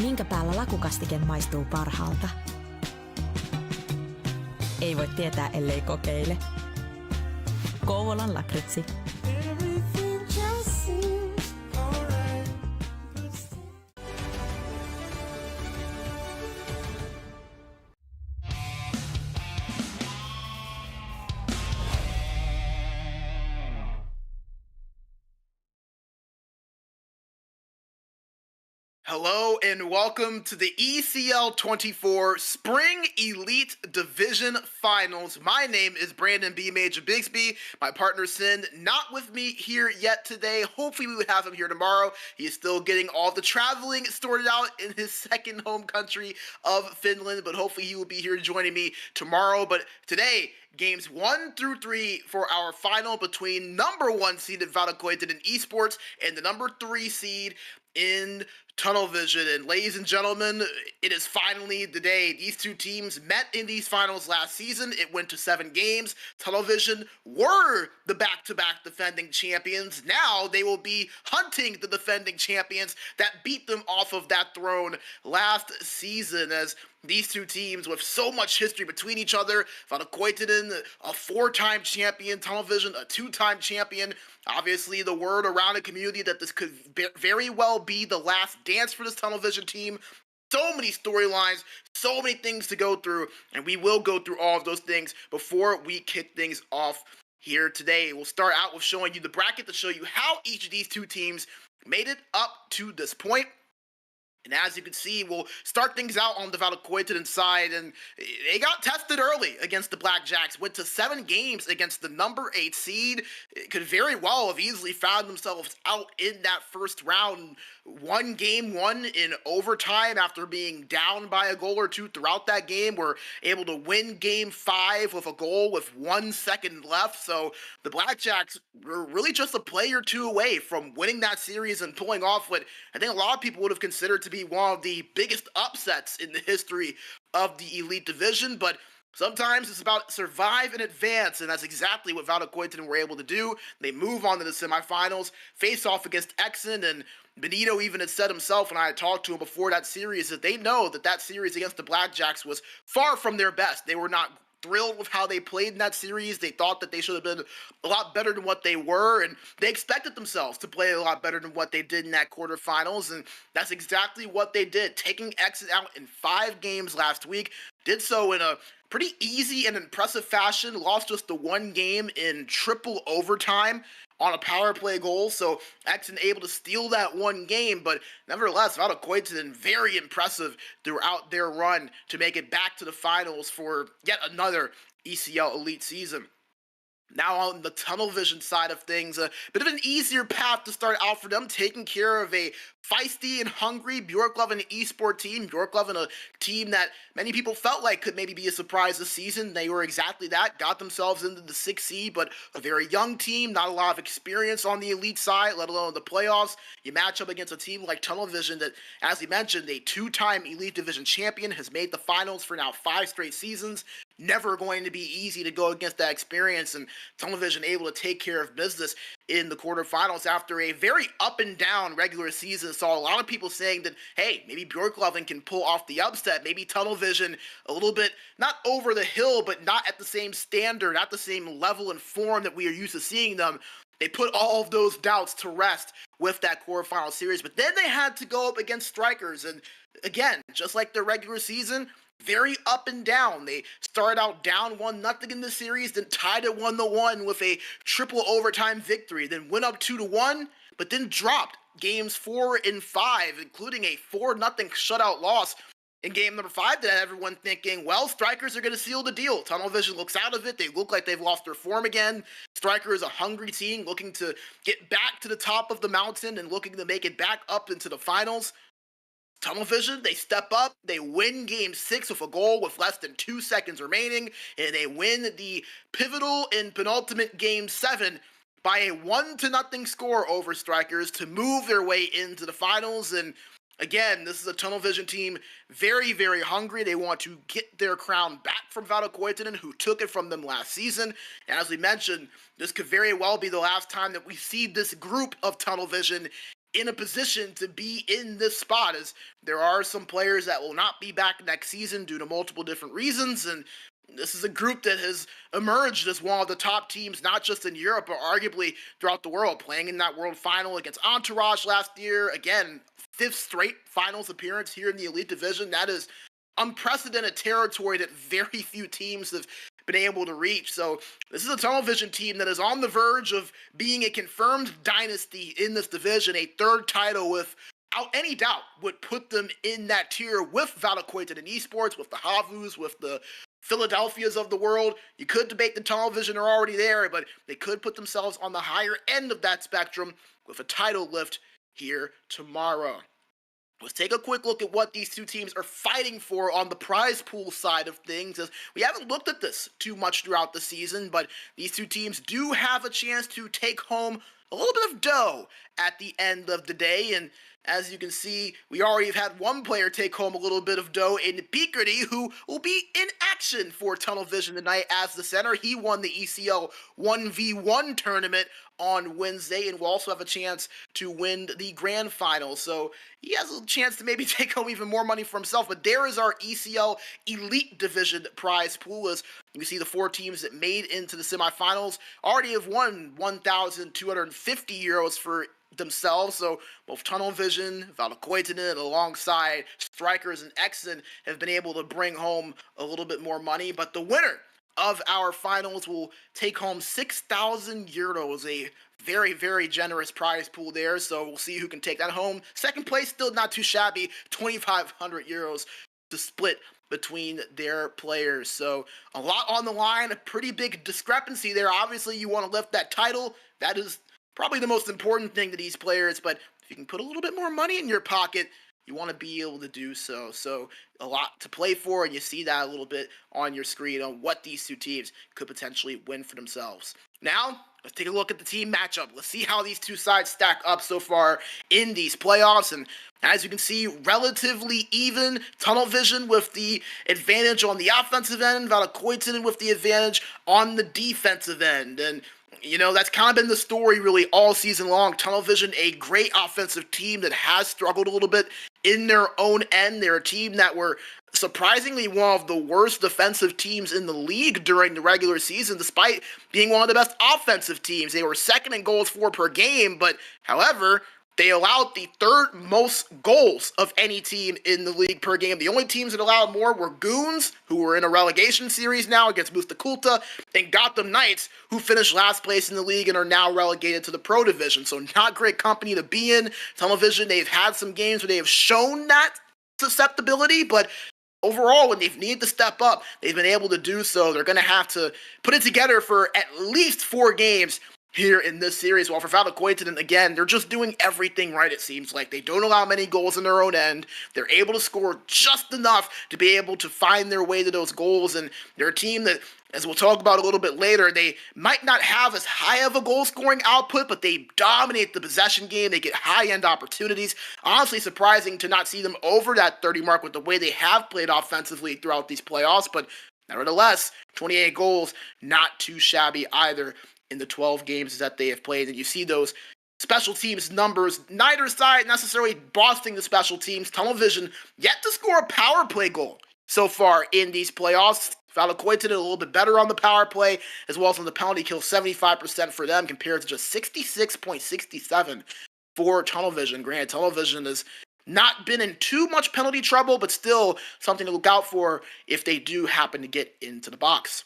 Minkä päällä lakukastike maistuu parhaalta? Ei voi tietää, ellei kokeile. Kouvolan lakritsi. Hello and welcome to the ECL 24 Spring Elite Division Finals. My name is Brandon B. Major Bigsby. My partner Sin not with me here yet today. Hopefully we would have him here tomorrow. He is still getting all the traveling sorted out in his second home country of Finland, but hopefully he will be here joining me tomorrow. But today, games 1 through 3 for our final between number 1 seeded Valokuitunen in Esports and the number 3 seed in Tunnel Vision. And ladies and gentlemen, it is finally the day. These two teams met in these finals last season. It went to 7 games. Tunnel Vision were the back-to-back defending champions. Now they will be hunting the defending champions that beat them off of that throne last season, as these two teams with so much history between each other. Valokuitunen, a 4-time champion. Tunnel Vision, a 2-time champion. Obviously, the word around the community that this could very well be the last dance for this Tunnel Vision team. So many storylines, so many things to go through, and we will go through all of those things before we kick things off here today. We'll start out with showing you the bracket to show you how each of these two teams made it up to this point. And as you can see, we'll start things out on the Valokuitunen side, and they got tested early against the Blackjacks. Went to 7 games against the number 8 seed. It could very well have easily found themselves out in that first round. One game won in overtime after being down by a goal or two throughout that game. Were able to win game 5 with a goal with 1 second left. So the Blackjacks were really just a play or two away from winning that series and pulling off what I think a lot of people would have considered to be one of the biggest upsets in the history of the Elite Division. But Sometimes it's about survive and advance, and that's exactly what Valokuitunen were able to do. They move on to the semifinals, face off against Exon, and Benito even had said himself when I had talked to him before that series that they know that that series against the Blackjacks was far from their best. They were not thrilled with how they played in that series. They thought that they should have been a lot better than what they were, and they expected themselves to play a lot better than what they did in that quarterfinals, and that's exactly what they did, taking Exit out in 5 games last week. Did so in a pretty easy and impressive fashion, lost just the one game in triple overtime on a power play goal, so Exon able to steal that one game, but nevertheless, Valokuitunen very impressive throughout their run to make it back to the finals for yet another ECL Elite season. Now on the tunnel vision side of things, a bit of an easier path to start out for them, taking care of a feisty and hungry Bjorklöven Esports team. Bjorklöven, a team that many people felt like could maybe be a surprise this season. They were exactly that, got themselves into the 6th seed, but a very young team, not a lot of experience on the elite side, let alone the playoffs. You match up against a team like Tunnel Vision that, as we mentioned, a 2-time Elite Division champion, has made the finals for now 5 straight seasons. Never going to be easy to go against that experience, and Tunnel Vision able to take care of business in the quarterfinals after a very up and down regular season. Saw a lot of people saying that, hey, maybe Bjorklöven can pull off the upset, maybe Tunnel Vision a little bit, not over the hill, but not at the same standard, not the same level and form that we are used to seeing them. They put all of those doubts to rest with that quarterfinal series, but then they had to go up against Strikers, and again, just like the regular season, very up and down. They started out down 1-0 in the series, then tied it 1-1 with a triple overtime victory, then went up 2-1, but then dropped games 4 and 5, including a 4-0 shutout loss in game number 5 that had everyone thinking, well, Strikers are going to seal the deal. Tunnel Vision looks out of it. They look like they've lost their form again. Striker is a hungry team looking to get back to the top of the mountain and looking to make it back up into the finals. Tunnel Vision, they step up, they win game 6 with a goal with less than 2 seconds remaining, and they win the pivotal and penultimate game 7 by a 1-0 score over Strikers to move their way into the finals. And again, this is a Tunnel Vision team very, very hungry. They want to get their crown back from Valokuitunen, who took it from them last season. And as we mentioned, this could very well be the last time that we see this group of Tunnel Vision in a position to be in this spot, as there are some players that will not be back next season due to multiple different reasons, and this is a group that has emerged as one of the top teams, not just in Europe, but arguably throughout the world, playing in that world final against Entourage last year. Again, 5th straight finals appearance here in the Elite Division. That is unprecedented territory that very few teams have been able to reach. So this is a Tunnel Vision team that is on the verge of being a confirmed dynasty in this division. A 3rd title, without any doubt, would put them in that tier with Valokuitunen and Esports, with the Havus, with the Philadelphias of the world. You could debate the Tunnel Vision are already there, but they could put themselves on the higher end of that spectrum with a title lift here tomorrow. Let's take a quick look at what these two teams are fighting for on the prize pool side of things, as we haven't looked at this too much throughout the season, but these two teams do have a chance to take home a little bit of dough at the end of the day. And as you can see, we already have had one player take home a little bit of dough in Picardy, who will be in action for Tunnel Vision tonight as the center. He won the ECL 1v1 tournament on Wednesday and will also have a chance to win the grand final. So he has a chance to maybe take home even more money for himself. But there is our ECL Elite Division prize pool, as you can see the 4 teams that made into the semifinals already have won 1,250 euros for themselves. So both Tunnel Vision, Valokuitunen, alongside Strikers and Exon have been able to bring home a little bit more money. But the winner of our finals will take home 6,000 euros, a very, very generous prize pool there. So we'll see who can take that home. Second place, still not too shabby, 2,500 euros to split between their players. So a lot on the line, a pretty big discrepancy there. Obviously, you want to lift that title. That is probably the most important thing to these players, but if you can put a little bit more money in your pocket, you want to be able to do so. So a lot to play for, and you see that a little bit on your screen on what these two teams could potentially win for themselves. Now, let's take a look at the team matchup. Let's see how these two sides stack up so far in these playoffs. And as you can see, relatively even. Tunnel Vision with the advantage on the offensive end, Valokuitunen with the advantage on the defensive end. And that's kind of been the story really all season long. Tunnel Vision, a great offensive team that has struggled a little bit in their own end. They're a team that were surprisingly one of the worst defensive teams in the league during the regular season, despite being one of the best offensive teams. They were second in goals for per game, but however, they allowed the third most goals of any team in the league per game. The only teams that allowed more were Goons, who were in a relegation series now against Mustakulta, and Gotham Knights, who finished last place in the league and are now relegated to the Pro Division. So not great company to be in. Television, they've had some games where they have shown that susceptibility, but overall, when they've needed to step up, they've been able to do so. They're going to have to put it together for at least 4 games here in this series. While for Valokuitunen, again, they're just doing everything right, it seems like. They don't allow many goals in their own end. They're able to score just enough to be able to find their way to those goals, and they're a team that, as we'll talk about a little bit later, they might not have as high of a goal-scoring output, but they dominate the possession game. They get high-end opportunities. Honestly, surprising to not see them over that 30 mark with the way they have played offensively throughout these playoffs, but nevertheless, 28 goals, not too shabby either in the 12 games that they have played. And you see those special teams numbers, neither side necessarily bossing the special teams. Tunnel Vision yet to score a power play goal so far in these playoffs. Valokuitunen a little bit better on the power play, as well as on the penalty kill, 75% for them compared to just 66.67 for Tunnel Vision. Granted, Tunnel Vision has not been in too much penalty trouble, but still something to look out for if they do happen to get into the box.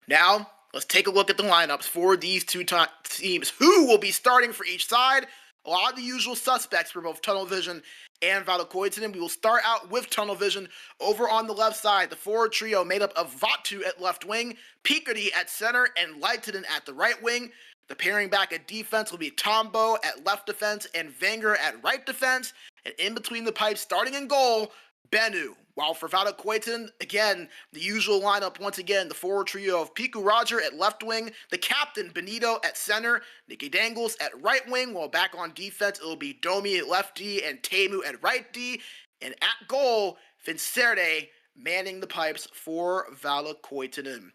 Now, let's take a look at the lineups for these two teams. Who will be starting for each side? A lot of the usual suspects for both Tunnel Vision and Valokuitunen. We will start out with Tunnel Vision over on the left side. The forward trio made up of Vatu at left wing, Pikari at center, and Leitinen at the right wing. The pairing back at defense will be Tombo at left defense and Wenger at right defense. And in between the pipes, starting in goal, Bennu. While for Valokuitunen, again, the usual lineup once again, the forward trio of Piku Roger at left wing, the captain Benito at center, Nicky Dangles at right wing, while back on defense it'll be Domi at left D and Temu at right D, and at goal, Vincere manning the pipes for Valokuitunen.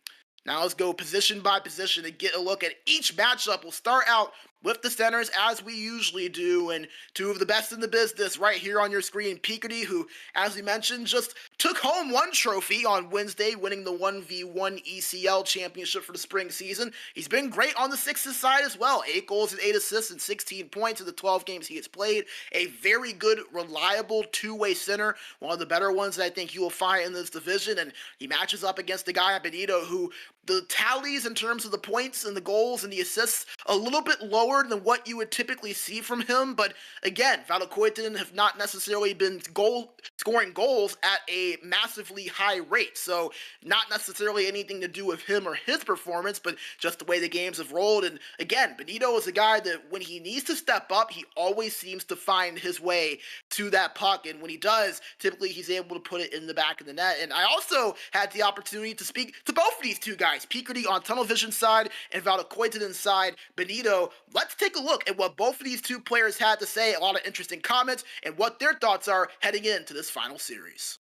Now let's go position by position and get a look at each matchup. We'll start out with the centers as we usually do, and two of the best in the business right here on your screen. Pikari, who, as we mentioned, just took home one trophy on Wednesday, winning the 1v1 ECL championship for the spring season. He's been great on the Sixers side as well. 8 goals and 8 assists and 16 points in the 12 games he has played. A very good, reliable two-way center, one of the better ones that I think you will find in this division, and he matches up against the guy, Benito, who the tallies in terms of the points and the goals and the assists a little bit lower than what you would typically see from him, but again, Valokuitunen have not necessarily been scoring goals at a massively high rate, so not necessarily anything to do with him or his performance, but just the way the games have rolled. And again, Benito is a guy that when he needs to step up, he always seems to find his way to that puck, and when he does, typically he's able to put it in the back of the net. And I also had the opportunity to speak to both of these two guys, Pikari on Tunnel Vision side and Valokuitunen's side, Benito. Let's take a look at what both of these two players had to say, a lot of interesting comments, and what their thoughts are heading into this final series.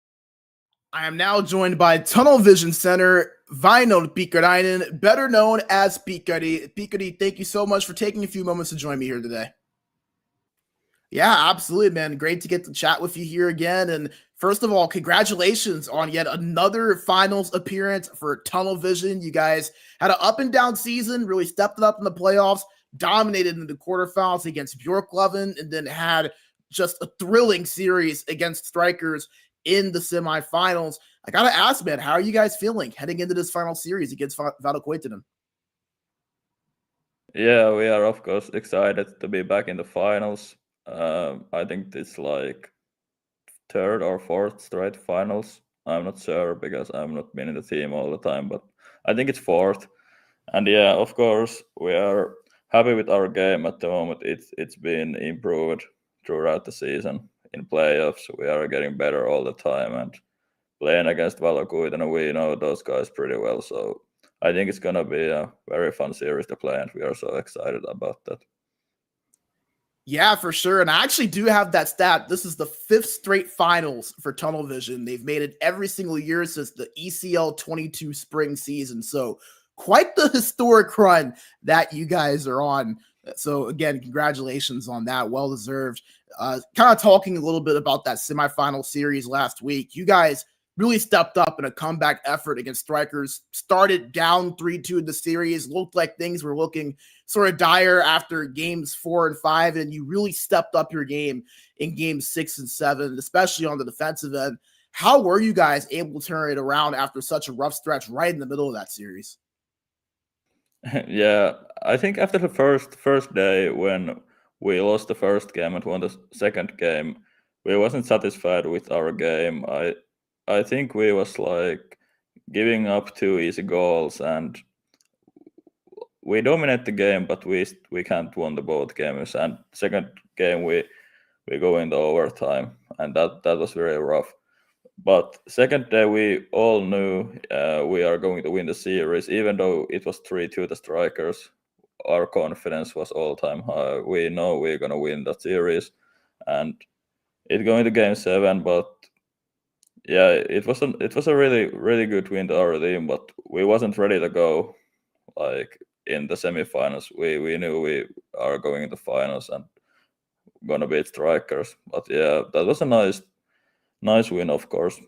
I am now joined by Tunnel Vision center Vaino Pikarainen, better known as Pikari. Pikari, thank you so much for taking a few moments to join me here today. Yeah, absolutely, man. Great to get to chat with you here again. And first of all, congratulations on yet another finals appearance for Tunnel Vision. You guys had an up and down season, really stepped it up in the playoffs, dominated in the quarterfinals against Bjorklöven, and then had just a thrilling series against Strikers in the semifinals. I got to ask, man, how are you guys feeling heading into this final series against Valokuitunen? Yeah, we are, of course, excited to be back in the finals. I think it's like 3rd or 4th straight finals. I'm not sure because I've not been in the team all the time, but I think it's 4th. And yeah, of course, we are happy with our game at the moment. It's been improved throughout the season. In playoffs, we are getting better all the time, and playing against Valokuitunen, we know those guys pretty well. So I think it's gonna be a very fun series to play, and we are so excited about that. Yeah, for sure. And I actually do have that stat. This is the 5th straight finals for Tunnel Vision. They've made it every single year since the ECL 22 spring season. So quite the historic run that you guys are on. So again, congratulations on that. Well deserved. Kind of talking a little bit about that semifinal series last week. You guys really stepped up in a comeback effort against Strikers. Started down 3-2 in the series. Looked like things were looking sort of dire after games 4 and 5, and you really stepped up your game in games 6 and 7, especially on the defensive end. How were you guys able to turn it around after such a rough stretch right in the middle of that series? Yeah, I think after the first day when we lost the first game and won the second game, we wasn't satisfied with our game. I think we was like giving up 2 easy goals, and we dominate the game, but we can't win the both games. And second game we go into overtime, and that was very rough. But second day we all knew we are going to win the series, even though it was 3-2 the Strikers. Our confidence was all time high. We know we're gonna win that series, and it's going to game 7. But yeah, it was a really good win to our team, but we wasn't ready to go like in the semifinals. We knew we are going to finals and gonna beat Strikers. But yeah, that was a nice win, of course.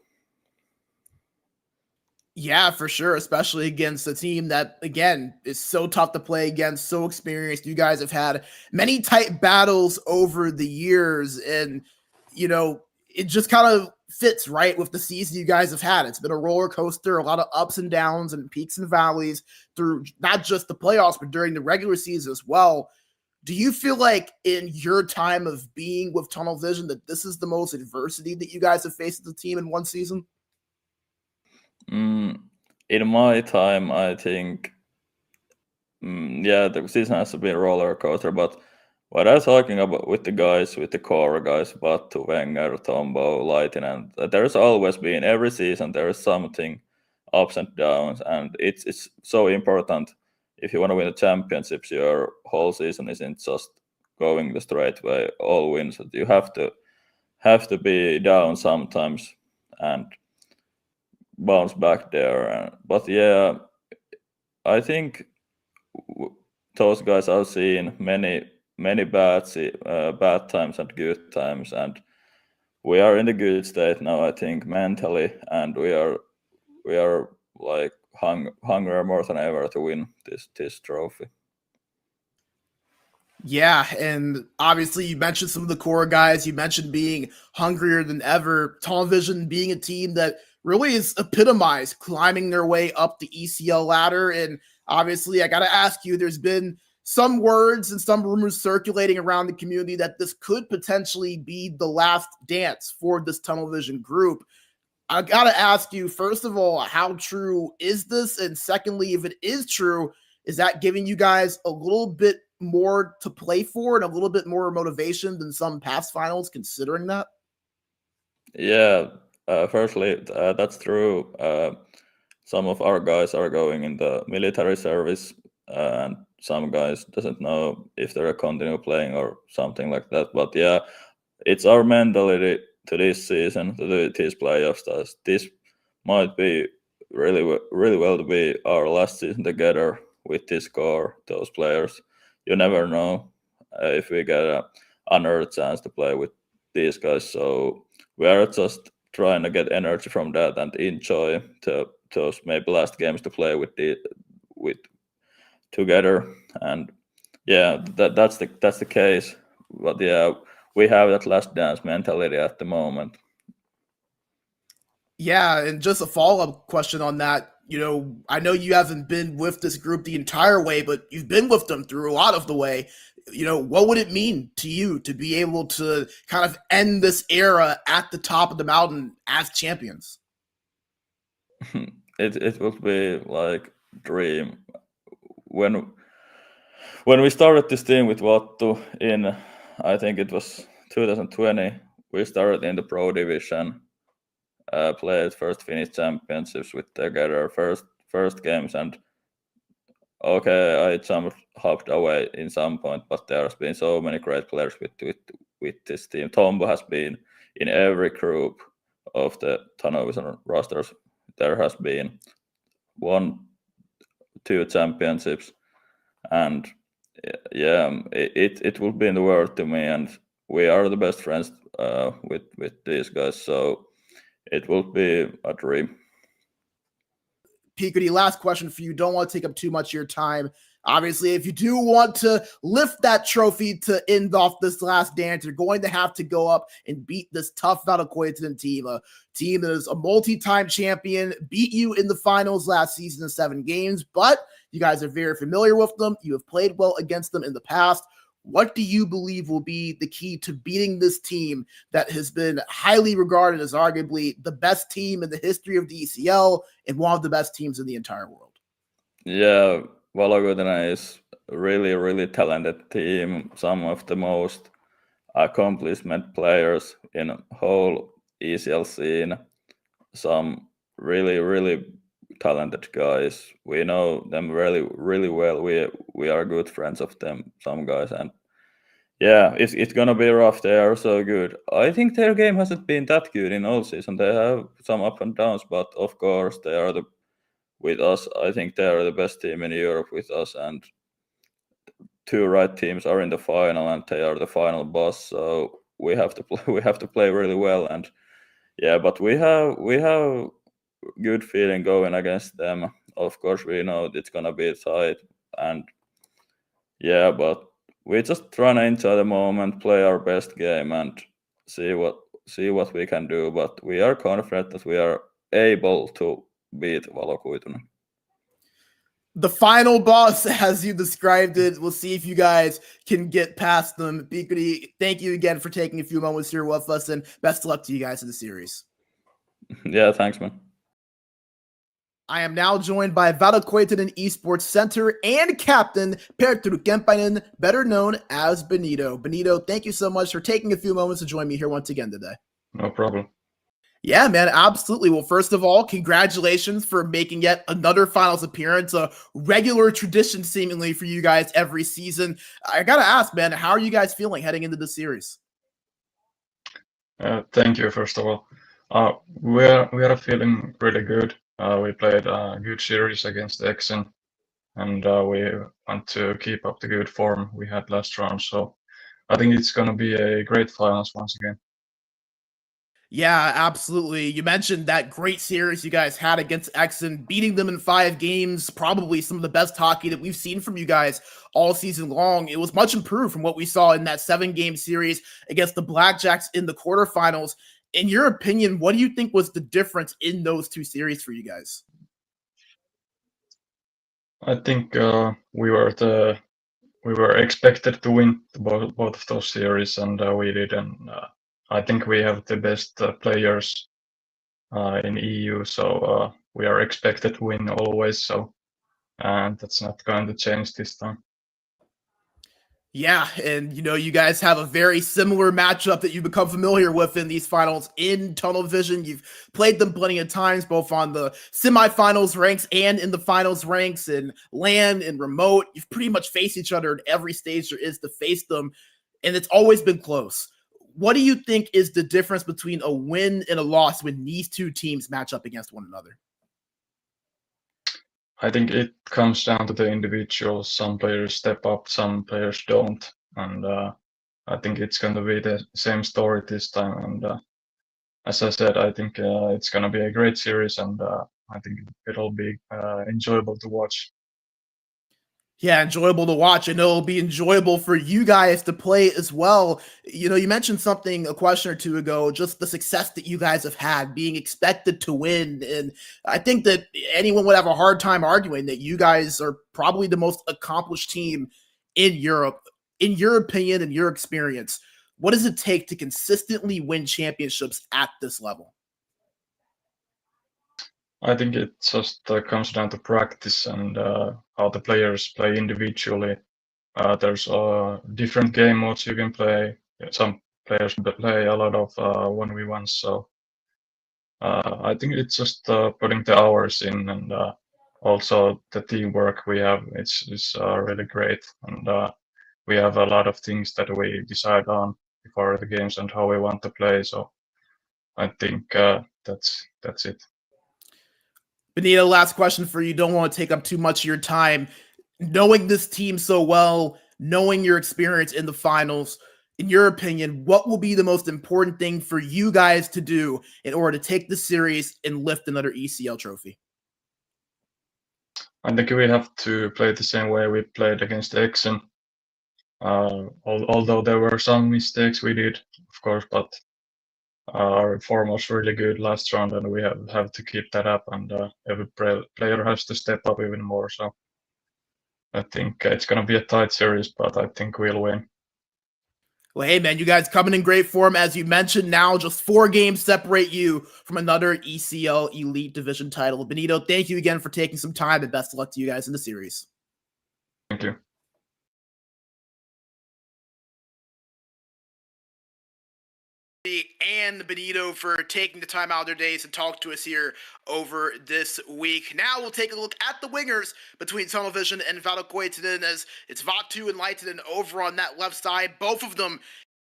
Yeah, for sure, especially against a team that, again, is so tough to play against, so experienced. You guys have had many tight battles over the years, and, it just kind of fits right with the season you guys have had. It's been a roller coaster, a lot of ups and downs and peaks and valleys through not just the playoffs, but during the regular season as well. Do you feel like in your time of being with Tunnel Vision that this is the most adversity that you guys have faced as a team in one season? In my time, I think, yeah, the season has been a roller coaster. But what I'm talking about with the guys, with the core guys, Batu, Wenger, Tombo, Leitinen, there's always been every season there is something ups and downs, and it's so important. If you want to win the championships, your whole season isn't just going the straight way, all wins. You have to be down sometimes and bounce back there. But yeah, I think those guys have seen many bad times and good times, and we are in a good state now. I think mentally, and we are like hungry more than ever to win this trophy. Yeah, and obviously you mentioned some of the core guys. You mentioned being hungrier than ever. Tunnel Vision being a team that really is epitomized climbing their way up the ECL ladder. And obviously, I got to ask you, there's been some words and some rumors circulating around the community that this could potentially be the last dance for this Tunnel Vision group. I got to ask you, first of all, how true is this? And secondly, if it is true, is that giving you guys a little bit more to play for and a little bit more motivation than some past finals, considering that? Yeah, firstly, that's true. Some of our guys are going in the military service, and some guys doesn't know if they're continue playing or something like that. But yeah, it's our mentality to this season, to these playoffs. This might be really well to be our last season together with this core, those players. You never know if we get another chance to play with these guys. So we are just trying to get energy from that and enjoy those maybe last games to play with together. And yeah, that's the case. But yeah, we have that last dance mentality at the moment. Yeah, and just a follow-up question on that. I know you haven't been with this group the entire way, but you've been with them through a lot of the way. What would it mean to you to be able to kind of end this era at the top of the mountain as champions? It would be like dream when we started this team with Vattu in, I think it was 2020. We started in the pro division, played first Finnish championships with together first games, and okay, I hopped away in some point, but there has been so many great players with this team. Tombo has been in every group of the Tanovision rosters. There has been 1-2 championships, and yeah, it will be in the world to me, and we are the best friends with these guys, so it will be a dream. Peekity, last question for you. Don't want to take up too much of your time. Obviously, if you do want to lift that trophy to end off this last dance, you're going to have to go up and beat this tough Valokuitunen team, a team that is a multi-time champion, beat you in the finals last season in 7 games, but you guys are very familiar with them. You have played well against them in the past. What do you believe will be the key to beating this team that has been highly regarded as arguably the best team in the history of the ECL and one of the best teams in the entire world? Yeah, Valokuitunen is a really, really talented team. Some of the most accomplishment players in whole ECL scene. Some really, really talented guys. We know them really, really well. We are good friends of them, some guys, and yeah, it's gonna be rough. They are so good. I think their game hasn't been that good in all season. They have some up and downs, but of course they are with us. I think they are the best team in Europe with us, and 2 right teams are in the final, and they are the final boss. So we have to play. We have to play really well, and yeah, but we have good feeling going against them. Of course, we know it's gonna be tight, and yeah, but we just try to enjoy the moment, play our best game, and see what we can do. But we are confident that we are able to beat Valokuitunen. The final boss, as you described it. We'll see if you guys can get past them. Peekity, thank you again for taking a few moments here with us, and best of luck to you guys in the series. Yeah, thanks, man. I am now joined by Valokuitunen Esports Center and Captain Perttu Kemppainen, better known as Benito. Benito, thank you so much for taking a few moments to join me here once again today. No problem. Yeah, man, absolutely. Well, first of all, congratulations for making yet another finals appearance, a regular tradition seemingly for you guys every season. I gotta ask, man, how are you guys feeling heading into the series? Thank you, first of all. We are feeling really good. We played a good series against Exen, and we want to keep up the good form we had last round. So I think it's going to be a great finals once again. Yeah, absolutely. You mentioned that great series you guys had against Exen, beating them in 5 games, probably some of the best hockey that we've seen from you guys all season long. It was much improved from what we saw in that 7-game series against the Blackjacks in the quarterfinals. In your opinion, what do you think was the difference in those 2 series for you guys? I think we were expected to win both of those series, and we did. And I think we have the best players in EU, so we are expected to win always. So, and that's not going to change this time. Yeah, and you guys have a very similar matchup that you've become familiar with in these finals in Tunnel Vision. You've played them plenty of times, both on the semifinals ranks and in the finals ranks, and LAN and remote. You've pretty much faced each other at every stage there is to face them, and it's always been close. What do you think is the difference between a win and a loss when these 2 teams match up against one another? I think it comes down to the individuals. Some players step up, some players don't, and I think it's going to be the same story this time. And as I said, I think it's going to be a great series, and I think it'll be enjoyable to watch. Yeah, enjoyable to watch, and it'll be enjoyable for you guys to play as well. You mentioned something a question or two ago, just the success that you guys have had, being expected to win. And I think that anyone would have a hard time arguing that you guys are probably the most accomplished team in Europe. In your opinion and your experience, what does it take to consistently win championships at this level? I think it just comes down to practice and how the players play individually. There's different game modes you can play. Some players play a lot of 1v1s, so I think it's just putting the hours in, and also the teamwork we have is really great, and we have a lot of things that we decide on before the games and how we want to play. So I think that's it. Benito, last question for you. Don't want to take up too much of your time. Knowing this team so well, knowing your experience in the finals, in your opinion, what will be the most important thing for you guys to do in order to take the series and lift another ECL trophy? I think we have to play the same way we played against Exen. Although there were some mistakes we did, of course, but our form was really good last round, and we have to keep that up. And every player has to step up even more. So I think it's gonna be a tight series, but I think we'll win. Well, hey, man, you guys coming in great form. As you mentioned, now just 4 games separate you from another ECL Elite Division title. Benito, thank you again for taking some time, and best of luck to you guys in the series. Thank you. And Benito for taking the time out of their days to talk to us here over this week. Now we'll take a look at the wingers between Tunnel Vision and Valokuitunen, as it's Vatu and Leitinen over on that left side. Both of them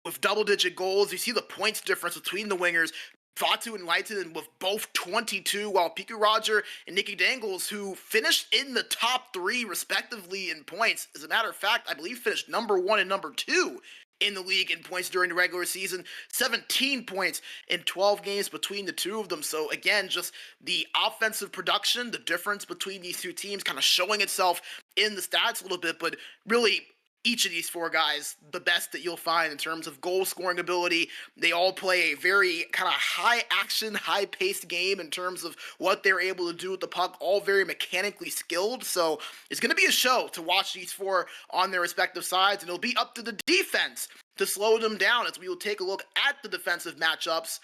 with double-digit goals. You see the points difference between the wingers. Vatu and Leitinen with both 22, while Piku Roger and Nicky Dangles, who finished in the top 3 respectively in points. As a matter of fact, I believe finished number 1 and number 2 in the league in points during the regular season. 17 points in 12 games between the two of them. So again, just the offensive production, the difference between these two teams kind of showing itself in the stats a little bit, but really each of these 4 guys, the best that you'll find in terms of goal scoring ability. They all play a very kind of high action, high paced game in terms of what they're able to do with the puck, all very mechanically skilled. So it's going to be a show to watch these 4 on their respective sides, and it'll be up to the defense to slow them down as we will take a look at the defensive matchups.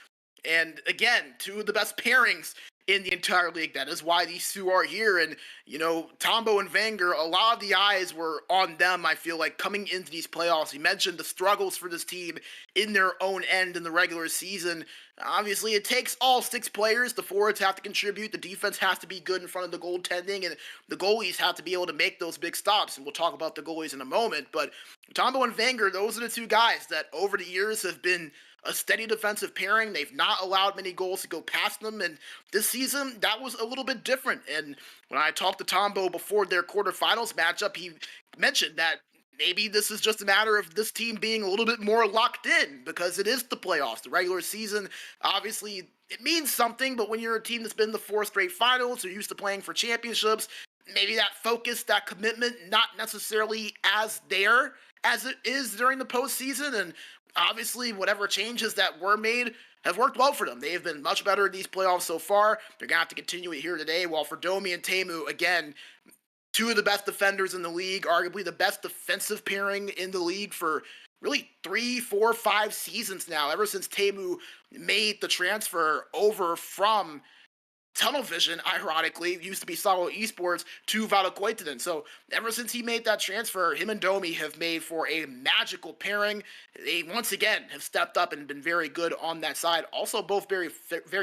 And again, 2 of the best pairings in the entire league. That is why these 2 are here. And, you know, Tombo and Wenger, a lot of the eyes were on them, I feel like, coming into these playoffs. You mentioned the struggles for this team in their own end in the regular season. Obviously, it takes all 6 players. The forwards have to contribute. The defense has to be good in front of the goaltending. And the goalies have to be able to make those big stops. And we'll talk about the goalies in a moment. But Tombo and Wenger, those are the 2 guys that over the years have been a steady defensive pairing. They've not allowed many goals to go past them, and this season, that was a little bit different. And when I talked to Tombo before their quarterfinals matchup, he mentioned that maybe this is just a matter of this team being a little bit more locked in, because it is the playoffs. The regular season, obviously, it means something, but when you're a team that's been the 4 straight finals, you're used to playing for championships, maybe that focus, that commitment, not necessarily as there as it is during the postseason. And obviously, whatever changes that were made have worked well for them. They have been much better in these playoffs so far. They're going to have to continue it here today. While for Domi and Teemu, again, 2 of the best defenders in the league, arguably the best defensive pairing in the league for really 3, 4, 5 seasons now, ever since Teemu made the transfer over from Tunnel Vision, ironically, used to be Solo Esports, to Valokuitunen. So ever since he made that transfer, him and Domi have made for a magical pairing. They once again have stepped up and been very good on that side. Also both very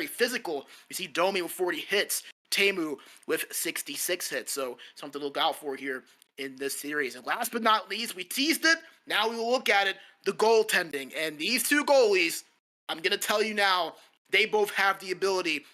physical. You see Domi with 40 hits, Teemu with 66 hits. So something to look out for here in this series. And last but not least, we teased it. Now we will look at it, the goaltending. And these 2 goalies, I'm going to tell you now, they both have the ability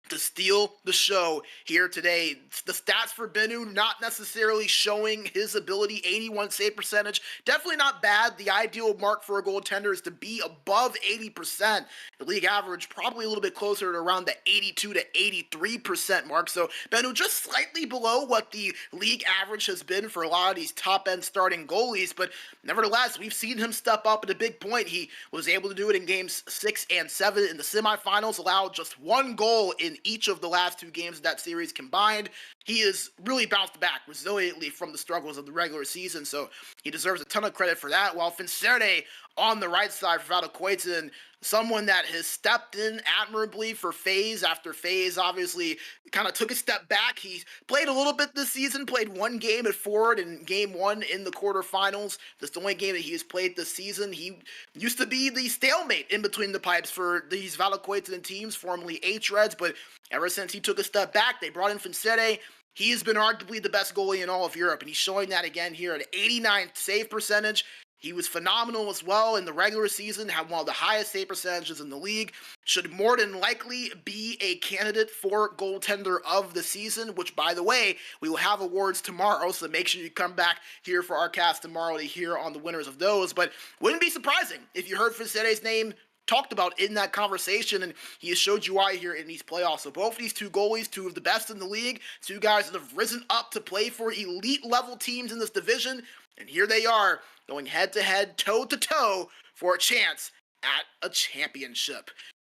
to steal the show here today. The stats for Bennu not necessarily showing his ability. 81 save percentage, definitely not bad. The ideal mark for a goaltender is to be above 80%. The league average probably a little bit closer to around the 82 to 83% mark. So Bennu just slightly below what the league average has been for a lot of these top-end starting goalies, but nevertheless, we've seen him step up at a big point. He was able to do it in games 6 and 7 in the semifinals, allowed just 1 goal in each of the last 2 games of that series combined. He has really bounced back resiliently from the struggles of the regular season, so he deserves a ton of credit for that. While Fincere on the right side for Valokuitunen, someone that has stepped in admirably for phase after phase, obviously kind of took a step back. He played a little bit this season, played 1 game at forward in game 1 in the quarterfinals. That's the only game that he has played this season. He used to be the stalemate in between the pipes for these Valokuitunen teams, formerly H-Reds, but ever since he took a step back, they brought in Fincere. He has been arguably the best goalie in all of Europe, and he's showing that again here at 89 save percentage. He was phenomenal as well in the regular season, had one of the highest save percentages in the league. Should more than likely be a candidate for goaltender of the season, which, by the way, we will have awards tomorrow, so make sure you come back here for our cast tomorrow to hear on the winners of those. But wouldn't be surprising if you heard Fisetti's name talked about in that conversation, and he has showed you why here in these playoffs. So both of these two goalies, two of the best in the league, two guys that have risen up to play for elite level teams in this division, and here they are going head-to-head, toe-to-toe for a chance at a championship.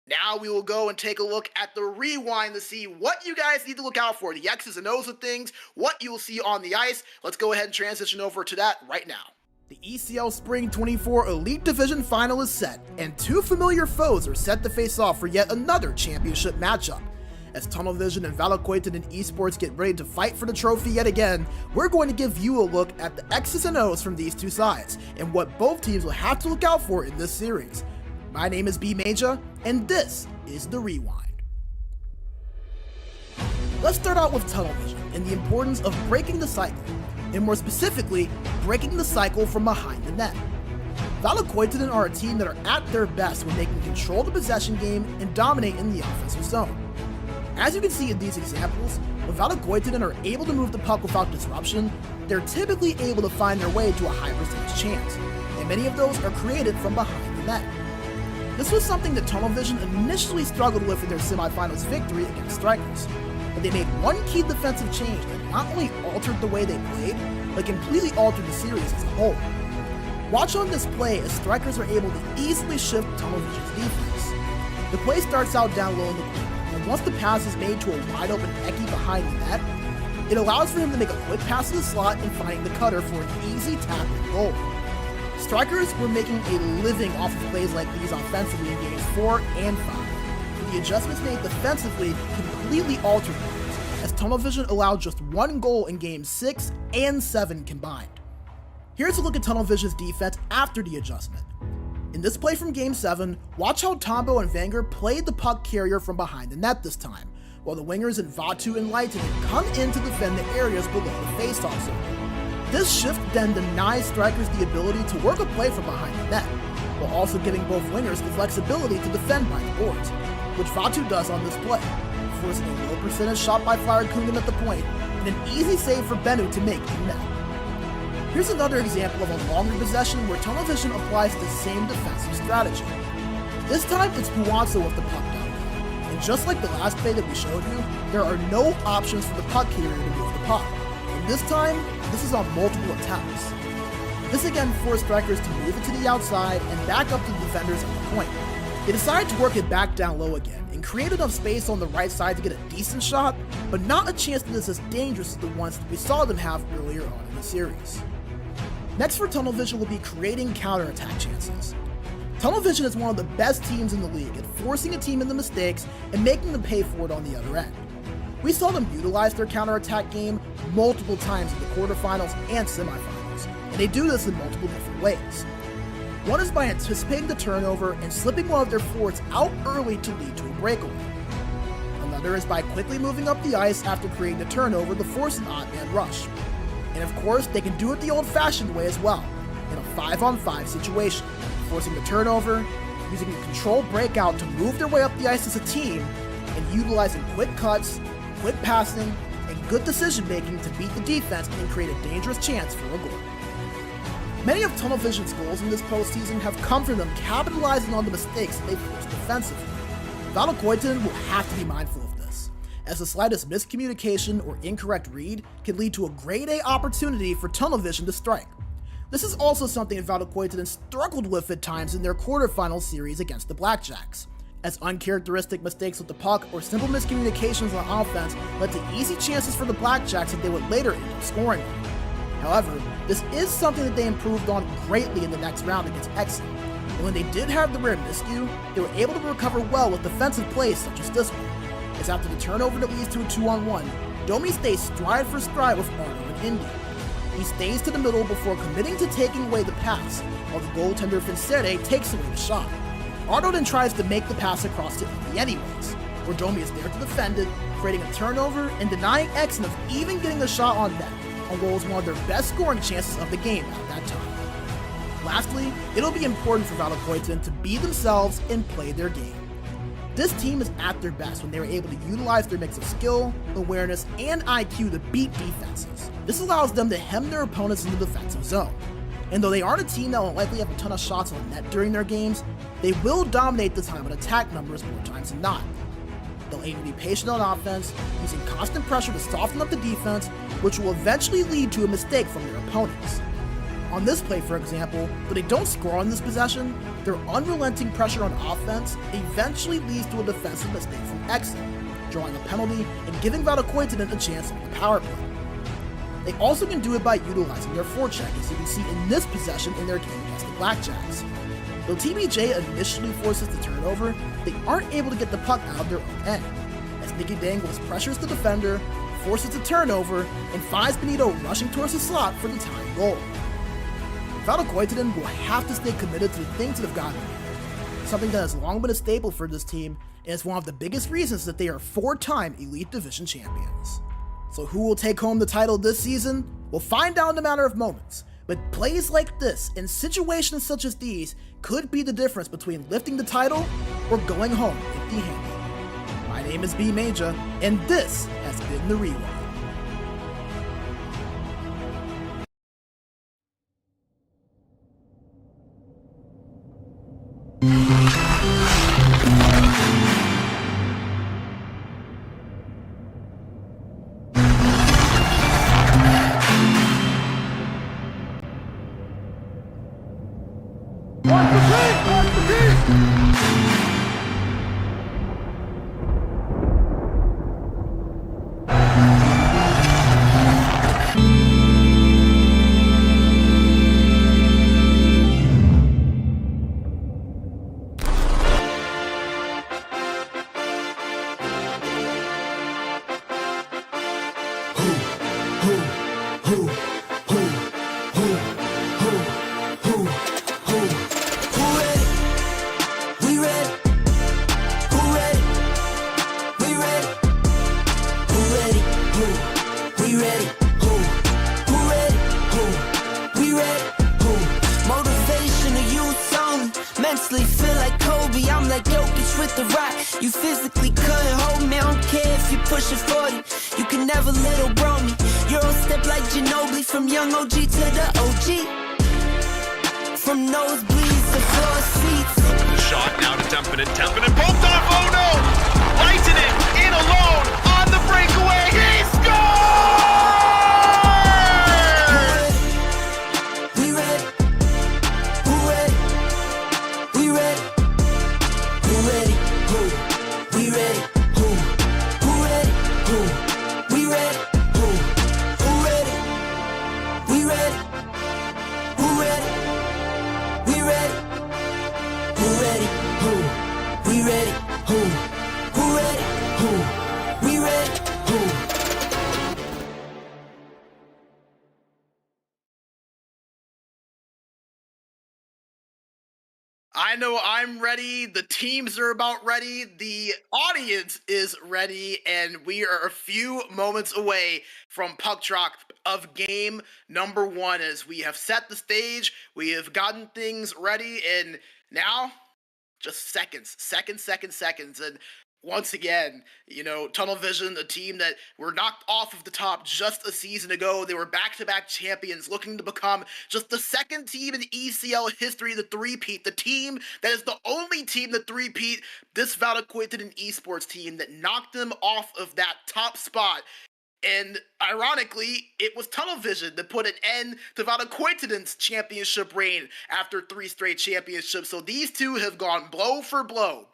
Now we will go and take a look at the rewind to see what you guys need to look out for, the X's and O's of things, what you will see on the ice. Let's go ahead and transition over to that right now. The ECL Spring 24 Elite Division Final is set, and two familiar foes are set to face off for yet another championship matchup. As Tunnel Vision and Valokuitunen and Esports get ready to fight for the trophy yet again, we're going to give you a look at the X's and O's from these two sides, and what both teams will have to look out for in this series. My name is B Major, and this is The Rewind. Let's start out with Tunnel Vision and the importance of breaking the cycle, and more specifically, breaking the cycle from behind the net. Valokuitunen are a team that are at their best when they can control the possession game and dominate in the offensive zone. As you can see in these examples, when Valokuitunen are able to move the puck without disruption, they're typically able to find their way to a high percentage chance, and many of those are created from behind the net. This was something that Tunnel Vision initially struggled with in their semifinals victory against Strikers, but they made one key defensive change that not only altered the way they played, but completely altered the series as a whole. Watch on this play as Strikers are able to easily shift Tunnel Vision's defense. The play starts out down low in the corner, and once the pass is made to a wide open Eki behind the net, it allows for him to make a quick pass to the slot and finding the cutter for an easy tap and goal. Strikers were making a living off of plays like these offensively in games 4 and 5. The adjustments made defensively completely altered things, as Tunnel Vision allowed just one goal in games 6 and 7 combined. Here's a look at Tunnel Vision's defense after the adjustment. In this play from Game 7, watch how Tombo and Wenger played the puck carrier from behind the net this time, while the wingers in Vatu and Leitinen come in to defend the areas below the faceoff zone. This shift then denies Strikers the ability to work a play from behind the net, while also giving both wingers the flexibility to defend by the boards, which Vatu does on this play, forcing a low percentage shot by Valokuitunen at the point, and an easy save for Bennu to make in net. Here's another example of a longer possession where Tunnel Vision applies the same defensive strategy. This time it's Buwanza with the puck down, and just like the last play that we showed you, there are no options for the puck carrier to move the puck, and this time, this is on multiple attempts. This again forced Strikers to move it to the outside and back up to the defenders at the point. They decided to work it back down low again, and create enough space on the right side to get a decent shot, but not a chance that is as dangerous as the ones that we saw them have earlier on in the series. Next for Tunnel Vision will be creating counterattack chances. Tunnel Vision is one of the best teams in the league at forcing a team into mistakes and making them pay for it on the other end. We saw them utilize their counterattack game multiple times in the quarterfinals and semifinals, and they do this in multiple different ways. One is by anticipating the turnover and slipping one of their forwards out early to lead to a breakaway. Another is by quickly moving up the ice after creating the turnover to force an odd man rush. And of course, they can do it the old-fashioned way as well, in a 5-on-5 situation, forcing the turnover, using a controlled breakout to move their way up the ice as a team, and utilizing quick cuts, quick passing, and good decision-making to beat the defense and create a dangerous chance for a goal. Many of Tunnel Vision's goals in this postseason have come from them capitalizing on the mistakes that they forced defensively. Valokuitunen will have to be mindful of this, as the slightest miscommunication or incorrect read can lead to a grade A opportunity for Tunnel Vision to strike. This is also something Valokuitunen struggled with at times in their quarterfinal series against the Blackjacks, as uncharacteristic mistakes with the puck or simple miscommunications on offense led to easy chances for the Blackjacks that they would later end up scoring on. However, this is something that they improved on greatly in the next round against ECL, and when they did have the rare miscue, they were able to recover well with defensive plays such as this one, as after the turnover that leads to a 2-on-1, Domi stays stride for stride with Arno and Indy. He stays to the middle before committing to taking away the pass, while the goaltender Fisetti takes away the shot. Arno then tries to make the pass across to Indy anyways, where Domi is there to defend it, creating a turnover and denying Exen of even getting the shot on net, on what was one of their best scoring chances of the game at that time. Lastly, it'll be important for Valokuitunen to be themselves and play their game. This team is at their best when they are able to utilize their mix of skill, awareness, and IQ to beat defenses. This allows them to hem their opponents in the defensive zone. And though they aren't a team that will likely have a ton of shots on net during their games, they will dominate the time and attack numbers more times than not. They'll aim to be patient on offense, using constant pressure to soften up the defense, which will eventually lead to a mistake from their opponents. On this play, for example, when they don't score on this possession, their unrelenting pressure on offense eventually leads to a defensive mistake from Exen, drawing a penalty and giving Valokuitunen a chance on the power play. They also can do it by utilizing their forecheck, as you can see in this possession in their game against the Blackjacks. Though TBJ initially forces the turnover, they aren't able to get the puck out of their own end, as Nicky Dangles pressures the defender, forces the turnover, and finds Benito rushing towards the slot for the tying goal. Valokuitunen will have to stay committed to the things that have gotten here, something that has long been a staple for this team, and is one of the biggest reasons that they are 4-time Elite Division champions. So who will take home the title this season? We'll find out in a matter of moments, but plays like this and situations such as these could be the difference between lifting the title or going home empty-handed. My name is B Major, and this has been The Rewind. Mentally feel like Kobe, I'm like Jokic with the rock. You physically couldn't hold me, I don't care if you're pushing 40. You can never little bro me. Euro step like Ginobili, from young OG to the OG. From nosebleeds to floor seats. Shot now to Tempinen, Tempinen poked off, oh no! Leitonen in alone on the breakaway, he scores! We ready, who ready? We ready, who ready? Who? We ready, who? Who ready? Who? We ready, who? Who ready? We ready, who ready? We ready, who ready? Who? We ready, who? Who ready? Who? We ready, who? I know I'm ready, the teams are about ready, the audience is ready, and we are a few moments away from puck drop of game number 1 as we have set the stage, we have gotten things ready, and now just seconds, and once again, you know, Tunnel Vision, a team that were knocked off of the top just a season ago. They were back-to-back champions, looking to become just the second team in ECL history to three-peat. The team that is the only team to three-peat this Valokuitunen Esports team that knocked them off of that top spot. And ironically, it was Tunnel Vision that put an end to Valokuitunen's championship reign after 3 straight championships. So these two have gone blow for blow,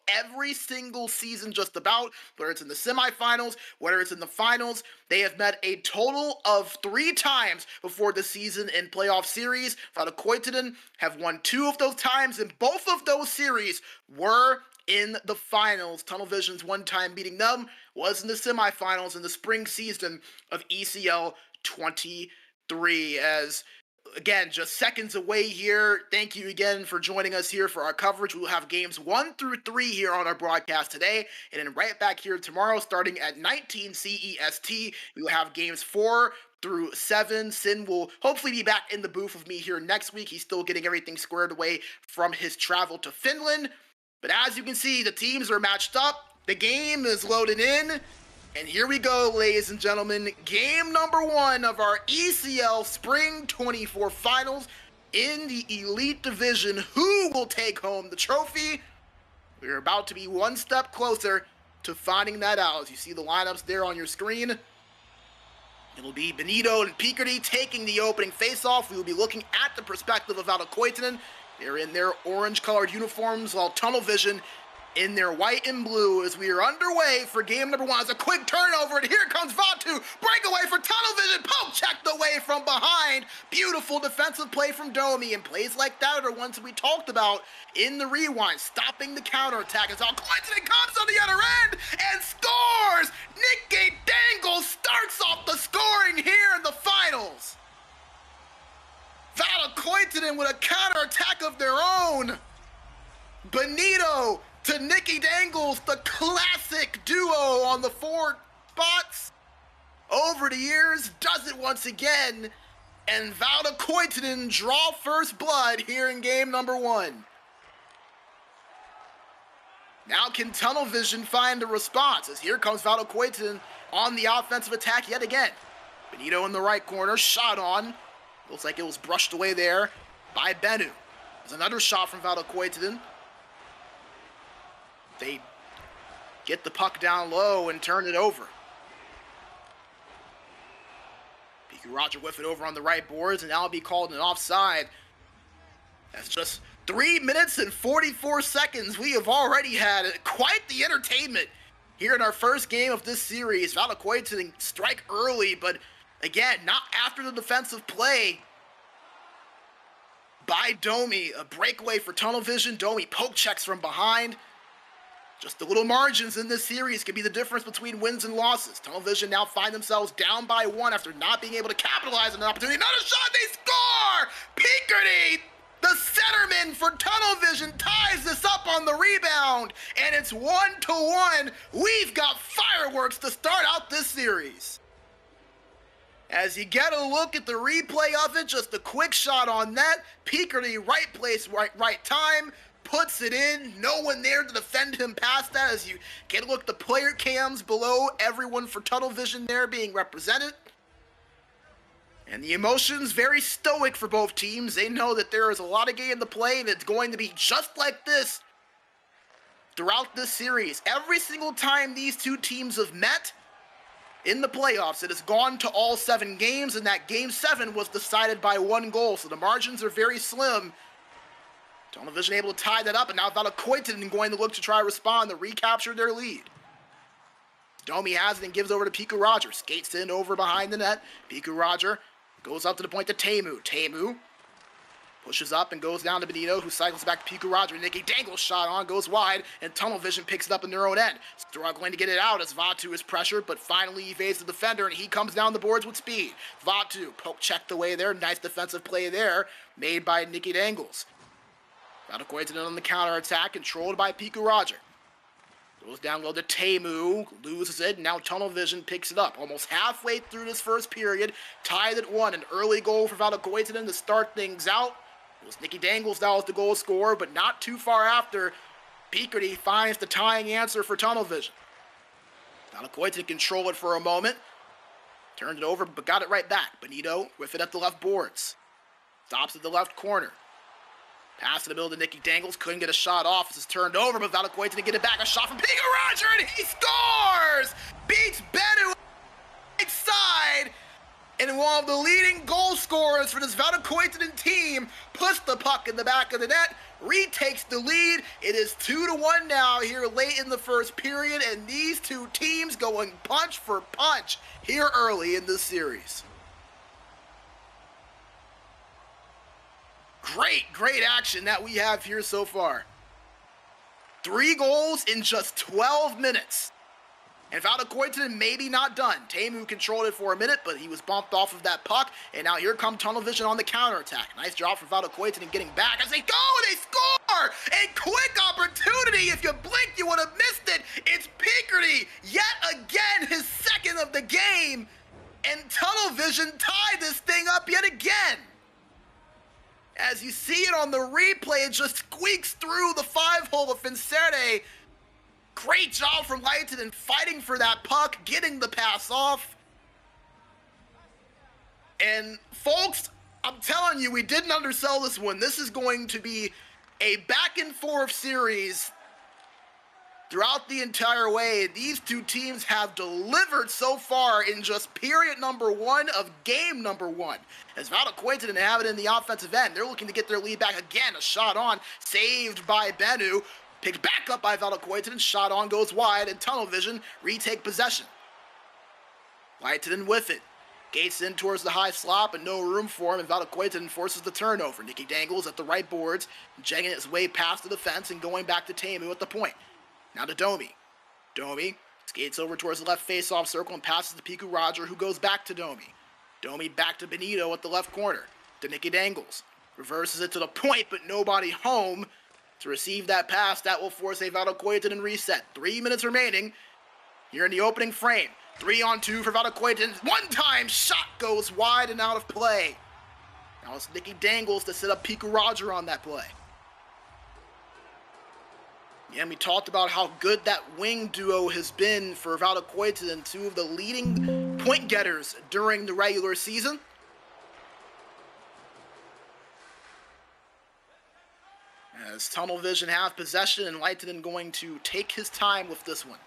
every single season just about, whether it's in the semifinals, whether it's in the finals. They have met a total of 3 times before the season in playoff series. Valokuitunen have won 2 of those times, and both of those series were in the finals. Tunnel Vision's one time beating them was in the semifinals in the spring season of ECL 23, as again, just seconds away here. Thank you again for joining us here for our coverage. We will have games 1 through 3 here on our broadcast today, and then right back here tomorrow starting at 19 CEST. We will have games 4 through 7. Sin will hopefully be back in the booth with me here next week. He's still getting everything squared away from his travel to Finland. But as you can see, the teams are matched up. The game is loaded in. And here we go, ladies and gentlemen. Game number 1 of our ECL Spring 24 Finals in the Elite Division. Who will take home the trophy? We're about to be one step closer to finding that out. As you see the lineups there on your screen, it'll be Benito and Picardy taking the opening face-off. We will be looking at the perspective of Valokuitunen. They're in their orange-colored uniforms, while Tunnel Vision in their white and blue as we are underway for game number 1. It's a quick turnover, and here comes Vatu. Breakaway for Tunnel Vision. Poke checked away from behind. Beautiful defensive play from Domi, and plays like that are ones that we talked about in the rewind, stopping the counterattack. As Valokuitunen comes on the other end and scores! Nicky Dangle starts off the scoring here in the finals. Valokuitunen with a counterattack of their own. Benito to Nicky Dangles, the classic duo on the 4 spots. Over the years, does it once again. And Valokuitunen draw first blood here in game number 1. Now can Tunnel Vision find a response, as here comes Valokuitunen on the offensive attack yet again. Benito in the right corner, shot on. Looks like it was brushed away there by Bennu. There's another shot from Valokuitunen. They get the puck down low and turn it over. PQ Roger whiff it over on the right boards, and now it'll be called an offside. That's just 3 minutes and 44 seconds. We have already had quite the entertainment here in our first game of this series. Valokuitunen strike early, but again, not after the defensive play by Domi. A breakaway for Tunnel Vision. Domi poke checks from behind. Just the little margins in this series could be the difference between wins and losses. Tunnel Vision now find themselves down by 1 after not being able to capitalize on an opportunity. Another shot, they score! Picardy, the centerman for Tunnel Vision, ties this up on the rebound, and it's 1-1. We've got fireworks to start out this series. As you get a look at the replay of it, just a quick shot on net. Picardy, right place, right time. Puts it in, no one there to defend him past that. As you get a look at the player cams below, everyone for Tunnel Vision there being represented. And the emotions very stoic for both teams. They know that there is a lot of game to play, and it's going to be just like this throughout this series. Every single time these two teams have met in the playoffs, it has gone to all 7 games, and that game 7 was decided by 1 goal, so the margins are very slim. Tunnel Vision able to tie that up, and now Valokuitunen going to look to try to respond to recapture their lead. Domi has it and gives over to Piku Roger. Skates in over behind the net. Piku Roger goes up to the point to Teemu. Teemu pushes up and goes down to Benito, who cycles back to Piku Roger. Nicky Dangle shot on, goes wide, and Tunnel Vision picks it up in their own end. Struggling to get it out as Vatu is pressured, but finally evades the defender, and he comes down the boards with speed. Vatu poke checked away there. Nice defensive play there made by Nicky Dangles. Valokuitunen on the counterattack, controlled by Piku Roger. Goes down low to Teemu, loses it, and now Tunnel Vision picks it up. Almost halfway through this first period, tied at 1. An early goal for Valokuitunen to start things out. It was Nicky Dangles now as the goal scorer, but not too far after, Picardy finds the tying answer for Tunnel Vision. Valokuitunen controlled it for a moment, turned it over, but got it right back. Benito with it at the left boards. Stops at the left corner. Pass in the middle to Nicky Dangles. Couldn't get a shot off as it's turned over, but Valokuitunen to get it back. A shot from Piku Roger, and he scores! Beats Bennu right side. And one of the leading goal scorers for this Valokuitunen team puts the puck in the back of the net, retakes the lead. It is 2-1 now here late in the first period, and these two teams going punch for punch here early in this series. Great action that we have here so far. 3 goals in just 12 minutes. And Valokuitunen maybe not done. Teemu controlled it for a minute, but he was bumped off of that puck. And now here come Tunnel Vision on the counterattack. Nice job for Valokuitunen getting back as they go and they score! A quick opportunity. If you blinked, you would have missed it. It's Picardy yet again, his second of the game. And Tunnel Vision tied this thing up yet again. As you see it on the replay, it just squeaks through the 5-hole of Fincerte. Great job from Leitonen fighting for that puck, getting the pass off. And folks, I'm telling you, we didn't undersell this one. This is going to be a back and forth series throughout the entire way. These two teams have delivered so far in just period number 1 of game number 1. As Valokuitunen have it in the offensive end, they're looking to get their lead back again. A shot on, saved by Bennu. Picked back up by Valokuitunen, shot on goes wide, and Tunnel Vision retake possession. Leitonen with it. Gates in towards the high slot, but no room for him, and Valokuitunen forces the turnover. Nicky Dangles at the right boards, jegging his way past the defense and going back to Teemu at the point. Now to Domi. Domi skates over towards the left face-off circle and passes to Piku Roger, who goes back to Domi. Domi back to Benito at the left corner. To Nicky Dangles. Reverses it to the point, but nobody home to receive that pass. That will force a Valokuitunen reset. 3 minutes remaining here in the opening frame. 3-on-2 for Valokuitunen. One-time shot goes wide and out of play. Now it's Nicky Dangles to set up Piku Roger on that play. Yeah, and we talked about how good that wing duo has been for Valokuitunen, 2 of the leading point getters during the regular season. As Tunnel Vision have possession and Leitonen going to take his time with this one.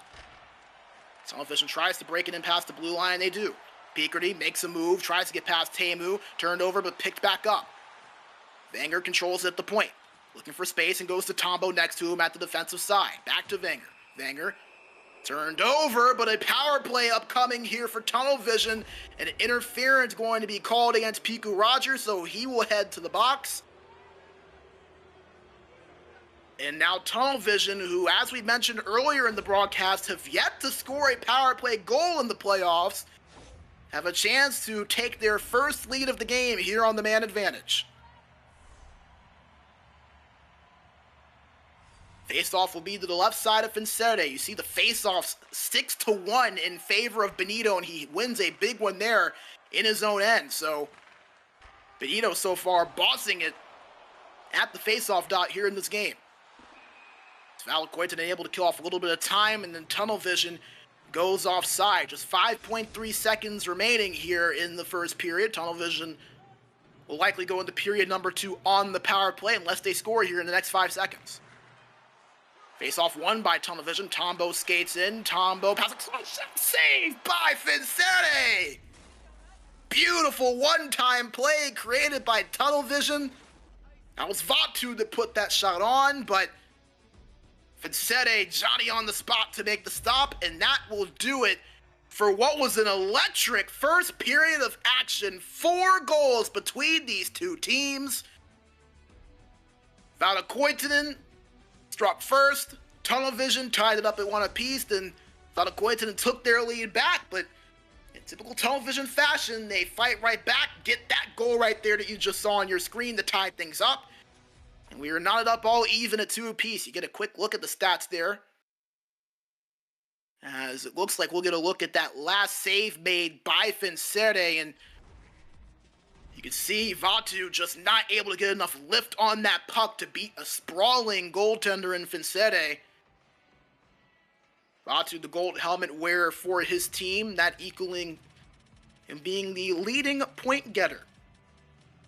Tunnel Vision tries to break it in past the blue line, they do. Picardy makes a move, tries to get past Teemu, turned over but picked back up. Wenger controls it at the point, looking for space and goes to Tombo next to him at the defensive side. Back to Wenger. Wenger turned over, but a power play upcoming here for Tunnel Vision. An interference going to be called against Piku Roger, so he will head to the box. And now Tunnel Vision, who, as we mentioned earlier in the broadcast, have yet to score a power play goal in the playoffs, have a chance to take their first lead of the game here on the man advantage. Face-off will be to the left side of Fincerte. You see the face-offs 6-1 in favor of Benito, and he wins a big one there in his own end. So Benito so far bossing it at the face-off dot here in this game. Valokuitunen able to kill off a little bit of time, and then Tunnel Vision goes offside. Just 5.3 seconds remaining here in the first period. Tunnel Vision will likely go into period number 2 on the power play unless they score here in the next 5 seconds. Face-off won by Tunnel Vision. Tombo skates in. Tombo passes. Saved by Fincerte! Beautiful one-time play created by Tunnel Vision. That was Vatu that put that shot on, but Fincerte, Johnny on the spot to make the stop, and that will do it for what was an electric first period of action. 4 goals between these two teams. Valokuitunen struck first. Tunnel Vision tied it up at 1 apiece, then Valokuitunen took their lead back, but in typical Tunnel Vision fashion, they fight right back, get that goal right there that you just saw on your screen to tie things up. And we are knotted up all even at 2 apiece. You get a quick look at the stats there, as it looks like we'll get a look at that last save made by Fincerte, and you can see Vatu just not able to get enough lift on that puck to beat a sprawling goaltender in Fincerte. Vatu, the gold helmet wearer for his team, that equaling him being the leading point getter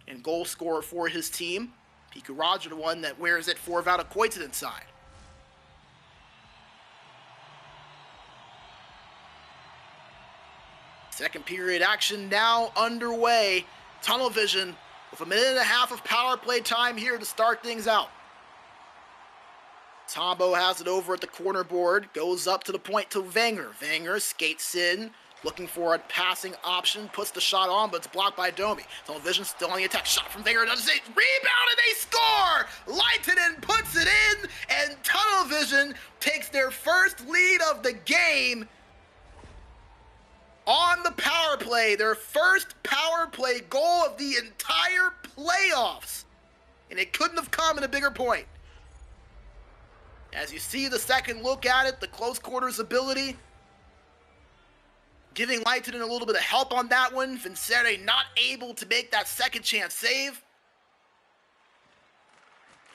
and goal scorer for his team. Piku Roger, the one that wears it for Valokuitunen side. Second period action now underway. Tunnel Vision with 1.5 minutes of power play time here to start things out. Tombo has it over at the corner board, goes up to the point to Wenger. Wenger skates in, looking for a passing option, puts the shot on, but it's blocked by Domi. Tunnel Vision still on the attack. Shot from Wenger, doesn't say, rebound, and they score! Leitonen puts it in, and Tunnel Vision takes their first lead of the game on the power play, their first power play goal of the entire playoffs. And it couldn't have come in a bigger point. As you see the second look at it, the close quarters ability, giving Leitonen a little bit of help on that one. Vincere not able to make that second chance save.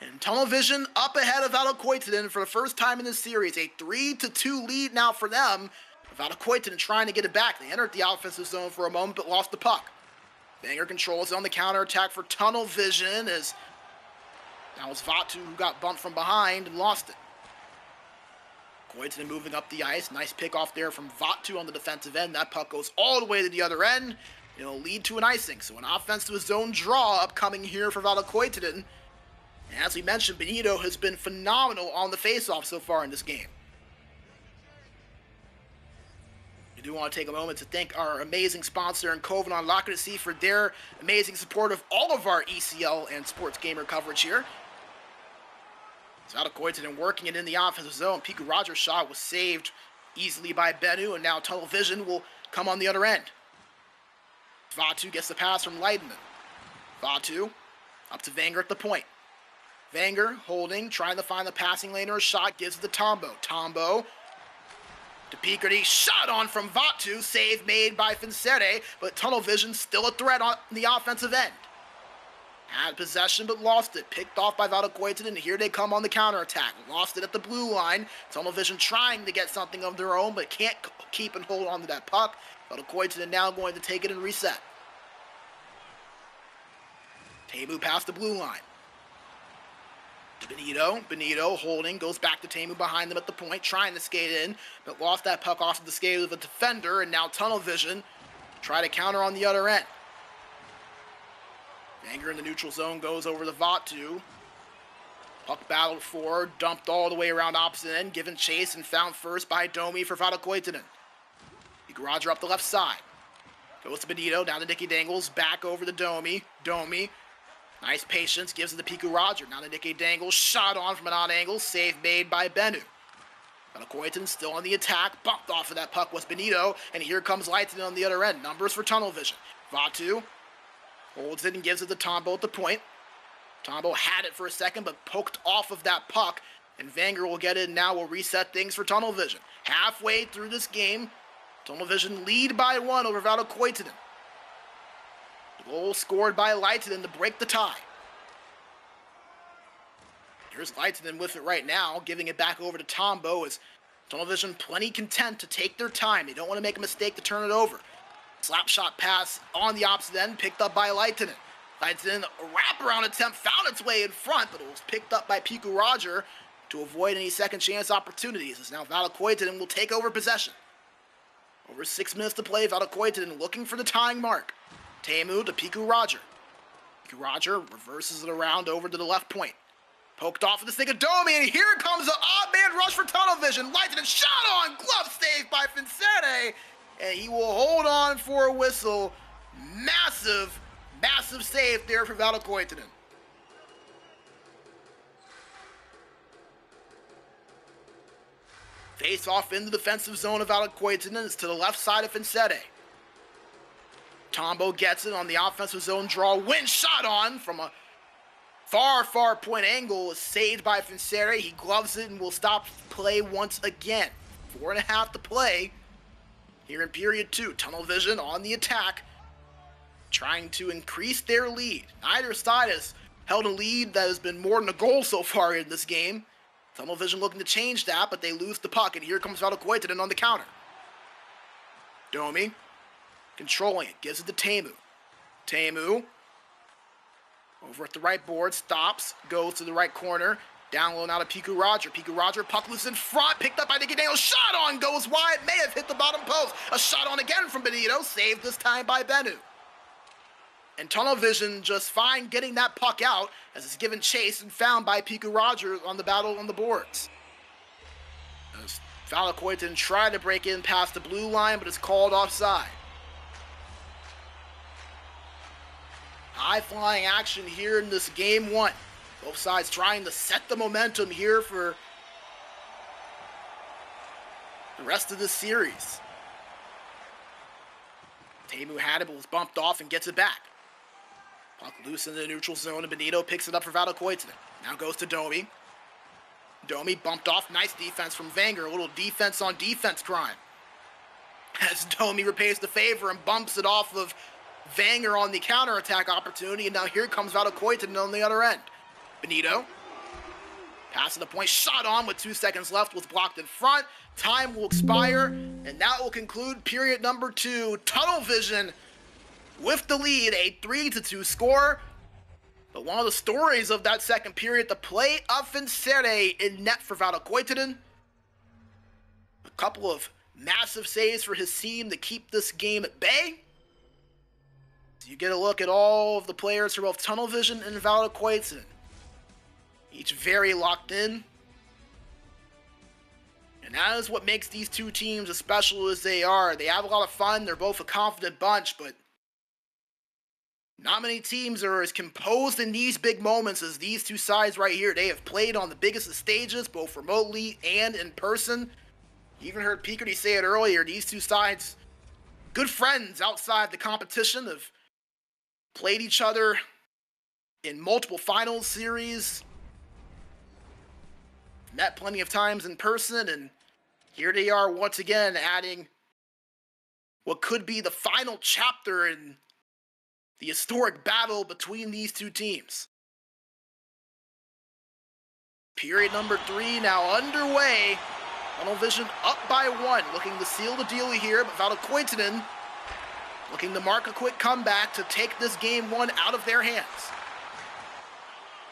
And Tunnel Vision up ahead of Valokuitunen for the first time in this series. A 3-2 lead now for them. Valokuitunen trying to get it back. They entered the offensive zone for a moment but lost the puck. Vanger controls on the counterattack for Tunnel Vision as that was Vatu who got bumped from behind and lost it. Kuitunen moving up the ice. Nice pick off there from Vatu on the defensive end. That puck goes all the way to the other end. It'll lead to an icing. So an offensive zone draw upcoming here for Valokuitunen. As we mentioned, Benito has been phenomenal on the faceoff so far in this game. We do want to take a moment to thank our amazing sponsor in Covenant Lockety for their amazing support of all of our ECL and SportsGamer coverage here. Valokuitunen working it in the offensive zone. Piku Rogers' shot was saved easily by Bennu, and now Tunnel Vision will come on the other end. Vatu gets the pass from Leitonen. Vatu up to Vanger at the point. Vanger holding, trying to find the passing lane or a shot, gives it to Tombo. Tombo to Picardy, shot on from Vatu, save made by Vincere, but Tunnel Vision still a threat on the offensive end. Had possession but lost it, picked off by Valokuitunen, and here they come on the counterattack. Lost it at the blue line. Tunnel Vision trying to get something of their own, but can't keep and hold on to that puck. Valokuitunen now going to take it and reset. Teemu past the blue line. Benito holding, goes back to Teemu behind them at the point, trying to skate in, but lost that puck off of the skate of the defender, and now Tunnel Vision try to counter on the other end. Vanger in the neutral zone goes over the Vatu. Puck battled forward, dumped all the way around opposite end, given chase and found first by Domi for Valokuitunen. Roger up the left side. Goes to Benito, down to Nicky Dangles, back over to Domi. Nice patience, gives it to Piku Roger. Now to Nicky Dangles, shot on from an odd angle, save made by Bennu. Valokuitunen still on the attack, bumped off of that puck was Benito, and here comes Leitonen on the other end. Numbers for Tunnel Vision. Vatu holds it and gives it to Tombo at the point. Tombo had it for a second, but poked off of that puck, and Vanger will get it, and now will reset things for Tunnel Vision. Halfway through this game, Tunnel Vision lead by 1 over Valokuitunen. Goal scored by Leitonen to break the tie. Here's Leitonen with it right now, giving it back over to Tombo as Tunnel Vision plenty content to take their time. They don't want to make a mistake to turn it over. Slap shot pass on the opposite end, picked up by Leitonen. Leitonen, a wraparound attempt, found its way in front, but it was picked up by Piku Roger to avoid any second chance opportunities, as now Valokuitunen will take over possession. Over 6 minutes to play, Valokuitunen looking for the tying mark. Teemu to Piku Roger. Piku Roger reverses it around over to the left point. Poked off of the stick of Domi, and here comes an odd man rush for Tunnel Vision. Leitonen shot on, glove saved by Vincere, and he will hold on for a whistle. Massive save there for Valokuitunen. Face off in the defensive zone of Valokuitunen is to the left side of Vincere. Tombo gets it on the offensive zone draw. Win shot on from a far point angle is saved by Vincere. He gloves it and will stop play once again. 4.5 to play here in period 2. Tunnel Vision on the attack, trying to increase their lead. Neither side has held a lead that has been more than a goal so far in this game. Tunnel Vision looking to change that, but they lose the puck, and here comes Valokuitunen on the counter. Domi controlling it, gives it to Teemu. Teemu over at the right board, stops, goes to the right corner, down low now to Piku Roger. Piku Roger, puck loose in front, picked up by Nicky Daniels, shot on, goes wide, may have hit the bottom post. A shot on again from Benito, saved this time by Bennu. And Tunnel Vision just fine getting that puck out as it's given chase and found by Piku Roger on the battle on the boards. As Valokuitunen tried to break in past the blue line, but it's called offside. High-flying action here in this game 1. Both sides trying to set the momentum here for the rest of the series. Temu had it, but was bumped off and gets it back. Puck loose in the neutral zone, and Benito picks it up for Valokuitunen. Now goes to Domi. Domi bumped off. Nice defense from Wenger. A little defense on defense crime. As Domi repays the favor and bumps it off of Wenger on the counterattack opportunity, and now here comes Valokuitunen on the other end. Benito. Passing the point, shot on with 2 seconds left, was blocked in front. Time will expire, and that will conclude period number 2. Tunnel Vision with the lead, a 3-2 score. But one of the stories of that second period, the play of Vincere in net for Valokuitunen. A couple of massive saves for his team to keep this game at bay. So you get a look at all of the players for both Tunnel Vision and Valokuitunen. Each very locked in. And that is what makes these two teams as special as they are. They have a lot of fun. They're both a confident bunch, but not many teams are as composed in these big moments as these two sides right here. They have played on the biggest of stages, both remotely and in person. You even heard Peakerty say it earlier. These two sides, good friends outside the competition, have played each other in multiple finals series. Met plenty of times in person, and here they are once again adding what could be the final chapter in the historic battle between these two teams. Period number 3 now underway. Tunnel Vision up by 1, looking to seal the deal here, but Valokuitunen looking to mark a quick comeback to take this game 1 out of their hands.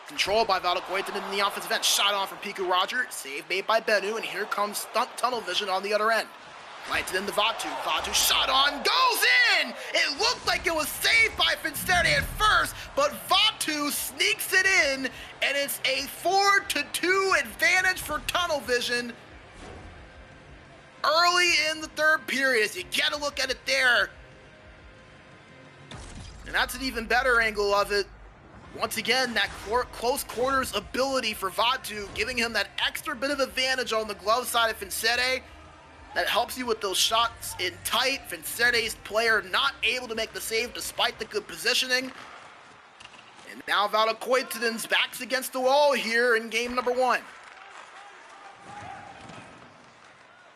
Controlled by Valokuitunen in the offensive end. Shot on from Piku Roger. Save made by Bennu, and here comes Stunt Tunnel Vision on the other end. Lights it into Vatu. Vatu shot on, goes in! It looked like it was saved by Vincere at first, but Vatu sneaks it in, and it's a 4-2 advantage for Tunnel Vision early in the third period. As you get a look at it there. And that's an even better angle of it. Once again, that close quarters ability for Vatu, giving him that extra bit of advantage on the glove side of Vincere. That helps you with those shots in tight. Vincere's player not able to make the save despite the good positioning. And now Valokuitunen's back's against the wall here in game number 1.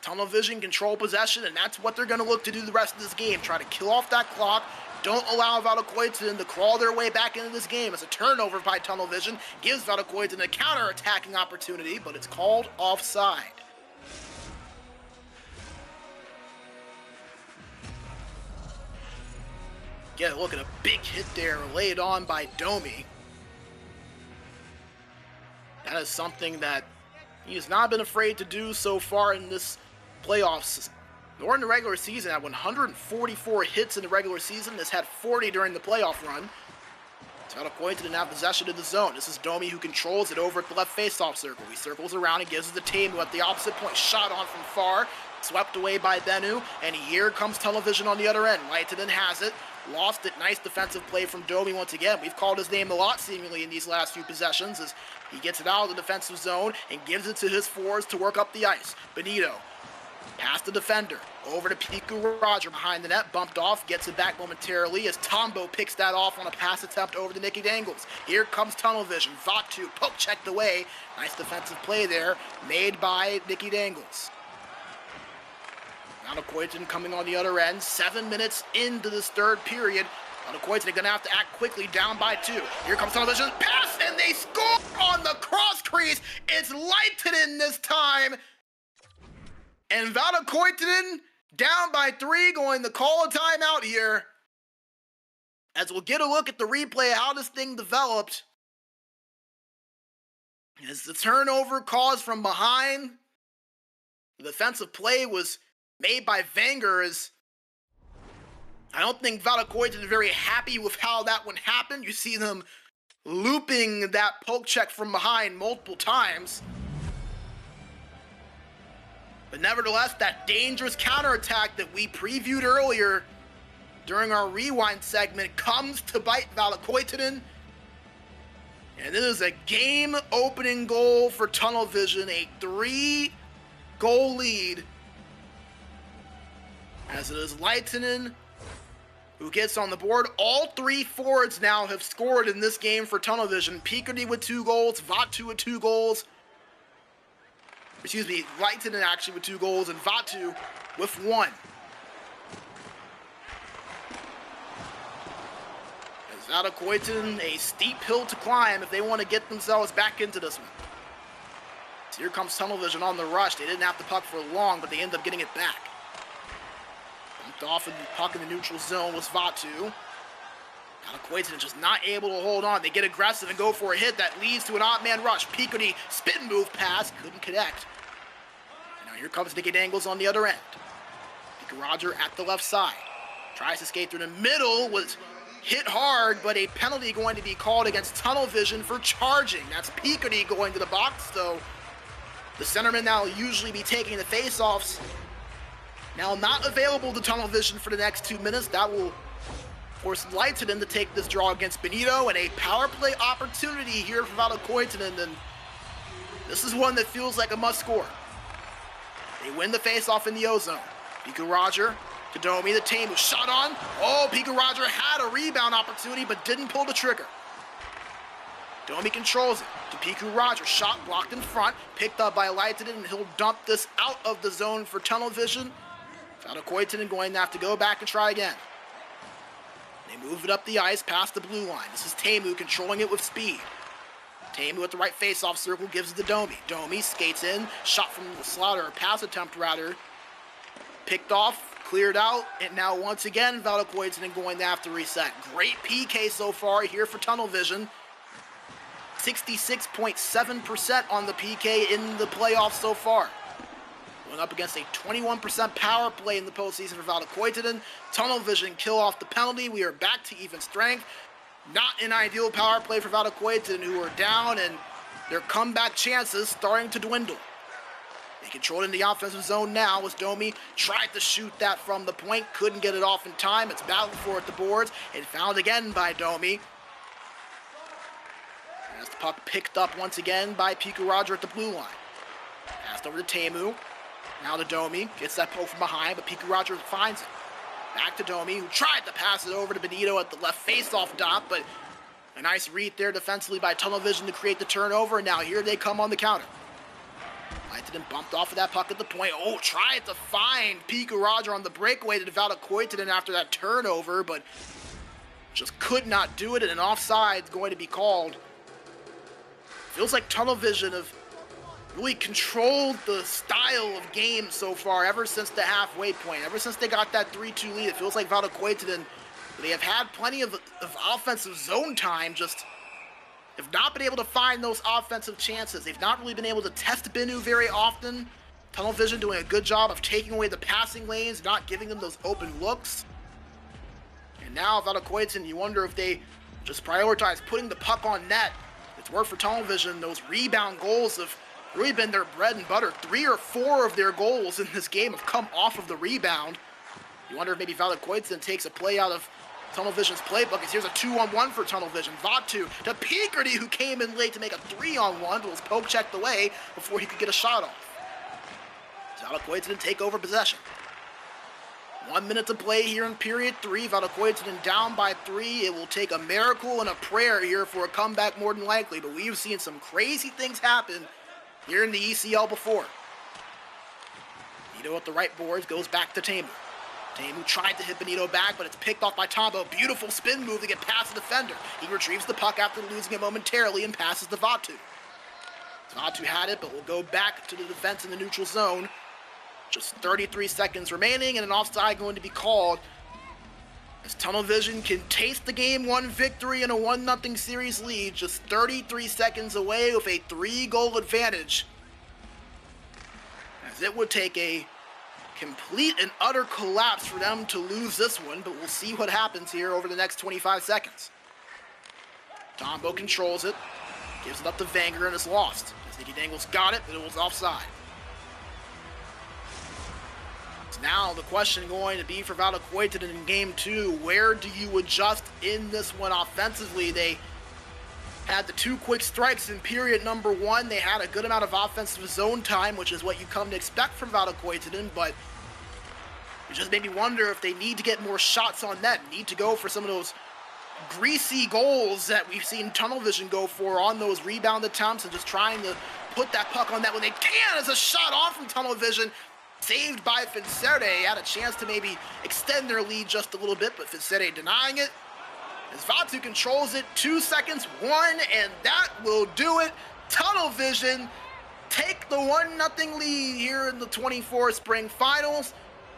Tunnel Vision control possession, and that's what they're going to look to do the rest of this game. Try to kill off that clock. Don't allow Valokuitunen to crawl their way back into this game. As a turnover by Tunnel Vision gives Valokuitunen a counter-attacking opportunity, but it's called offside. Get a look at a big hit there laid on by Domi. That is something that he has not been afraid to do so far in this playoffs, nor in the regular season. At 144 hits in the regular season, has had 40 during the playoff run. Valokuitunen now possession of the zone. This is Domi who controls it over at the left face-off circle. He circles around and gives it to Temu at the opposite point. Shot on from far, swept away by Bennu, and here comes Tunnel Vision on the other end. Leitonen has it, lost it. Nice defensive play from Domi once again. We've called his name a lot seemingly in these last few possessions as he gets it out of the defensive zone and gives it to his forwards to work up the ice. Benito, past the defender, over to Piku Roger behind the net, bumped off, gets it back momentarily as Tombo picks that off on a pass attempt over to Nicky Dangles. Here comes Tunnel Vision. Vatu poke checked away. Nice defensive play there made by Nicky Dangles. Valokuitunen coming on the other end. 7 minutes into this third period. Valokuitunen gonna have to act quickly, down by 2. Here comes Tunnel Vision. Pass, and they score on the cross crease. It's Leitonen this time. And Valokuitunen down by 3, going to call a timeout here. As we'll get a look at the replay of how this thing developed. As the turnover caused from behind, the defensive play was made by Wenger. As I don't think Valokuitunen is very happy with how that one happened. You see them looping that poke check from behind multiple times. But nevertheless, that dangerous counterattack that we previewed earlier during our rewind segment comes to bite Valokuitunen. And it is a game-opening goal for Tunnel Vision, a 3-goal lead. As it is Leitonen who gets on the board. All 3 forwards now have scored in this game for Tunnel Vision. Picardy with 2 goals, Vatu with 2 goals. Excuse me, Leitonen actually with 2 goals, and Vatu with 1. As Valokuitunen, a steep hill to climb if they want to get themselves back into this one. So here comes Tunnel Vision on the rush. They didn't have the puck for long, but they end up getting it back. Bumped off of the puck in the neutral zone was Vatu. Valokuitunen just not able to hold on. They get aggressive and go for a hit that leads to an odd man rush. Picardy spin move pass, couldn't connect. And now here comes Nicky Dangles on the other end. Roger at the left side. Tries to skate through the middle, was hit hard, but a penalty going to be called against Tunnel Vision for charging. That's Picardy going to the box, so the centerman now will usually be taking the face-offs. Now not available to Tunnel Vision for the next 2 minutes. That will force Leitonen to take this draw against Benito, and a power play opportunity here for Valokuitunen, and this is one that feels like a must-score. They win the face-off in the O-zone. Pika Roger to Domi, the team was shot on. Oh, Pika Roger had a rebound opportunity, but didn't pull the trigger. Domi controls it to Piku Roger. Shot blocked in front, picked up by Leitonen, and he'll dump this out of the zone for Tunnel Vision. Valokuitunen going to have to go back and try again. They move it up the ice past the blue line. This is Teemu controlling it with speed. Teemu at the right face-off circle gives it to Domi. Domi skates in, shot from the slot, or pass attempt rather. Picked off, cleared out, and now once again Valokuitunen going to have to reset. Great PK so far here for Tunnel Vision. 66.7% on the PK in the playoffs so far. Going up against a 21% power play in the postseason for Valokuitunen. Tunnel Vision kill off the penalty. We are back to even strength. Not an ideal power play for Valokuitunen, who are down, and their comeback chances starting to dwindle. They control in the offensive zone now as Domi tried to shoot that from the point. Couldn't get it off in time. It's battled for at the boards and found again by Domi. As the puck picked up once again by Piku Roger at the blue line. Passed over to Teemu. Now to Domi. Gets that poke from behind, but Piku Roger finds it. Back to Domi, who tried to pass it over to Benito at the left face-off dot, but a nice read there defensively by Tunnel Vision to create the turnover, and now here they come on the counter. Leitonen bumped off of that puck at the point. Oh, tried to find Piku Roger on the breakaway to Valokuitunen after that turnover, but just could not do it, and an offside is going to be called. Feels like Tunnel Vision have really controlled the style of game so far ever since the halfway point. Ever since they got that 3-2 lead, it feels like Valokuitunen, they have had plenty of offensive zone time, just have not been able to find those offensive chances. They've not really been able to test Binu very often. Tunnel Vision doing a good job of taking away the passing lanes, not giving them those open looks. And now Valokuitunen, you wonder if they just prioritize putting the puck on net. It's worked for Tunnel Vision. Those rebound goals have really been their bread and butter. 3 or 4 of their goals in this game have come off of the rebound. You wonder if maybe Valokuitunen takes a play out of Tunnel Vision's playbook. As here's a 2-on-1 for Tunnel Vision. Vatu to Picardy, who came in late to make a 3-on-1, but was poke checked away before he could get a shot off. Valokuitunen take over possession. 1 minute to play here in period 3. Valokuitunen down by 3. It will take a miracle and a prayer here for a comeback more than likely, but we've seen some crazy things happen here in the ECL before. Benito at the right boards goes back to Teemu. Teemu tried to hit Benito back, but it's picked off by Tombo. Beautiful spin move to get past the defender. He retrieves the puck after losing it momentarily and passes to Vatu. Vatu had it, but will go back to the defense in the neutral zone. Just 33 seconds remaining, and an offside going to be called, as Tunnel Vision can taste the Game 1 victory and a 1-0 series lead, just 33 seconds away with a 3-goal advantage, as it would take a complete and utter collapse for them to lose this one, but we'll see what happens here over the next 25 seconds. Tombo controls it, gives it up to Vanger, and it's lost. As Nicky Dangles got it, but it was offside. Now the question going to be for Valokuitunen in Game 2, where do you adjust in this one offensively? They had the 2 quick strikes in period number 1. They had a good amount of offensive zone time, which is what you come to expect from Valokuitunen, but just made me wonder if they need to get more shots on net, need to go for some of those greasy goals that we've seen Tunnel Vision go for on those rebound attempts, and just trying to put that puck on net when they can. As a shot off from Tunnel Vision, saved by Fincere. Had a chance to maybe extend their lead just a little bit, but Fincere denying it. As Vatu controls it, 2 seconds, 1, and that will do it. Tunnel Vision take the 1-0 lead here in the 24 Spring Finals.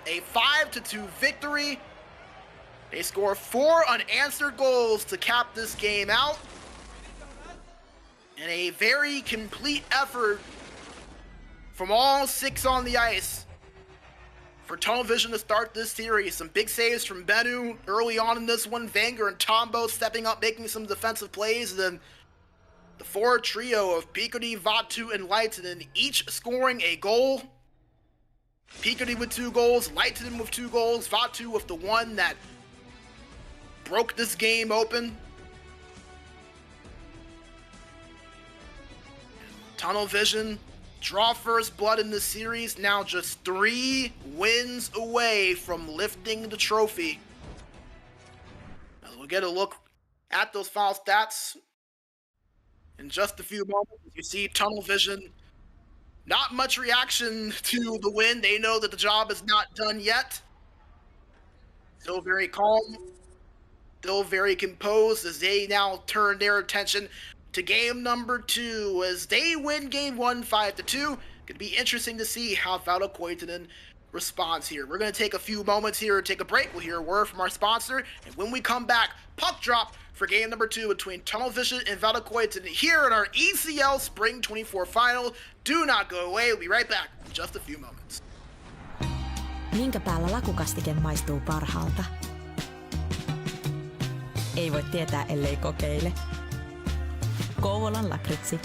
A 5-2 victory. They score 4 unanswered goals to cap this game out. And a very complete effort from all 6 on the ice for Tunnel Vision to start this series. Some big saves from Bennu early on in this one. Vanger and Tombo stepping up, making some defensive plays. And then the forward trio of Picardy, Vatu, and Leitonen each scoring a goal. Picardy with 2 goals, Leitonen with 2 goals, Vatu with the one that broke this game open. Tunnel Vision draw first blood in this series, now just 3 wins away from lifting the trophy. As we'll get a look at those final stats in just a few moments. You see Tunnel Vision, not much reaction to the win. They know that the job is not done yet. Still very calm, still very composed as they now turn their attention to game number 2 as they win game 1 5-2. Gonna be interesting to see how Valokuitunen responds here. We're gonna take a few moments here, take a break. We'll hear a word from our sponsor, and when we come back, puck drop for game number 2 between Tunnel Vision and Valokuitunen here in our ECL Spring 24 Final. Do not go away. We'll be right back in just a few moments. Minkä päällä lakukastike maistuu parhaalta? Ei voi tietää, ellei kokeile. Kouvolan lakritsi.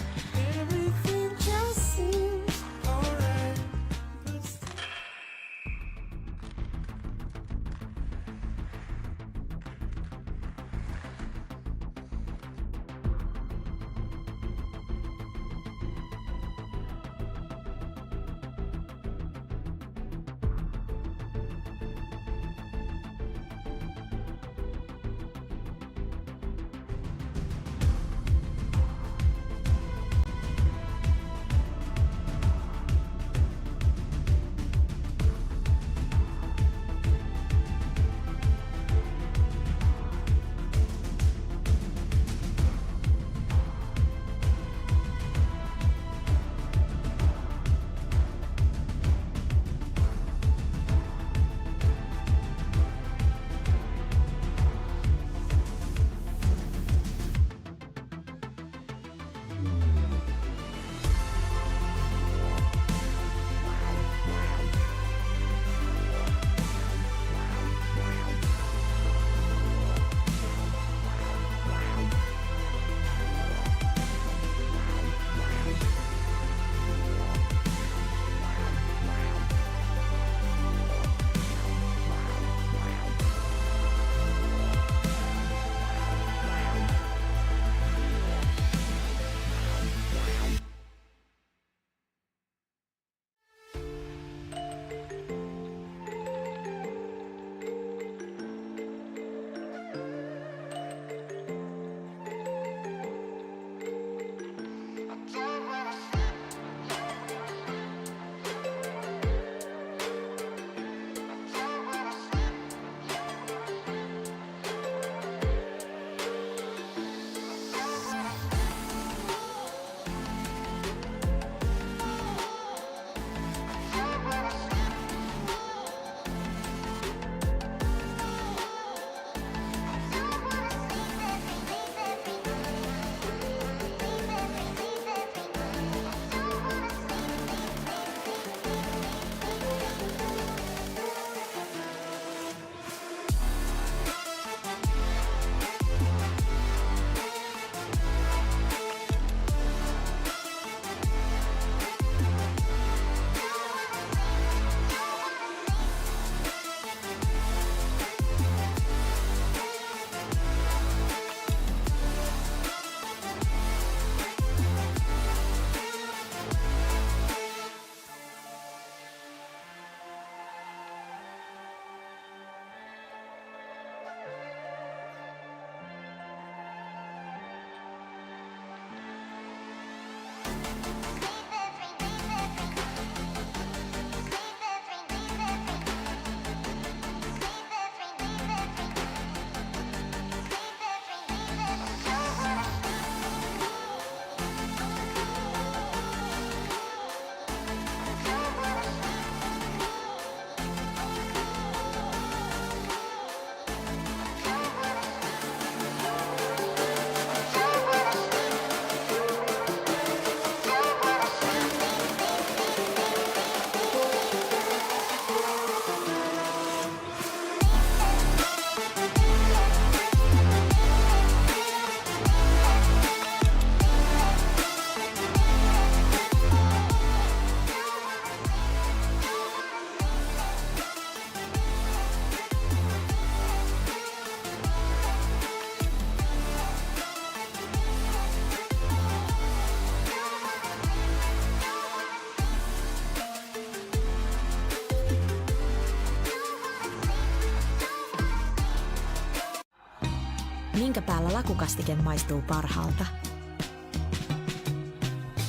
Minkä päällä lakukastike maistuu parhaalta?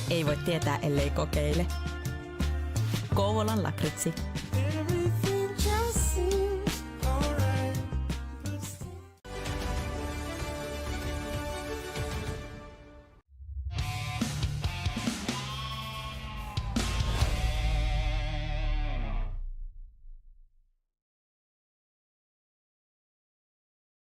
Ei voi tietää, ellei kokeile. Kouvolan lakritsi.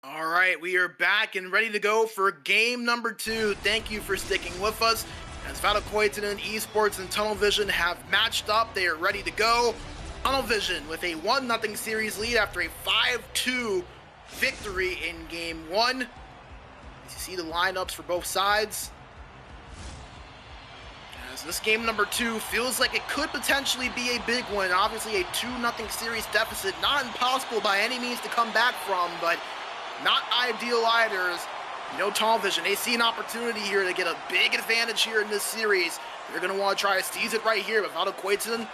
All right, we are back and ready to go for game number 2. Thank you for sticking with us. As Valokuitunen, Esports, and Tunnel Vision have matched up, they are ready to go. Tunnel Vision with a 1-0 series lead after a 5-2 victory in game 1. As you see the lineups for both sides. As this game number 2 feels like it could potentially be a big one. Obviously a 2-0 series deficit, not impossible by any means to come back from, but not ideal either. As you know, Tunnel Vision, they see an opportunity here to get a big advantage here in this series. They're going to want to try to seize it right here. But Valokuitunen,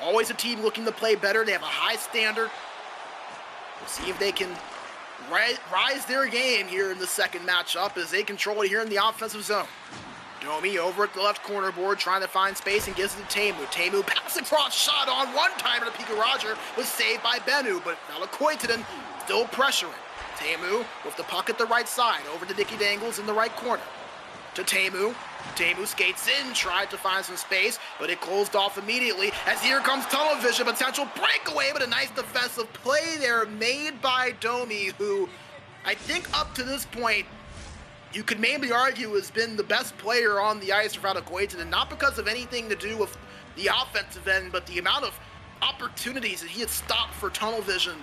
always a team looking to play better. They have a high standard. We'll see if they can rise their game here in the second matchup as they control it here in the offensive zone. Domi over at the left corner board trying to find space and gives it to Teemu. Teemu pass across, shot on one-timer to Pika Roger, was saved by Bennu, but Valokuitunen still pressuring. Teemu with the puck at the right side, over to Nicky Dangles in the right corner. To Teemu. Teemu skates in, tried to find some space, but it closed off immediately as here comes Tunnel Vision, potential breakaway, but a nice defensive play there made by Domi, who I think up to this point you could maybe argue has been the best player on the ice for Valokuitunen, not because of anything to do with the offensive end, but the amount of opportunities that he had stopped for Tunnel Vision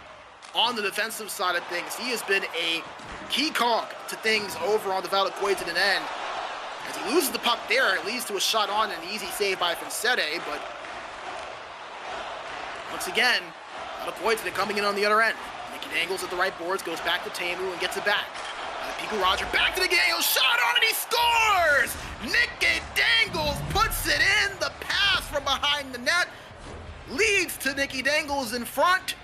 on the defensive side of things. He has been a key cog to things over on the Valokuitunen end. As he loses the puck there, it leads to a shot on and an easy save by Fonsette, but once again, Valokuitunen coming in on the other end. Nicky Dangles at the right boards, goes back to Teemu and gets it back. Pika Roger back to the Dangles, shot on and he scores! Nicky Dangles puts it in, the pass from behind the net leads to Nicky Dangles in front.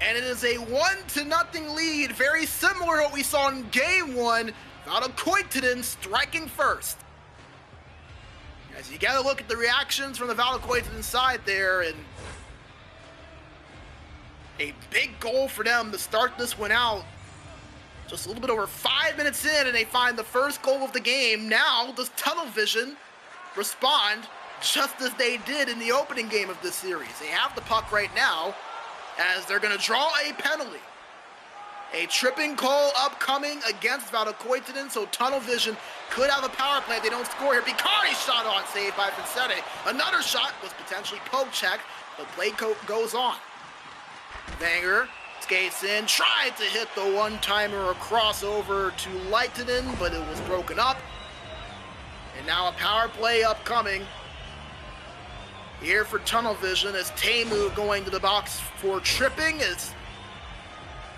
And it is a 1-0 lead, very similar to what we saw in game 1. Valokuitunen striking first. As you gotta look at the reactions from the Valokuitunen side there, and a big goal for them to start this one out. Just a little bit over 5 minutes in, and they find the first goal of the game. Now, does Tunnel Vision respond just as they did in the opening game of this series? They have the puck right now, as they're going to draw a penalty. A tripping call upcoming against Valokuitunen, so Tunnel Vision could have a power play if they don't score here. Picari shot on, saved by Fonsette. Another shot was potentially poke checked, but play goes on. Vanger skates in, tried to hit the one-timer across over to Leitinen, but it was broken up. And now a power play upcoming here for Tunnel Vision as Teemu going to the box for tripping. As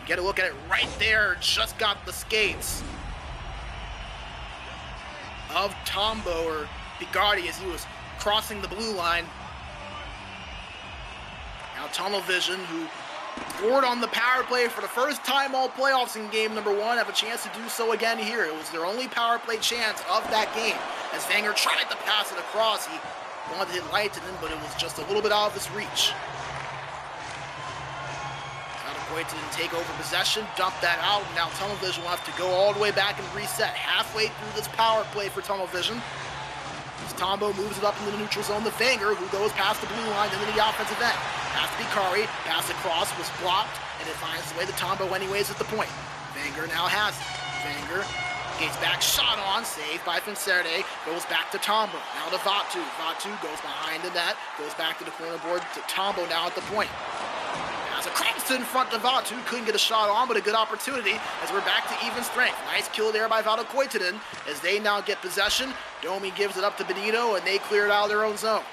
you get a look at it right there, just got the skates of Tombo or Picardi as he was crossing the blue line. Now Tunnel Vision, who scored on the power play for the first time all playoffs in game number 1, have a chance to do so again here. It was their only power play chance of that game as Vanger tried to pass it across. He wanted to hit Leitinen, but it was just a little bit out of his reach. Valokuitunen take over possession, dump that out, and now Tunnel Vision will have to go all the way back and reset halfway through this power play for Tunnel Vision. As Tombo moves it up into the neutral zone, the Vanger, who goes past the blue line into the offensive end. Pass to Picari, pass across, was blocked, and it finds the way to Tombo anyways at the point. Vanger now has it. Vanger gets back, shot on, saved by Fonsette, goes back to Tombo, now to Vatu. Vatu goes behind the net, goes back to the corner board to Tombo now at the point. Pass across in front to Vatu, couldn't get a shot on, but a good opportunity as we're back to even strength. Nice kill there by Valokuitunen as they now get possession. Domi gives it up to Benito, and they clear it out of their own zone.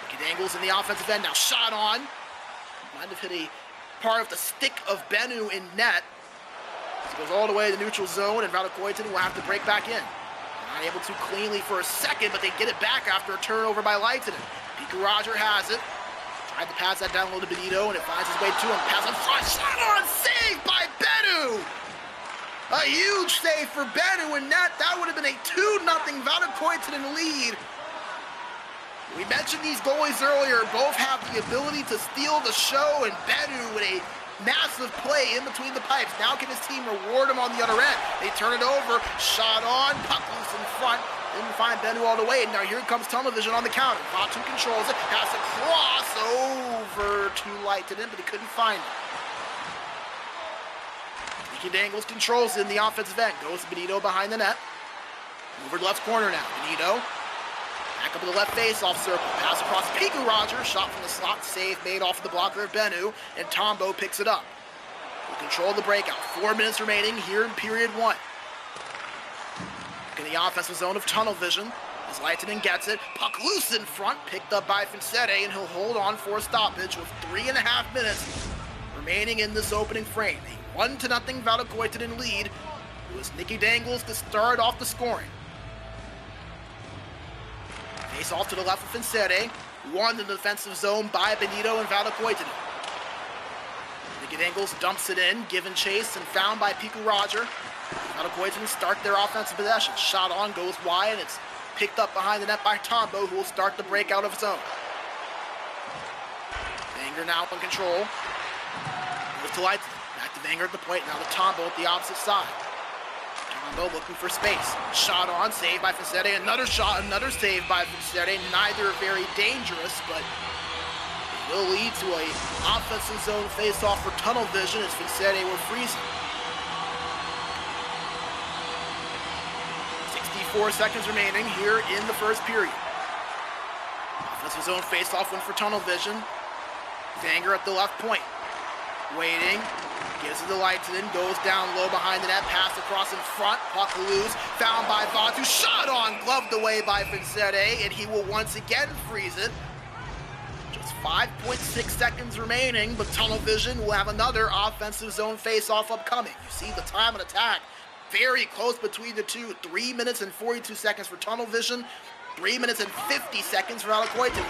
Nicky Dangles in the offensive end, now shot on. Might have hit a part of the stick of Bennu in net. It goes all the way to the neutral zone, and Valokuitunen will have to break back in. Not able to cleanly for a second, but they get it back after a turnover by Leitinen. Pika Roger has it. Tried to pass that down low to Benito, and it finds its way to him. Pass in front, shot on, saved by Bennu! A huge save for Benu in net. That would have been a 2-0 Valokuitunen lead. We mentioned these goalies earlier. Both have the ability to steal the show, and Benu with a massive play in between the pipes. Now can his team reward him on the other end? They turn it over. Shot on. Puck loose in front. Didn't find Benu all the way. Now here comes tunnel vision on the counter. Vatu controls it. Has to cross over to Lehtinen, but he couldn't find it. Nicky Dangles controls it in the offensive end. Goes to Benito behind the net. Over to left corner now. Benito back up to the left face-off circle. Pass across Piku Rogers. Shot from the slot. Save made off of the blocker of Benu. And Tombo picks it up. Will control the breakout. 4 minutes remaining here in period 1. In the offensive zone of tunnel vision. As Lehtinen gets it. Puck loose in front. Picked up by Fincete. And he'll hold on for a stoppage with 3.5 minutes remaining in this opening frame. A 1-0 Valokuitunen lead. It was Nicky Dangles to start off the scoring. Face off to the left of Fincete. Won in the defensive zone by Benito and Valokuitunen. Nicky Dangles dumps it in, given chase and found by Piku Roger. Valokuitunen start their offensive possession. Shot on, goes wide, and it's picked up behind the net by Tombo, who will start the breakout of his own. Vanger now in control. Goes to Lehtinen. Back to Vanger at the point, now to Tombo at the opposite side. Tombo looking for space. Shot on, saved by Fincete. Another shot, another save by Fincete. Neither very dangerous, but it will lead to a offensive zone face-off for tunnel vision as Fincete will freeze him. 64 seconds remaining here in the first period. Offensive zone face-off win for tunnel vision. Vanger at the left point. Waiting. Gives it to Lehtinen, goes down low behind the net, pass across in front, puck loose, found by Vatu, shot on, gloved away by Fincete, and he will once again freeze it. Just 5.6 seconds remaining, but tunnel vision will have another offensive zone face-off upcoming. You see the time of attack very close between the two. 3 minutes and 42 seconds for tunnel vision, 3 minutes and 50 seconds for Valokuitunen.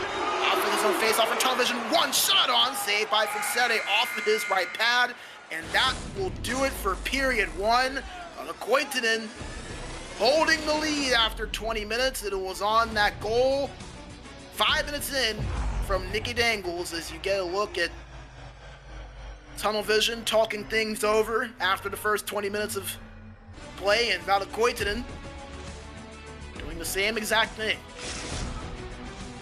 Offensive zone face-off for tunnel vision, one shot on, saved by Fincete off of his right pad. And that will do it for period 1. Valokuitunen holding the lead after 20 minutes. It was on that goal 5 minutes in from Nicky Dangles as you get a look at tunnel vision talking things over after the first 20 minutes of play, and Valokuitunen doing the same exact thing.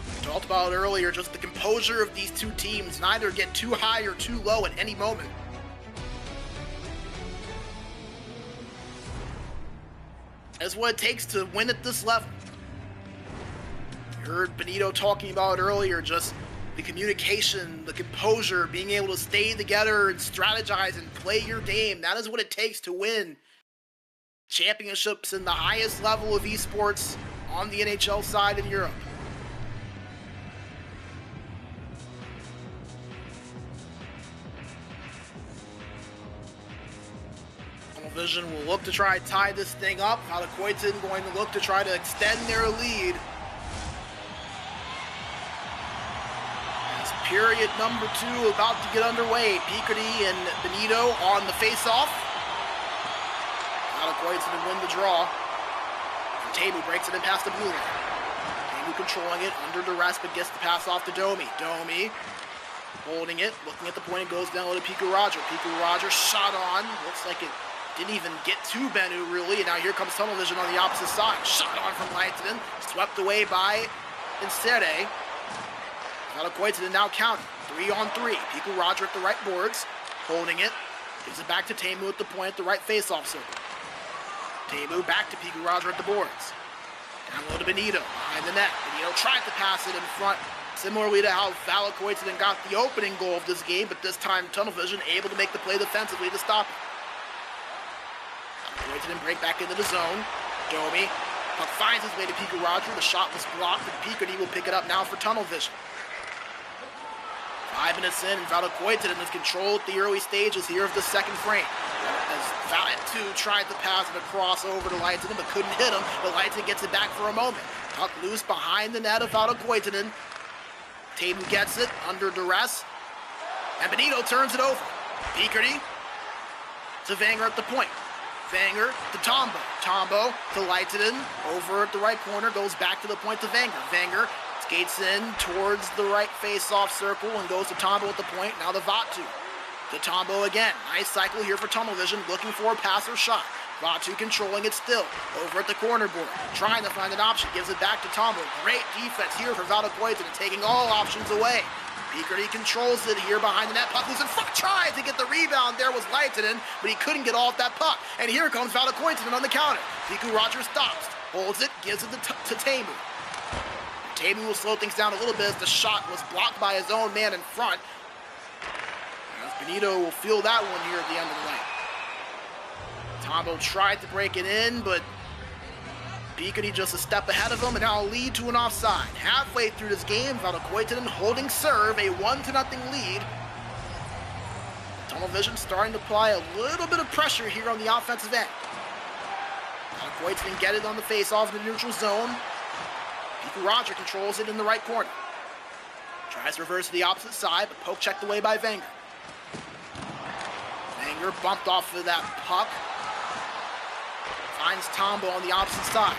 We talked about it earlier, just the composure of these two teams. Neither get too high or too low at any moment. That's what it takes to win at this level. You heard Benito talking about it earlier, just the communication, the composure, being able to stay together and strategize and play your game. That is what it takes to win championships in the highest level of esports on the NHL side in Europe. Vision will look to try to tie this thing up. Valokuitunen going to look to try to extend their lead. As period number 2 about to get underway. Picardy and Benito on the face-off. Valokuitunen win the draw. Tabu breaks it in past the blue line. Tabu controlling it under duress, but gets the pass off to Domi. Domi holding it, looking at the point, it goes down low to Piku Roger. Piku Roger shot on. Looks like it didn't even get to Benu, really, and now here comes tunnel vision on the opposite side. Shot on from Lehtinen, swept away by Fincete. Valokuitunen now counting, 3-on-3. Piku Roger at the right boards, holding it, gives it back to Tamu at the point at the right face-off circle. Tamu back to Piku Roger at the boards. Down low to Benito, behind the net. Benito tried to pass it in front, similarly to how Valokuitunen got the opening goal of this game, but this time tunnel vision able to make the play defensively to stop it. Valokuitunen break back into the zone. Domi, puck finds his way to Piku Roger. The shot was blocked, and Picardy will pick it up now for tunnel vision. 5 minutes in, and Valokuitunen has controlled the early stages here of the second frame. As Vatu tried to pass it across over to Lehtinen, but couldn't hit him. But Lehtinen gets it back for a moment. Puck loose behind the net of Valokuitunen. Tatum gets it under duress. And Benito turns it over. Picardy to Vanger at the point. Vanger to Tombo. Tombo to Leitonen. Over at the right corner, goes back to the point to Vanger. Vanger skates in towards the right face-off circle and goes to Tombo at the point. Now to Vatu. To Tombo again. Nice cycle here for Tunnel Vision, looking for a pass or shot. Vatu controlling it still. Over at the corner board, trying to find an option. Gives it back to Tombo. Great defense here for Valokuitunen, taking all options away. Picardy controls it here behind the net. Puck loose in front. Tried to get the rebound. There was Leitonen, but he couldn't get off that puck. And here comes Valokuitunen on the counter. Piku Rogers stops, holds it, gives it to Teemu. Teemu will slow things down a little bit as the shot was blocked by his own man in front. As Benito will feel that one here at the end of the night. Tombo tried to break it in, but Picardy just a step ahead of him, and now a lead to an offside. Halfway through this game, Valokuitunen holding serve, a 1-0 lead. Tunnel Vision starting to apply a little bit of pressure here on the offensive end. Valokuitunen get it on the face-off in the neutral zone. Piku Roger controls it in the right corner. Tries to reverse to the opposite side, but poke checked away by Vanger. Vanger bumped off of that puck. Finds Tombo on the opposite side.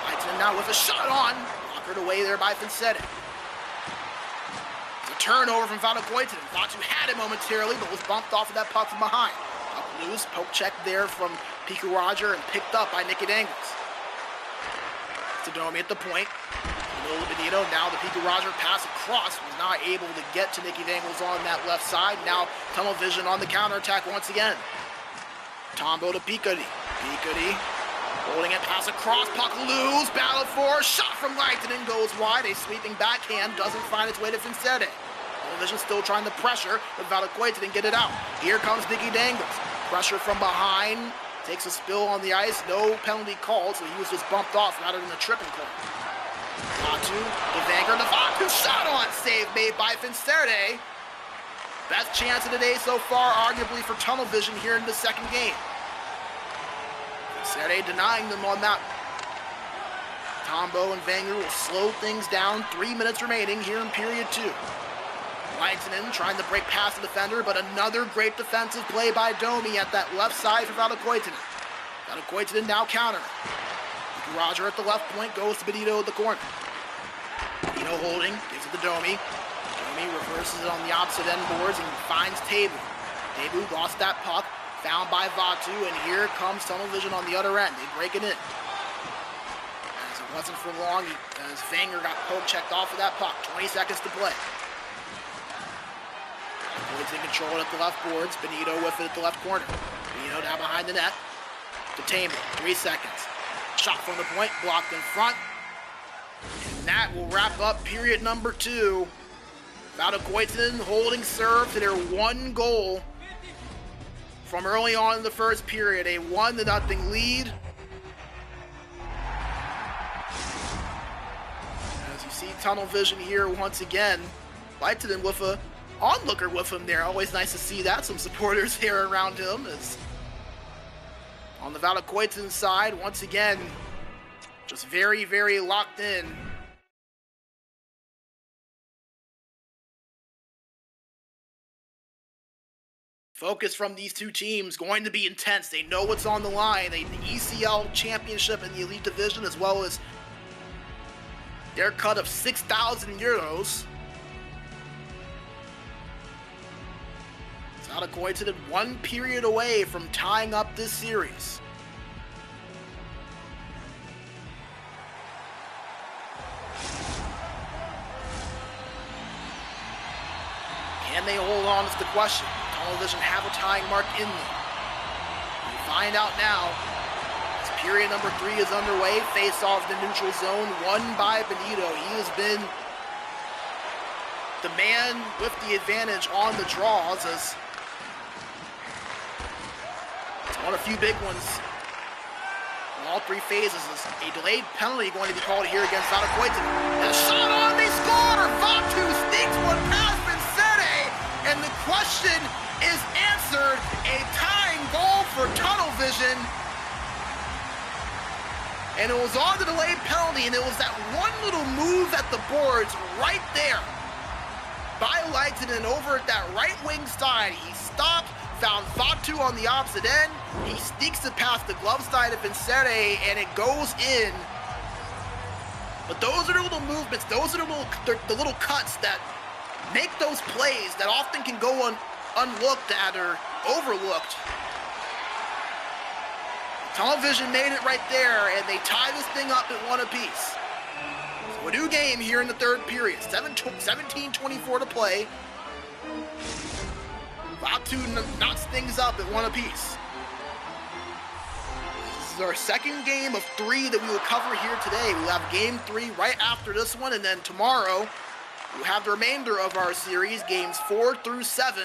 Leitonen now with a shot on. Blockered away there by Vincente. It's a turnover from Valokuitunen. Vatu had it momentarily, but was bumped off of that puck from behind. Up loose, poke check there from Piku Roger and picked up by Nicky Dangles. Domi at the point. Middle of Benito. Now the Piku Roger pass across. Was not able to get to Nicky Dangles on that left side. Now Tunnel Vision on the counterattack once again. Tombo to Picardy. Picardy holding it, pass across, puck loose, battle for, shot from Leitonen, goes wide, a sweeping backhand, doesn't find its way to Vincente. Tunnel Vision still trying to pressure, but Valokuitunen get it out. Here comes Nicky Dangles. Pressure from behind, takes a spill on the ice, no penalty called, so he was just bumped off rather than a tripping call. Vatu, the Vanger, the Vatu, shot on, save made by Vincente. Best chance of the day so far, arguably for Tunnel Vision here in the second game. Vincente denying them on that. Tombo and Vanger will slow things down. 3 minutes remaining here in period 2. Leitonen trying to break past the defender, but another great defensive play by Domi at that left side for Valokuitunen. Valokuitunen now counter. Roger at the left point, goes to Benito at the corner. Benito holding, gives it to Domi. Domi reverses it on the opposite end boards and finds Teemu. Teemu lost that puck, found by Vatu, and here comes Tunnel Vision on the other end. They break it in. As it wasn't for long, as Vanger got poke checked off of that puck. 20 seconds to play. Boards in control at the left boards. Benito with it at the left corner. Benito now behind the net. To Teemu, 3 seconds. Shot from the point, blocked in front. And that will wrap up period number 2. Valokuitunen holding serve to their 1 goal from early on in the first period. A 1-0 lead. As you see Tunnel Vision here once again. Leitonen with a onlooker with him there. Always nice to see that. Some supporters here around him. As on the Valokuitunen side, once again, just very, very locked in. Focus from these two teams going to be intense. They know what's on the line. The ECL championship in the Elite Division, as well as their cut of 6,000 euros. Valokuitunen 1 period away from tying up this series. Can they hold on is the question. Tunnel Vision have a tying mark in them. We find out now as period number 3 is underway. Face off the neutral zone, won by Benito. He has been the man with the advantage on the draws as won a few big ones in all 3 phases. A delayed penalty going to be called here against Valokuitunen. And a shot on, they score! Vatu sneaks one past Vincente, and the question is answered. A tying goal for Tunnel Vision. And it was on the delayed penalty, and it was that one little move at the boards right there by Leitonen over at that right wing side. He stopped, found Vatu on the opposite end. He sneaks it past the glove side of Vincere, and it goes in. But those are the little movements, those are the little cuts that make those plays that often can go unlooked at or overlooked. Tunnel Vision made it right there, and they tie this thing up at 1 apiece. So a new game here in the third period. 17-24 to play. Vatu knocks things up at 1 apiece. This is our second game of 3 that we will cover here today. We'll have game 3 right after this one, and then tomorrow we'll have the remainder of our series, games 4 through 7.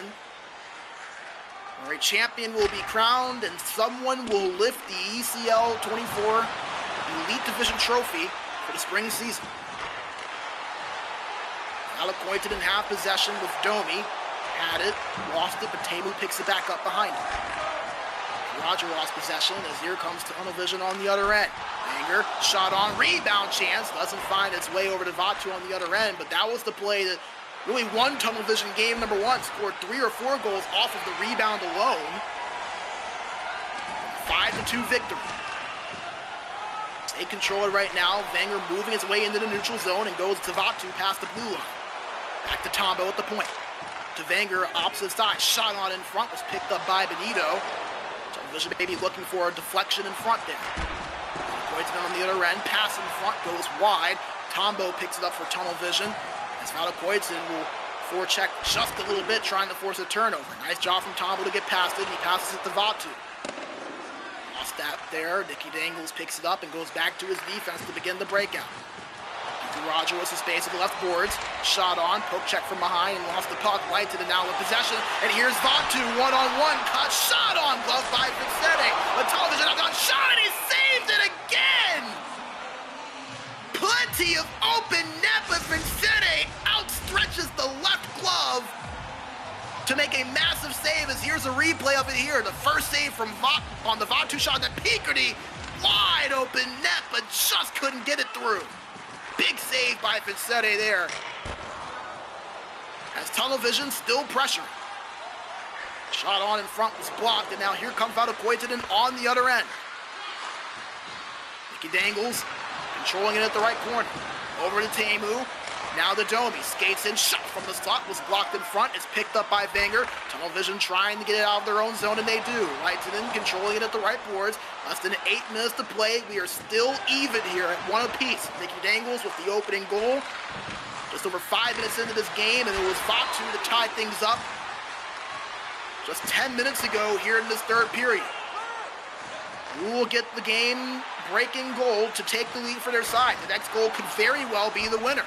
Where a champion will be crowned and someone will lift the ECL 24 Elite Division trophy for the spring season. Valokuitunen in half possession with Domi. Had it, lost it, but Teemu picks it back up behind him. Roger lost possession as here comes Tunnel Vision on the other end. Banger, shot on, rebound chance, doesn't find its way over to Vatu on the other end, but that was the play that really won Tunnel Vision game number 1, scored 3 or 4 goals off of the rebound alone. 5-2 victory. They control it right now. Wenger moving his way into the neutral zone and goes to Vatu past the blue line. Back to Tombo at the point. To Wenger, opposite side. Shot on in front, was picked up by Benito. Tunnel Vision maybe looking for a deflection in front there. Valokuitunen on the other end. Pass in front, goes wide. Tombo picks it up for Tunnel Vision. As Valokuitunen will forecheck just a little bit, trying to force a turnover. Nice job from Tombo to get past it. He passes it to Vatu. Lost that there. Nicky Dangles picks it up and goes back to his defense to begin the breakout. Roger was the space of the left boards. Shot on, poke check from behind and lost the puck. Lighted and now with possession. And here's Vatu, one-on-one cut. Shot on, glove by Vincere. The television up on shot and he saved it again! Plenty of open net, but Vincere outstretches the left glove to make a massive save as here's a replay of it here. The first save from on the Vatu shot that Picardy, wide open net, but just couldn't get it through. Big save by Vincere there. As Tunnel Vision still pressuring. Shot on in front was blocked, and now here comes Valokuitunen on the other end. Nicky Dangles controlling it at the right corner. Over to Teemu. Now the Domi skates in, shot from the slot, was blocked in front. It's picked up by Wenger. Tunnel Vision trying to get it out of their own zone, and they do. Leitinen controlling it at the right boards. Less than 8 minutes to play. We are still even here at 1 apiece. Nicky Dangles with the opening goal. Just over 5 minutes into this game, and it was Vatu to tie things up just 10 minutes ago here in this third period. Who will get the game-breaking goal to take the lead for their side? The next goal could very well be the winner.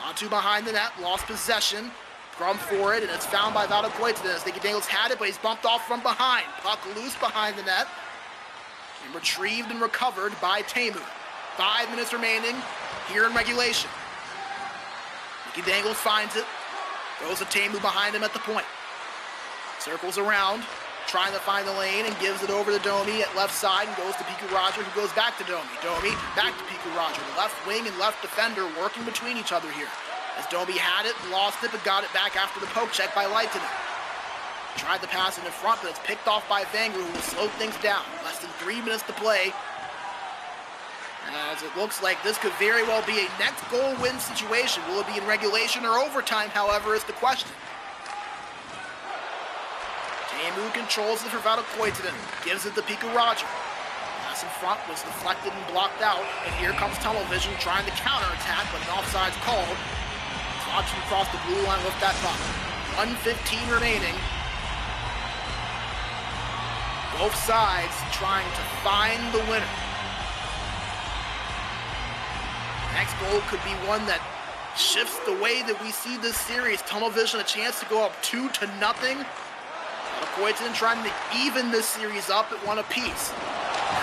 Vatu behind the net, lost possession. Scrum for it, and it's found by Valokuitunen as Nicky Dangles had it, but he's bumped off from behind. Puck loose behind the net. And retrieved and recovered by Teemu. 5 minutes remaining here in regulation. Nicky Dangles finds it. Goes to Teemu behind him at the point. Circles around, trying to find the lane, and gives it over to Domi at left side, and goes to Piku Roger, who goes back to Domi. Domi, back to Piku Roger. The left wing and left defender working between each other here. As Domi had it, lost it, but got it back after the poke check by Leitinen. Tried to pass it in front, but it's picked off by Wenger, who will slow things down. Less than 3 minutes to play. As it looks like this could very well be a next goal win situation. Will it be in regulation or overtime, however, is the question. Teemu controls it for Valokuitunen. Gives it to Piku Roger. Pass in front was deflected and blocked out. And here comes Tunnel Vision trying to counterattack, but an offside's called. Watching across the blue line with that puck. 1:15 remaining. Both sides trying to find the winner. Next goal could be one that shifts the way that we see this series. Tunnel Vision a chance to go up 2-0. Valokuitunen trying to even this series up at 1 apiece.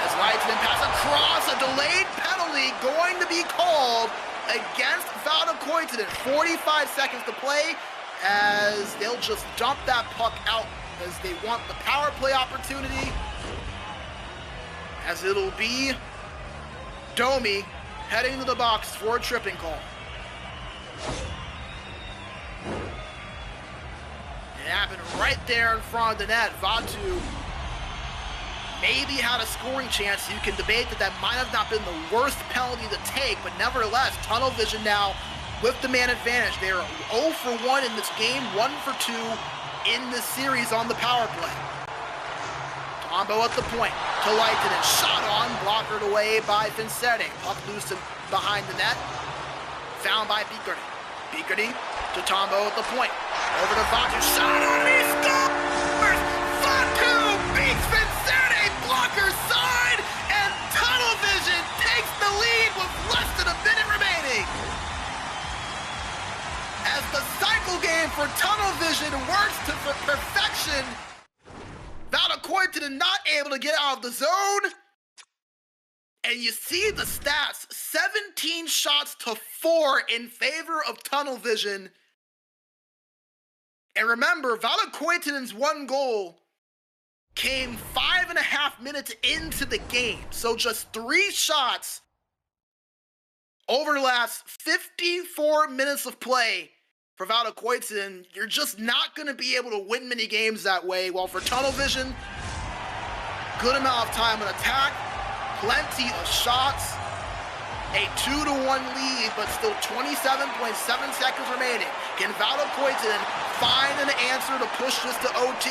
As Leitinen pass across, a delayed penalty going to be called against Valokuitunen. 45 seconds to play as they'll just dump that puck out as they want the power play opportunity. As it'll be Domi heading to the box for a tripping call. happened right there in front of the net. Vatu maybe had a scoring chance. You can debate that might have not been the worst penalty to take, but nevertheless, Tunnel Vision now with the man advantage. They are 0 for 1 in this game, 1 for 2 in this series on the power play. Tombo at the point to Leitinen, shot on, blockered away by Vincere. Puck loose behind the net, found by Picardi. Picardi to Tombo at the point, over to Vatu, shot on, he scores! Vatu beats Vincere, blocker side, and Tunnel Vision takes the lead with less than a minute remaining. As the cycle game for Tunnel Vision works to perfection, Valokuitunen not able to get out of the zone. And you see the stats, 17 shots to 4 in favor of Tunnel Vision. And remember, Valokuitunen's one goal came 5.5 minutes into the game. So just 3 shots over the last 54 minutes of play for Valokuitunen. You're just not going to be able to win many games that way. While for Tunnel Vision, good amount of time on attack, plenty of shots, a 2-1 lead, but still 27.7 seconds remaining. Can Valokuitunen find an answer to push this to OT?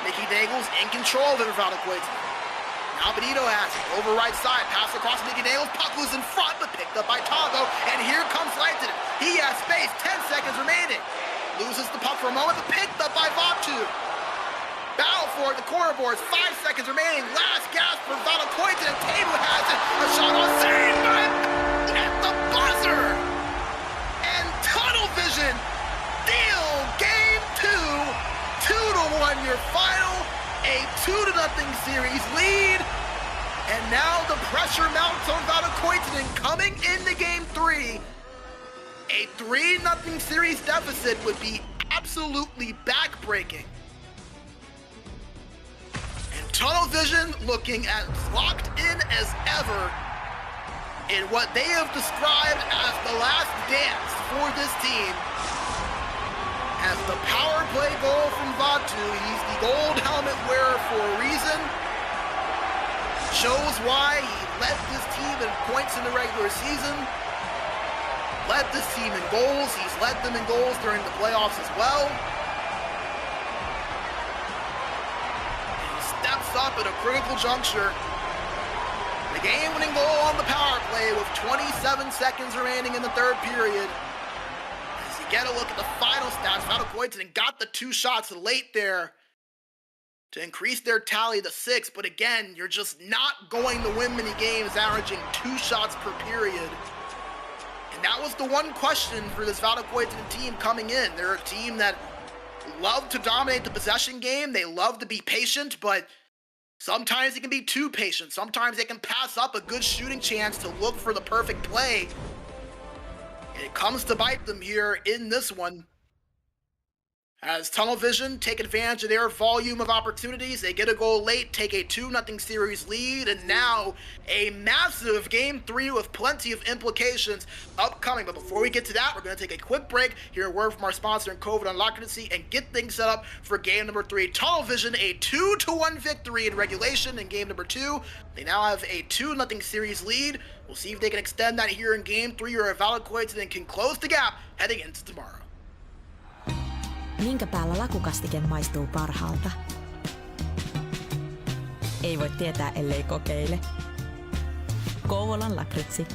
Mickey Dangles in control of it for Valokuitunen. Now Benito has it, over right side, pass across Mickey Dangles, puck was in front, but picked up by Tombo, and here comes Leitinen. He has space, 10 seconds remaining. Loses the puck for a moment, but picked up by Vatu. Battle for it, the corner boards, 5 seconds remaining. Last gasp for Valokuitunen. Table has it. A shot on save by at the buzzer. And Tunnel Vision deal game 2. 2-1 your final. A 2-0 series lead. And now the pressure mounts on Valokuitunen coming into game 3. A 3-0 series deficit would be absolutely backbreaking. Tunnel Vision looking as locked in as ever in what they have described as the last dance for this team. As the power play goal from Vatu, he's the gold helmet wearer for a reason. Shows why he led this team in points in the regular season. Led this team in goals. He's led them in goals during the playoffs as well. Steps up at a critical juncture. The game-winning goal on the power play with 27 seconds remaining in the third period. As you get a look at the final stats, Valokuitunen got the 2 shots late there to increase their tally to 6, but again, you're just not going to win many games averaging 2 shots per period. And that was the one question for this Valokuitunen team coming in. They're a team that love to dominate the possession game. They love to be patient, but sometimes they can be too patient. Sometimes they can pass up a good shooting chance to look for the perfect play. And it comes to bite them here in this one. As Tunnel Vision take advantage of their volume of opportunities, they get a goal late, take a 2-0 series lead, and now a massive Game 3 with plenty of implications upcoming. But before we get to that, we're going to take a quick break, hear a word from our sponsor in COVID Unlockability, and get things set up for Game number 3. Tunnel Vision, a 2-1 victory in regulation in Game number 2. They now have a 2-0 series lead. We'll see if they can extend that here in Game 3, or if Valokuitunen can close the gap heading into tomorrow. Minkä päällä lakukastike maistuu parhaalta? Ei voi tietää, ellei kokeile. Kouvolan lakritsi.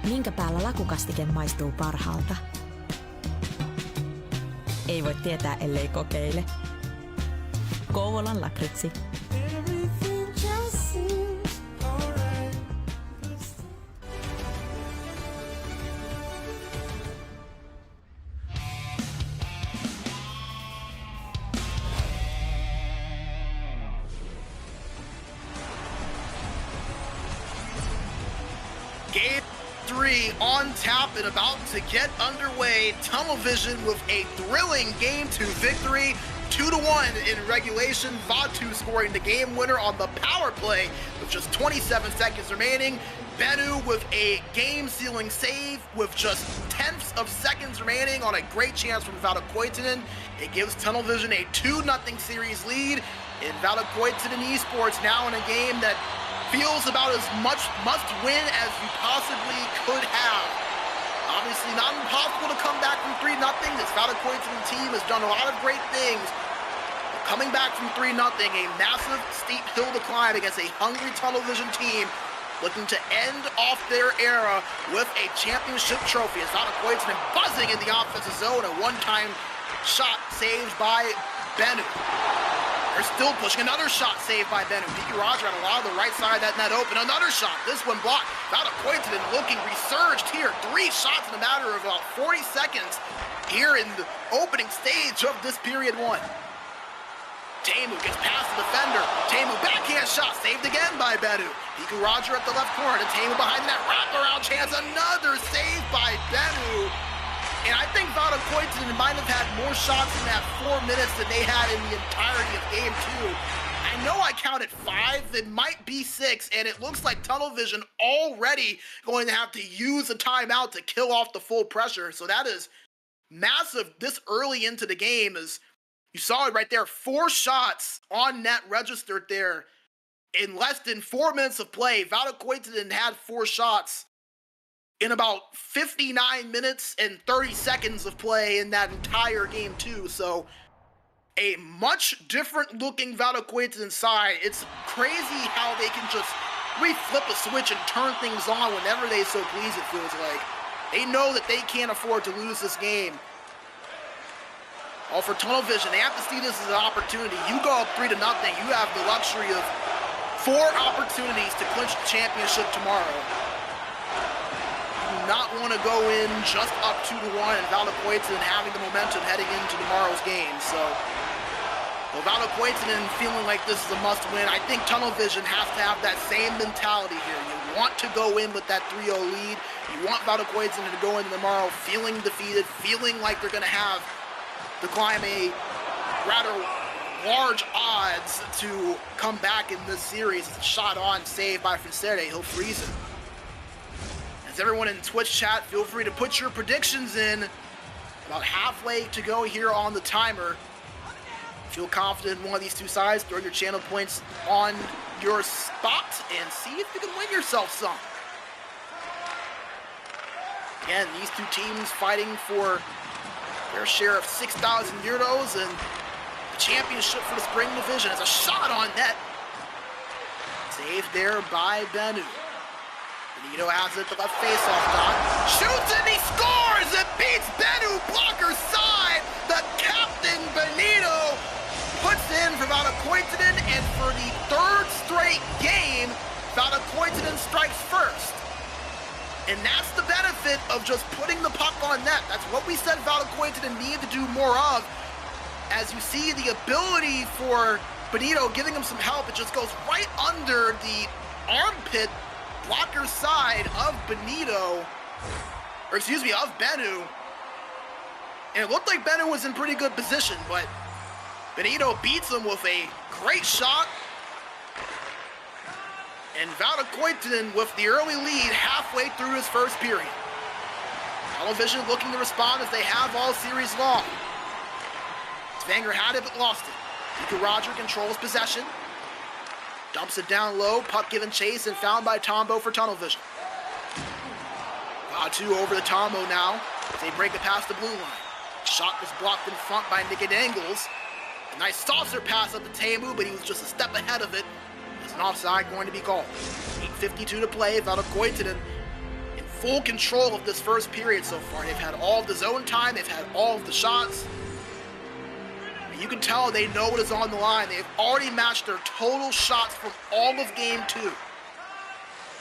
Minkä päällä lakukastike maistuu parhaalta? Ei voi tietää, ellei kokeile. Kouvolan lakritsi. Game 3 on tap and about to get underway. Tunnel Vision with a thrilling Game 2 victory. 2-1 in regulation. Valokuitunen scoring the game winner on the power play with just 27 seconds remaining. Bennu with a game-sealing save with just tenths of seconds remaining on a great chance from Valokuitunen. It gives Tunnel Vision a 2-0 series lead. In Valokuitunen Esports now in a game that feels about as much must-win as you possibly could have. Obviously not impossible to come back from 3-0. This Valokuitunen team has done a lot of great things. But coming back from 3-0, a massive steep hill to climb against a hungry Tunnel Vision team looking to end off their era with a championship trophy. As Valokuitunen buzzing in the offensive zone, a one-time shot saved by Bennu. They're still pushing. Another shot saved by Bennu. Roger had a lot of the right side of that net open. Another shot. This one blocked. Valokuitunen looking resurged here. 3 shots in a matter of about 40 seconds here in the opening stage of this period 1. Teemu gets past the defender. Teemu backhand shot saved again by Bennu. Roger at the left corner. Teemu behind that wraparound chance. Another save by Bennu. And I think Valokuitunen might have had more shots in that 4 minutes than they had in the entirety of Game 2. I know I counted 5, it might be 6, and it looks like Tunnel Vision already going to have to use a timeout to kill off the full pressure. So that is massive this early into the game. As you saw it right there, 4 shots on net registered there in less than 4 minutes of play. Valokuitunen had 4 shots in about 59 minutes and 30 seconds of play in that entire Game 2. So a much different looking Valokuitunen side. It's crazy how they can just re-flip a switch and turn things on whenever they so please, it feels like. They know that they can't afford to lose this game. All for Tunnel Vision, they have to see this as an opportunity. You go up 3-0, you have the luxury of 4 opportunities to clinch the championship tomorrow. Not want to go in just up 2-1 and Valokuitunen having the momentum heading into tomorrow's game. So, well, Valokuitunen feeling like this is a must-win. I think Tunnel Vision has to have that same mentality here. You want to go in with that 3-0 lead. You want Valokuitunen to go into tomorrow feeling defeated, feeling like they're going to have to climb a rather large odds to come back in this series. It's a shot on, saved by Francerde. He'll freeze it. Everyone in Twitch chat, feel free to put your predictions in. About halfway to go here on the timer. Feel confident in one of these two sides, throw your channel points on your spot and see if you can win yourself some. Again, these two teams fighting for their share of 6,000 euros and the championship for the spring division. As a shot on net. Saved there by Bennu. Benito has it, the left face-off dot. Shoots and he scores! It beats Bennu, blocker side! The captain, Benito, puts in for Valokuitunen, and for the 3rd straight game, Valokuitunen strikes first. And that's the benefit of just putting the puck on net. That's what we said Valokuitunen needed to do more of. As you see the ability for Benito giving him some help, it just goes right under the armpit blocker side of Benito, or excuse me, of Bennu. And it looked like Bennu was in pretty good position, but Benito beats him with a great shot. And Valokuitunen with the early lead halfway through his first period. Television looking to respond as they have all series long. Svanger had it but lost it. Roger controls possession. Dumps it down low, puck given chase and found by Tombo for Tunnel Vision. 2 over to Tombo now as they break it past the blue line. Shot was blocked in front by Nick Dangles. A nice saucer pass up to Teemu, but he was just a step ahead of it. As an offside going to be called. 8:52 to play, Valokuitunen in full control of this first period so far. They've had all of the zone time, they've had all of the shots. You can tell they know what is on the line. They've already matched their total shots from all of game 2.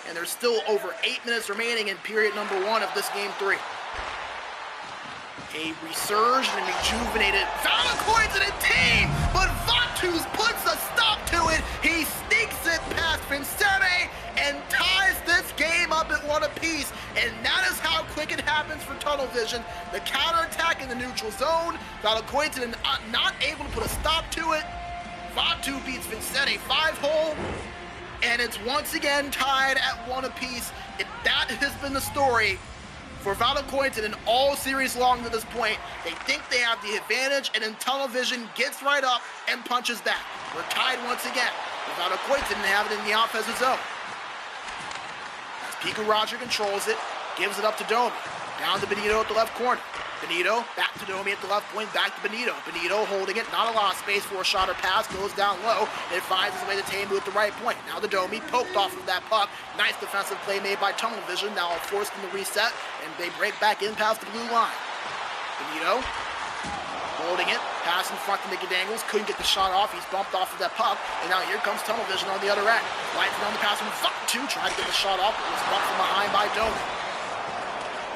And there's still over 8 minutes remaining in period number 1 of this game 3. A resurged and rejuvenated Valokuitunen team, but Vatus puts a stop to it. He sneaks it past Vincere and ties this game up at 1 apiece. And that is how quick it happens for Tunnel Vision. The counterattack in the neutral zone. Valokuitunen not able to put a stop to it. Vatu beats Vincere 5-hole. And it's once again tied at 1 apiece. That has been the story for Valokuitunen all series long to this point. They think they have the advantage, and then Tunnel Vision gets right up and punches back. We're tied once again. Valokuitunen have it in the offensive zone. As Pico Roger controls it, gives it up to Domi. Down to Benito at the left corner. Benito, back to Domi at the left point, back to Benito. Benito holding it, not a lot of space for a shot or pass, goes down low, and finds his way to Tamu at the right point. Now to Domi, poked off of that puck. Nice defensive play made by Tunnel Vision, now forced them to reset, and they break back in past the blue line. Benito, holding it, pass in front to Nicky Dangles, couldn't get the shot off, he's bumped off of that puck, and now here comes Tunnel Vision on the other end. Lights on the pass from Vatu, trying to get the shot off, but was bumped from behind by Domi.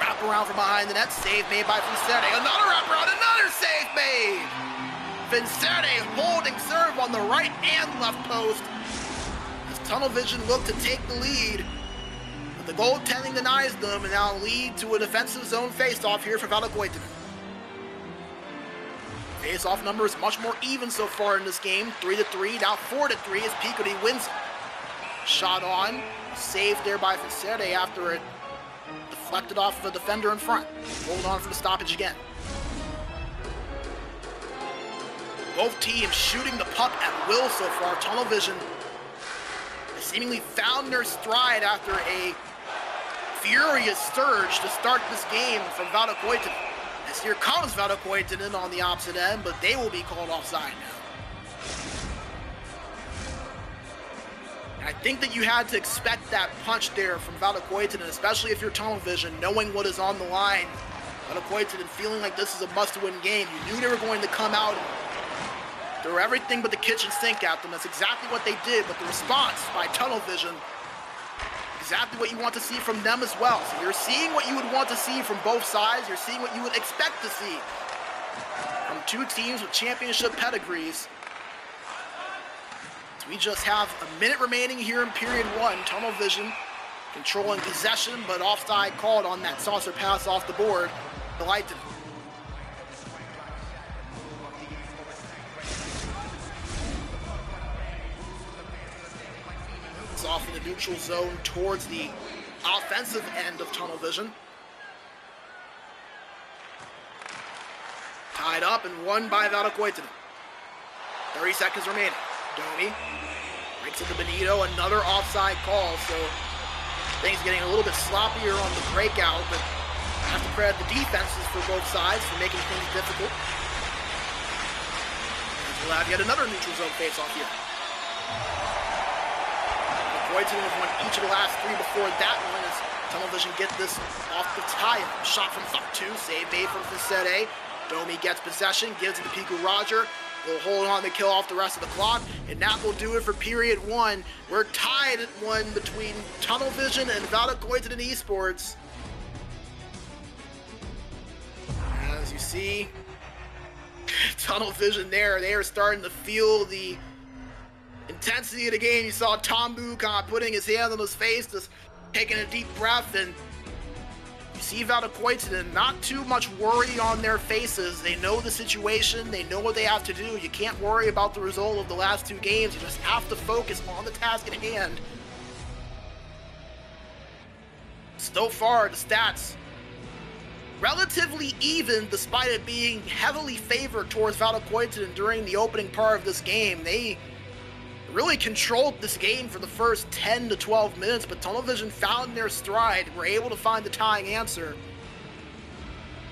Wrap around from behind the net, save made by Vincere. Another wrap around, another save made! Vincere holding serve on the right and left post. As Tunnel Vision look to take the lead, but the goaltending denies them and now lead to a defensive zone face-off here for Valokuitunen. Face-off number is much more even so far in this game, 3-3, now 4-3 as Piccoli wins it. Shot on, saved there by Vincere after it deflected off of a defender in front. Hold on for the stoppage again. Both teams shooting the puck at will so far. Tunnel Vision has seemingly found their stride after a furious surge to start this game from Valokuitunen. As here comes Valokuitunen on the opposite end, but they will be called offside now. I think that you had to expect that punch there from Valokuitunen, especially if you're Tunnel Vision, knowing what is on the line. Valokuitunen feeling like this is a must-win game. You knew they were going to come out and throw everything but the kitchen sink at them. That's exactly what they did, but the response by Tunnel Vision, exactly what you want to see from them as well. So you're seeing what you would want to see from both sides. You're seeing what you would expect to see from two teams with championship pedigrees. We just have a minute remaining here in period 1. Tunnel Vision controlling possession, but offside called on that saucer pass off the board to Leiten. It's off in the neutral zone towards the offensive end of Tunnel Vision. Tied up and won by Valokuitunen. 30 seconds remaining. Domi breaks into Benito, another offside call, so things getting a little bit sloppier on the breakout, but I have to credit the defenses for both sides for making things difficult. And we'll have yet another neutral zone face-off here. Valokuitunen have won each of the last 3 before that one as Tunnel Vision get this off the tie-up. Shot from Vatu, save made from Vincere. Domi gets possession, gives it to Pico Roger. We'll hold on to kill off the rest of the clock, and that will do it for period 1. We're tied at 1 between Tunnel Vision and Valokuitunen Esports. As you see, Tunnel Vision there, they are starting to feel the intensity of the game. You saw Tambu kind of putting his hand on his face, just taking a deep breath, and you see Valokuitunen, not too much worry on their faces. They know the situation, they know what they have to do. You can't worry about the result of the last 2 games. You just have to focus on the task at hand. So far, the stats relatively even, despite it being heavily favored towards Valokuitunen during the opening part of this game. They really controlled this game for the first 10 to 12 minutes, but Tunnel Vision found their stride, were able to find the tying answer.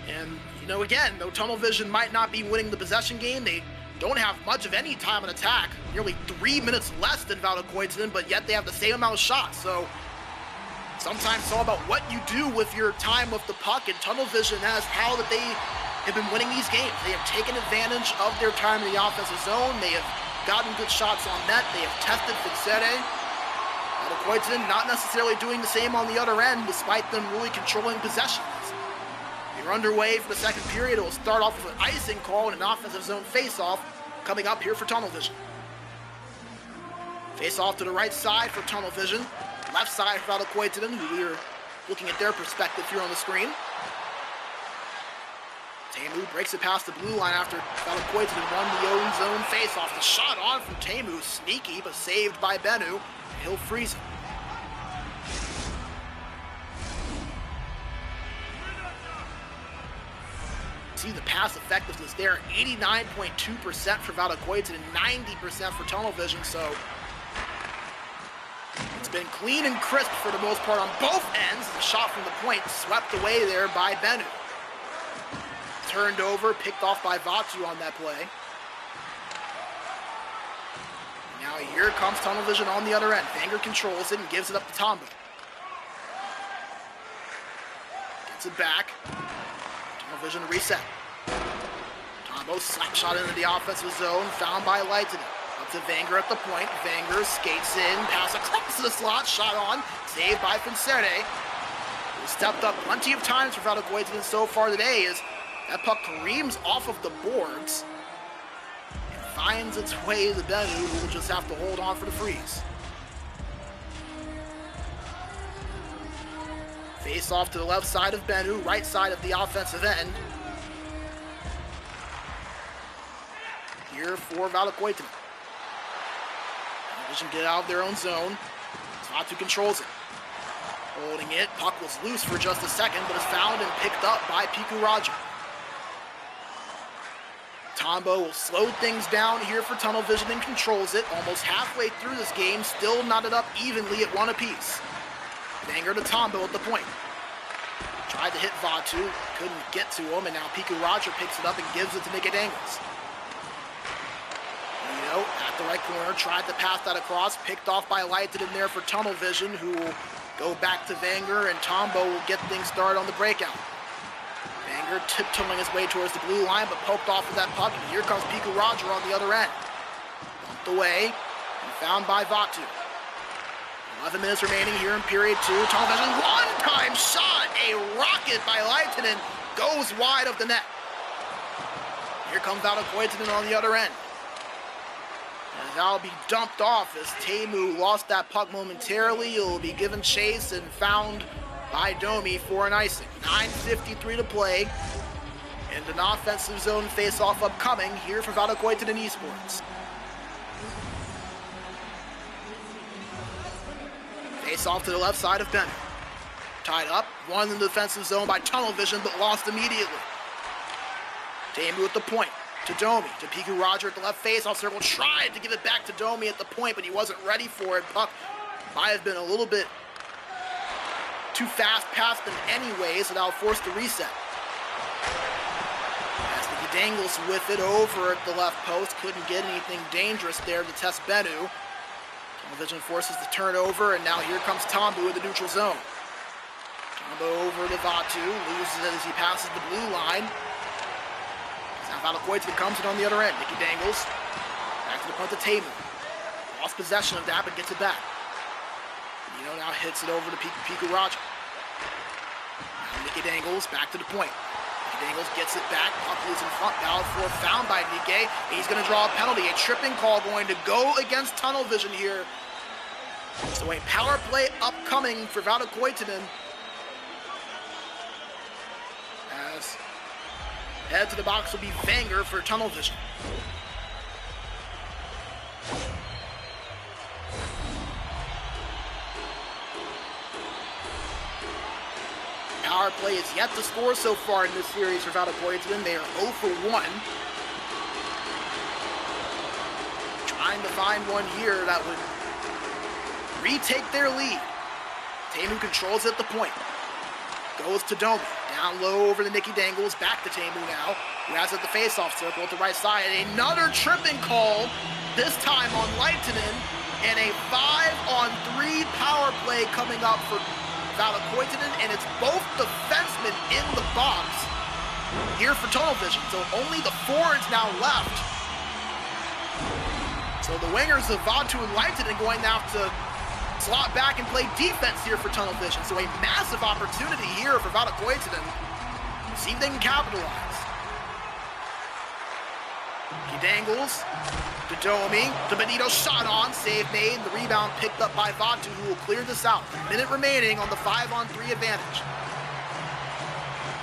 And, you know, again, though Tunnel Vision might not be winning the possession game, they don't have much of any time on attack, nearly 3 minutes less than Valokuitunen, but yet they have the same amount of shots. So Sometimes it's all about what you do with your time with the puck, and Tunnel Vision has how that they have been winning these games. They have taken advantage of their time in the offensive zone. They have gotten good shots on net. They have tested Fixere. Valokuitunen not necessarily doing the same on the other end, despite them really controlling possessions. We're underway for the second period. It will start off with an icing call and an offensive zone face-off coming up here for Tunnel Vision. Face-off to the right side for Tunnel Vision. Left side for Valokuitunen, who we are looking at their perspective here on the screen. Teemu breaks it past the blue line after Valokuitunen won the own zone face-off. The shot on from Teemu, sneaky, but saved by Bennu. He'll freeze him. See the pass effectiveness there, 89.2% for Valokuitunen and 90% for Tunnel Vision, so it's been clean and crisp for the most part on both ends. The shot from the point swept away there by Bennu. Turned over, picked off by Vatu on that play. Now here comes Tunnel Vision on the other end. Vanger controls it and gives it up to Tombo. Gets it back. Tunnel Vision reset. Tombo slap shot into the offensive zone, found by Leitonen. Up to Vanger at the point. Vanger skates in, pass across to the slot, shot on, saved by Fixere. Who stepped up plenty of times for Valokuitunen so far today as that puck careens off of the boards and finds its way to Bennu, who will just have to hold on for the freeze. Face off to the left side of Bennu, right side of the offensive end. Here for Valokuitunen. Vision get out of their own zone. Vatu controls it. Holding it, puck was loose for just a second, but is found and picked up by Piku Roger. Tombo will slow things down here for Tunnel Vision and controls it. Almost halfway through this game, still knotted up evenly at one apiece. Vanger to Tombo at the point. Tried to hit Vatu, couldn't get to him, and now Piku Roger picks it up and gives it to Nicky Dangles. Leo at the right corner, tried to pass that across, picked off by Leitonen there for Tunnel Vision, who will go back to Vanger, and Tombo will get things started on the breakout. Vanger tiptoeing his way towards the blue line, but poked off with that puck, and here comes Piku Roger on the other end. Bumped away, and found by Vatu. 11 minutes remaining here in period 2. Tunnel Vision, one-time shot, a rocket by Leitonen, goes wide of the net. Here comes Valokuitunen on the other end. And that'll be dumped off as Teemu lost that puck momentarily. It'll be given chase and found by Domi for an icing. 9:53 to play. And an offensive zone face-off upcoming here for Valokuitunen Esports. Face-off to the left side of Bennu. Tied up, won in the defensive zone by Tunnel Vision, but lost immediately. Teemu at the point. To Domi, to Piku Roger at the left face-off circle, tried to give it back to Domi at the point, but he wasn't ready for it. Puck might have been a little bit too fast past him anyway, so that'll force the reset. As Nicky Dangles with it over at the left post, couldn't get anything dangerous there to test Bennu. Tunnel Vision forces the turnover, and now here comes Tombo in the neutral zone. Tombo over to Vatu, loses it as he passes the blue line. Now Valokuitunen comes in on the other end. Nicky Dangles back to the point to Teemu. Lost possession of that, but gets it back. Now hits it over to Piku Roger. Now Nicky Dangles back to the point. Nicky Dangles gets it back. Puck is in front. Now for found by Nicky. He's going to draw a penalty. A tripping call going to go against Tunnel Vision here. So a power play upcoming for Valokuitunen. As head to the box will be Vanger for Tunnel Vision. Power play is yet to score so far in this series for Valokuitunen. They are 0 for 1. Trying to find one here that would retake their lead. Teemu controls at the point. Goes to Domi. Down low over to Nicky Dangles. Back to Teemu now. Who has at the face-off circle at the right side. Another tripping call. This time on Leitonen. And a 5-on-3 power play coming up for Valokuitunen, and it's both defensemen in the box here for tunnel vision. So only the forwards now left. So the wingers of Vatu and Leitinen going to have to slot back and play defense here for tunnel vision. So a massive opportunity here for Valokuitunen. See if they can capitalize. He dangles to Domi, to Benito, shot on, save made, the rebound picked up by Vatu, who will clear this out. A minute remaining on the 5-on-3 advantage.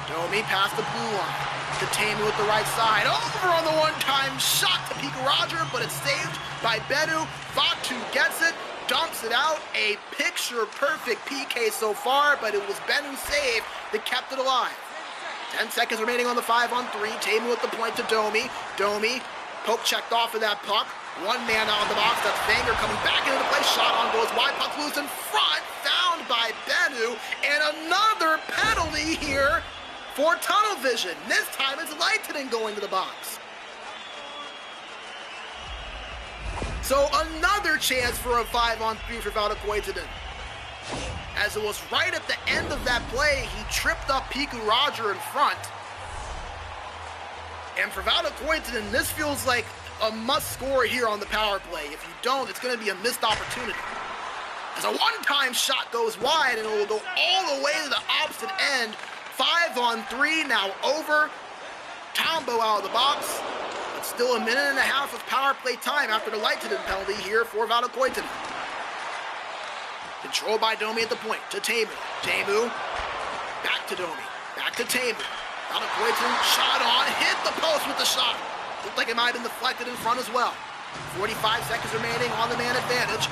Domi past the blue line, to Tamu with the right side, over on the one-time shot to Pika Roger, but it's saved by Bennu. Vatu gets it, dumps it out, a picture-perfect PK so far, but it was Bennu's save that kept it alive. 10 seconds remaining on the 5-on-3. Tamu with the point to Domi. Domi, poke checked off of that puck. One man out of the box. That's Vanger coming back into the play. Shot on goes wide. Puck loose in front. Found by Bennu. And another penalty here for tunnel vision. This time it's Leitinen going to the box. So another chance for a 5-on-3 for Valokuitunen. As it was right at the end of that play, he tripped up Pika Roger in front. And for Valokuitunen, this feels like a must score here on the power play. If you don't, it's going to be a missed opportunity. As a one-time shot goes wide, and it will go all the way to the opposite end. 5-on-3 now over. Tombo out of the box. But still a minute and a half of power play time after the Leitinen penalty here for Valokuitunen. Controlled by Domi at the point, to Tamu. Tamu, back to Domi, back to Tamu. Valokuitunen, shot on, hit the post with the shot. Looked like it might have been deflected in front as well. 45 seconds remaining on the man advantage.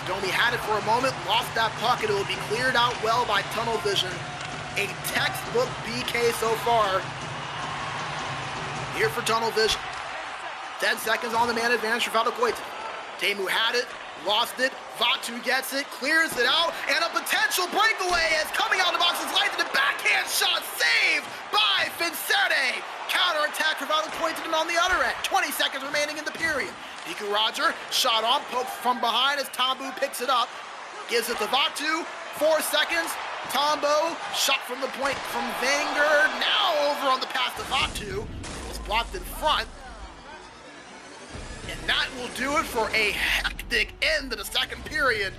Domi had it for a moment, lost that puck, and it will be cleared out well by tunnel vision. A textbook BK so far here for tunnel vision. 10 seconds on the man advantage for Valokuitunen. Tamu had it, lost it. Vatu gets it, clears it out, and a potential breakaway is coming out of the box. It's Leitinen, backhand shot saved by Vincere. Counter-attack for Valokuitunen on the other end. 20 seconds remaining in the period. Pika Roger, shot on, poked from behind as Tombo picks it up. Gives it to Vatu, 4 seconds. Tombo, shot from the point from Vanger. Now over on the pass to Vatu. It was blocked in front. And that will do it for a hectic end to the second period.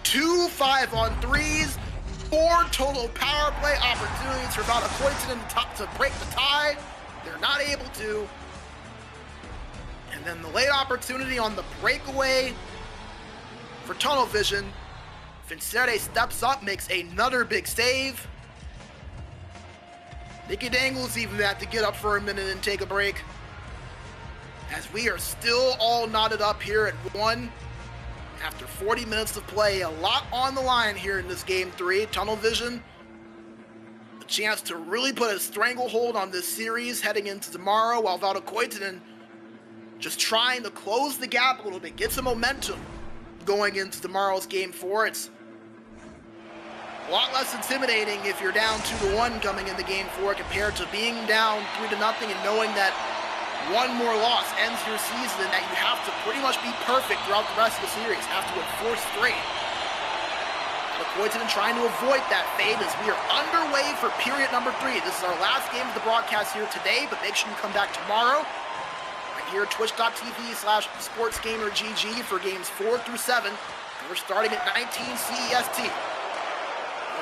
2 5-on-3s, 4 total power play opportunities for Valokuitunen to break the tie. They're not able to. And then the late opportunity on the breakaway for tunnel vision. Vincere steps up, makes another big save. Nicky Dangles even had to get up for a minute and take a break. As we are still all knotted up here at 1 after 40 minutes of play. A lot on the line here in this game 3. Tunnel vision, a chance to really put a stranglehold on this series heading into tomorrow, while Valokuitunen just trying to close the gap a little bit, get some momentum going into tomorrow's game 4. It's a lot less intimidating if you're down 2-1 coming into game 4 compared to being down 3-0 and knowing that one more loss ends your season and that you have to pretty much be perfect throughout the rest of the series. Have to win 4 straight. Valokuitunen trying to avoid that fate as we are underway for period number 3. This is our last game of the broadcast here today, but make sure you come back tomorrow right here at twitch.tv/SportsGamerGG for games 4 through 7. And we're starting at 19 CEST.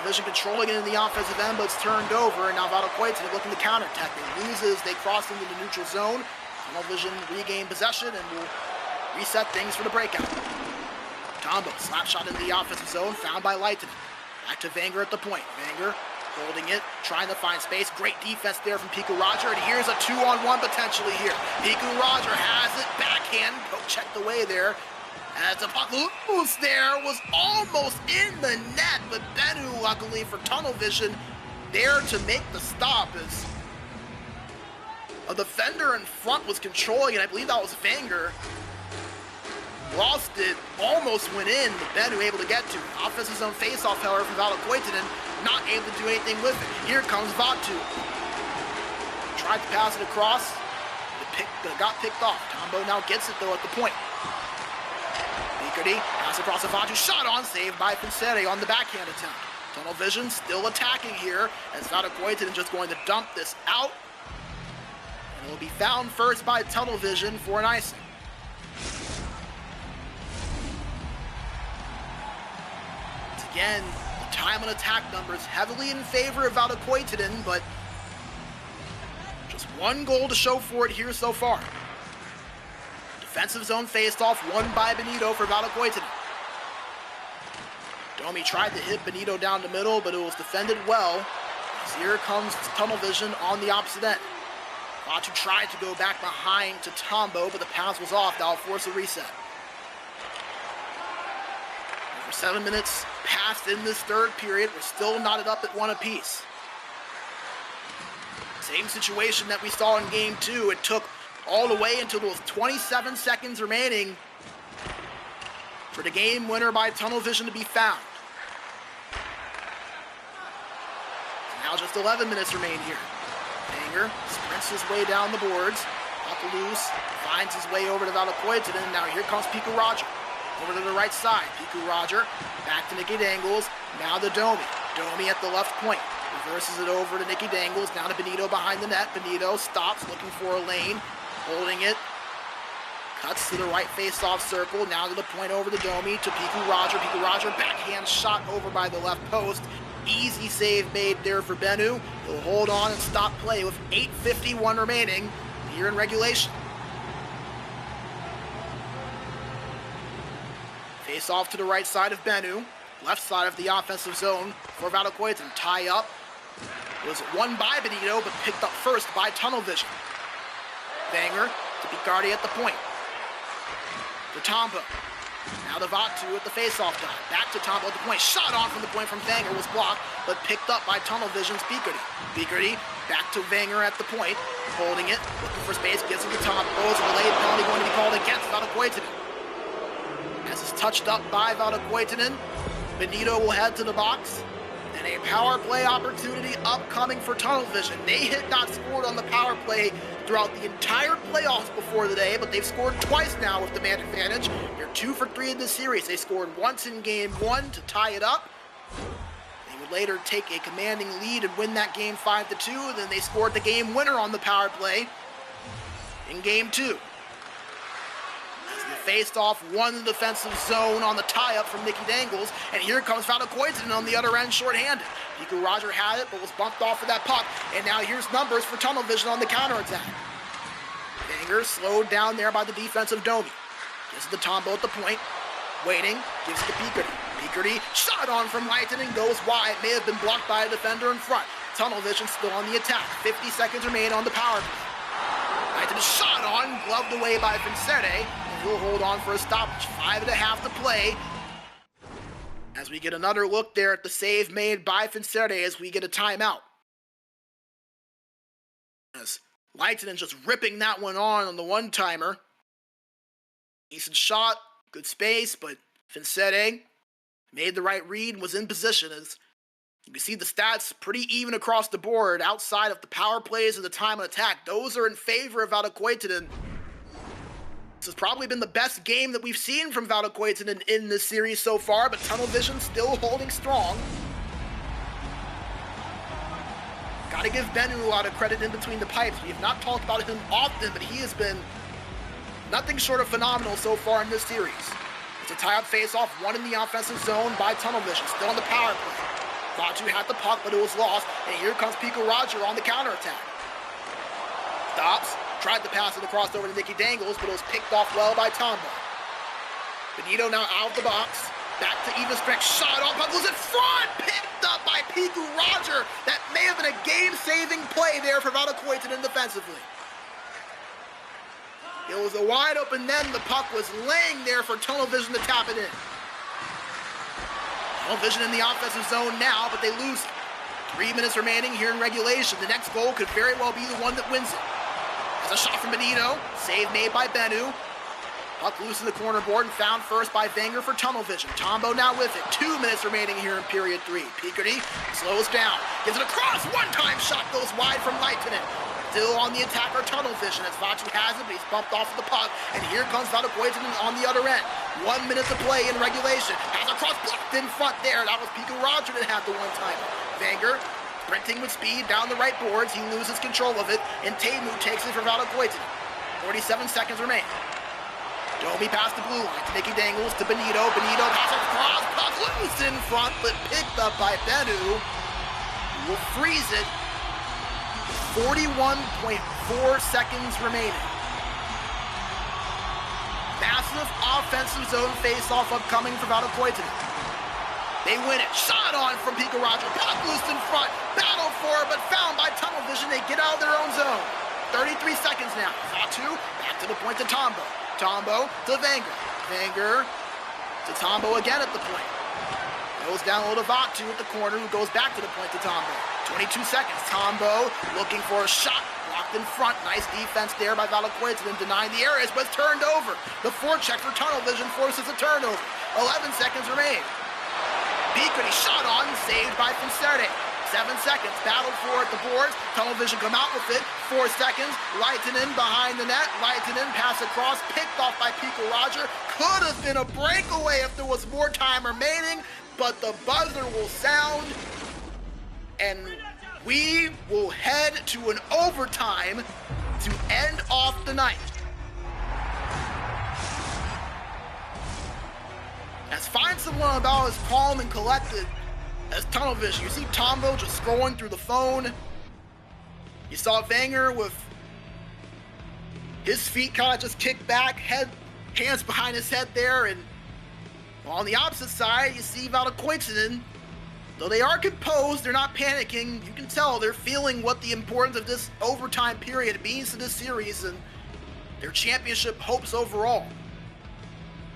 Vision controlling it in the offensive end, but it's turned over, and now Valokuitunen looking to counterattack. They loses, they cross into the neutral zone. Tunnel vision regain possession and will reset things for the breakout. Tombo, slap shot into the offensive zone, found by Leitinen. Back to Vanger at the point. Vanger holding it, trying to find space. Great defense there from Pika Roger, and here's a 2-on-1 potentially here. Pika Roger has it, backhand, poke checked away there. As the puck loose there, was almost in the net, but Bennu, luckily for tunnel vision, there to make the stop as a defender in front was controlling it. I believe that was Vanger. Lost it, almost went in, but Bennu able to get to it. Offensive zone face-off, however, from Valokuitunen, not able to do anything with it. Here comes Vatu. Tried to pass it across, but got picked off. Tombo now gets it though at the point. Picardy pass across to Vatu, shot on, saved by Pincere on the backhand attempt. Tunnel Vision still attacking here as Valokuitunen just going to dump this out. And it will be found first by Tunnel Vision for an icing. Once again, the time on attack numbers heavily in favor of Valokuitunen, but just one goal to show for it here so far. Defensive zone faced off, won by Benito for Valokuitunen. Domi tried to hit Benito down the middle, but it was defended well. As here comes Tunnel Vision on the opposite end. Vatu tried to go back behind to Tombo, but the pass was off. That'll force a reset. Over 7 minutes passed in this third period. We're still knotted up at 1 apiece. Same situation that we saw in game 2. It took all the way until there was 27 seconds remaining for the game winner by Tunnel Vision to be found. Now just 11 minutes remain here. Banger sprints his way down the boards. Up loose, finds his way over to Valokuitunen. Now here comes Piku Roger. Over to the right side. Piku Roger back to Nicky Dangles. Now to Domi. Domi at the left point. Reverses it over to Nicky Dangles. Down to Benito behind the net. Benito stops looking for a lane. Holding it. Cuts to the right face-off circle. Now to the point over to Domi. To Piku Roger. Piku Roger backhand shot over by the left post. Easy save made there for Bennu. He'll hold on and stop play with 8:51 remaining here in regulation. Face off to the right side of Bennu. Left side of the offensive zone for Valokuitunen. Tie up. Was won by Benito, but picked up first by Tunnel Vision. Banger to Picardy at the point. To Tombo. Now to Vatu at the face-off dot. Back to Tombo at the point. Shot on from the point from Vanger was blocked, but picked up by Tunnel Vision's Picardy. Picardy back to Vanger at the point. Holding it. Looking for space. Gives it to Tombo. It's a delayed penalty going to be called against Valokuitunen. As it's touched up by Valokuitunen, Benito will head to the box. And a power play opportunity upcoming for Tunnel Vision. They had not scored on the power play throughout the entire playoffs before the day, but they've scored twice now with the man advantage. They're 2 for 3 in this series. They scored once in game 1 to tie it up. They would later take a commanding lead and win that game 5-2. Then they scored the game winner on the power play in game 2. Faced off, won the defensive zone on the tie-up from Nicky Dangles, and here comes Valokuitunen on the other end short-handed. Piku Roger had it, but was bumped off of that puck, and now here's numbers for Tunnel Vision on the counterattack. Banger slowed down there by the defensive Domi. Gives it to Tombo at the point, waiting, gives it to Picardy. Picardy shot on from Leitonen, goes wide, may have been blocked by a defender in front. Tunnel Vision still on the attack, 50 seconds remain on the power play. Leitonen shot on, gloved away by Pincere. He'll hold on for a stoppage. 5.5 to play. As we get another look there at the save made by Pincere as we get a timeout. As Leitonen just ripping that one on the one-timer. Decent shot, good space, but Pincere made the right read and was in position. As you can see the stats pretty even across the board outside of the power plays and the time on attack. Those are in favor of Valokuitunen. This has probably been the best game that we've seen from Valokuitunen in this series so far, but Tunnel Vision still holding strong. Gotta give Bennu a lot of credit in between the pipes. We have not talked about him often, but he has been nothing short of phenomenal so far in this series. It's a tie-up face-off, one in the offensive zone by Tunnel Vision, still on the power play. Vatu had the puck, but it was lost, and here comes Piku Roger on the counterattack. Stops. Tried to pass it across over to Nicky Dangles, but it was picked off well by Tombo. Benito now out of the box. Back to even strength. Shot off. Puck was in front. Picked up by Piku Roger. That may have been a game-saving play there for Valokuitunen defensively. It was a wide open then. The puck was laying there for Tunnel Vision to tap it in. Tunnel Vision in the offensive zone now, but they lose it. 3 minutes remaining here in regulation. The next goal could very well be the one that wins it. A shot from Benito, save made by Bennu. Puck loose in the corner board and found first by Vanger for Tunnel Vision. Tombo now with it. 2 minutes remaining here in period 3. Picardy slows down, gives it across. One-time shot goes wide from Leitonen. Still on the attack are Tunnel Vision as Vatu has it, but he's bumped off of the puck. And here comes Valokuitunen on the other end. 1 minute to play in regulation. Has a cross blocked in front there. That was Pico Roger that had the one-timer. Wenger sprinting with speed down the right boards. He loses control of it, and Teemu takes it for Valokuitunen. 47 seconds remain. Domi past the blue line to Nicky Dangles to Benito. Benito passes across, puck loose in front, but picked up by Bennu, who will freeze it. 41.4 seconds remaining. Massive offensive zone face-off upcoming for Valokuitunen. They win it. Shot on from Pico Roger. Puck loose in front. Battle for it, but found by Tunnel Vision. They get out of their own zone. 33 seconds now. Vatu back to the point to Tombo. Tombo to Wenger. Wenger to Tombo again at the point. Goes down low to Vatu at the corner, who goes back to the point to Tombo. 22 seconds. Tombo looking for a shot. Blocked in front. Nice defense there by Valokuitunen, denying the areas, but it's turned over. The forecheck for Tunnel Vision forces a turnover. 11 seconds remain. Piccoli shot on, saved by Fonserde. 7 seconds, battled for at the boards. Tunnel Vision come out with it. 4 seconds, Leitinen behind the net. Leitinen pass across, picked off by Pico Roger. Could have been a breakaway if there was more time remaining, but the buzzer will sound, and we will head to an overtime to end off the night. As Find Someone About is calm and collected as Tunnel Vision. You see Tombo just scrolling through the phone. You saw Wenger with his feet kind of just kicked back, hands behind his head there, and on the opposite side, you see Valokuitunen. Though they are composed, they're not panicking. You can tell they're feeling what the importance of this overtime period means to this series and their championship hopes overall.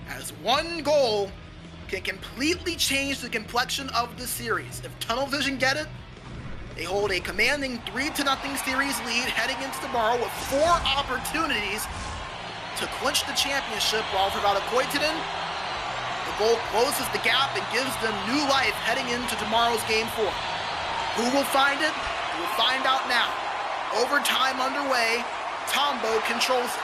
As one goal can completely change the complexion of the series. If Tunnel Vision get it, they hold a commanding 3-0 series lead heading into tomorrow with 4 opportunities to clinch the championship, while for Valokuitunen, the goal closes the gap and gives them new life heading into tomorrow's Game 4. Who will find it? We'll find out now. Overtime underway. Tombo controls it.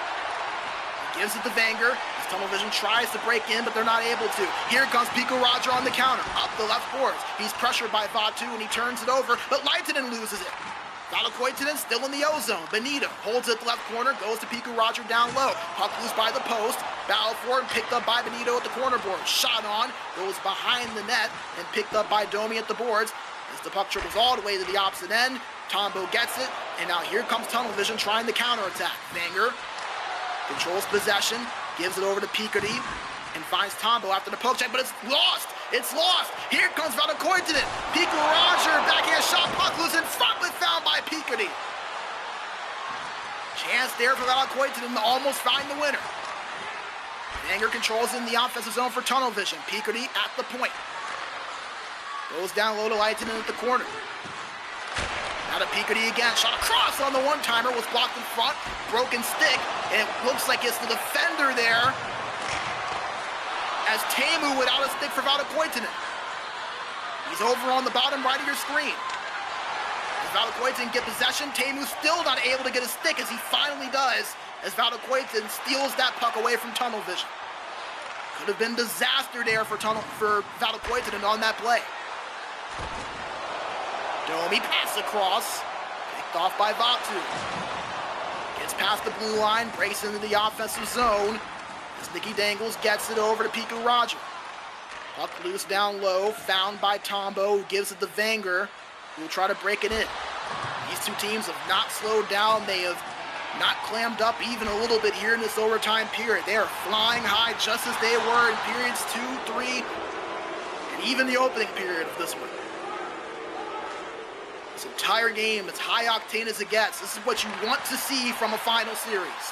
He gives it to Wenger. Tunnel Vision tries to break in, but they're not able to. Here comes Pico Roger on the counter, up the left boards. He's pressured by Vatu, and he turns it over, but Leitinen loses it. Valokuitunen still in the O-zone. Benito holds it at the left corner, goes to Pico Roger down low. Puck loose by the post, battle for it, and picked up by Benito at the corner board. Shot on, goes behind the net, and picked up by Domi at the boards. As the puck triples all the way to the opposite end, Tombo gets it, and now here comes Tunnel Vision trying the counterattack. Wenger controls possession, gives it over to Piccoli, and finds Tombo after the poke check, but it's lost! It's lost! Here comes Valokuitunen! Pico Roger, backhand shot, puck loose in front, but found by Piccoli. Chance there for Valokuitunen to almost find the winner. Wenger controls in the offensive zone for Tunnel Vision. Piccoli at the point. Goes down low to Leitinen at the corner. Now to Piccoli again, shot across on the one-timer, was blocked in front, broken stick, and it looks like it's the defender there as Teemu without a stick for Valokuitunen. He's over on the bottom right of your screen. As Valokuitunen get possession, Teemu still not able to get a stick, as he finally does, as Valokuitunen steals that puck away from Tunnel Vision. Could have been disaster there for Valokuitunen on that play. Domi pass across, picked off by Vatu. Gets past the blue line, breaks into the offensive zone as Nicky Dangles gets it over to Pico Roger. Puck loose down low, found by Tombo, who gives it to Wenger, who will try to break it in. These two teams have not slowed down. They have not clammed up even a little bit here in this overtime period. They are flying high just as they were in periods 2, 3, and even the opening period of this one. This entire game, as high octane as it gets, this is what you want to see from a final series.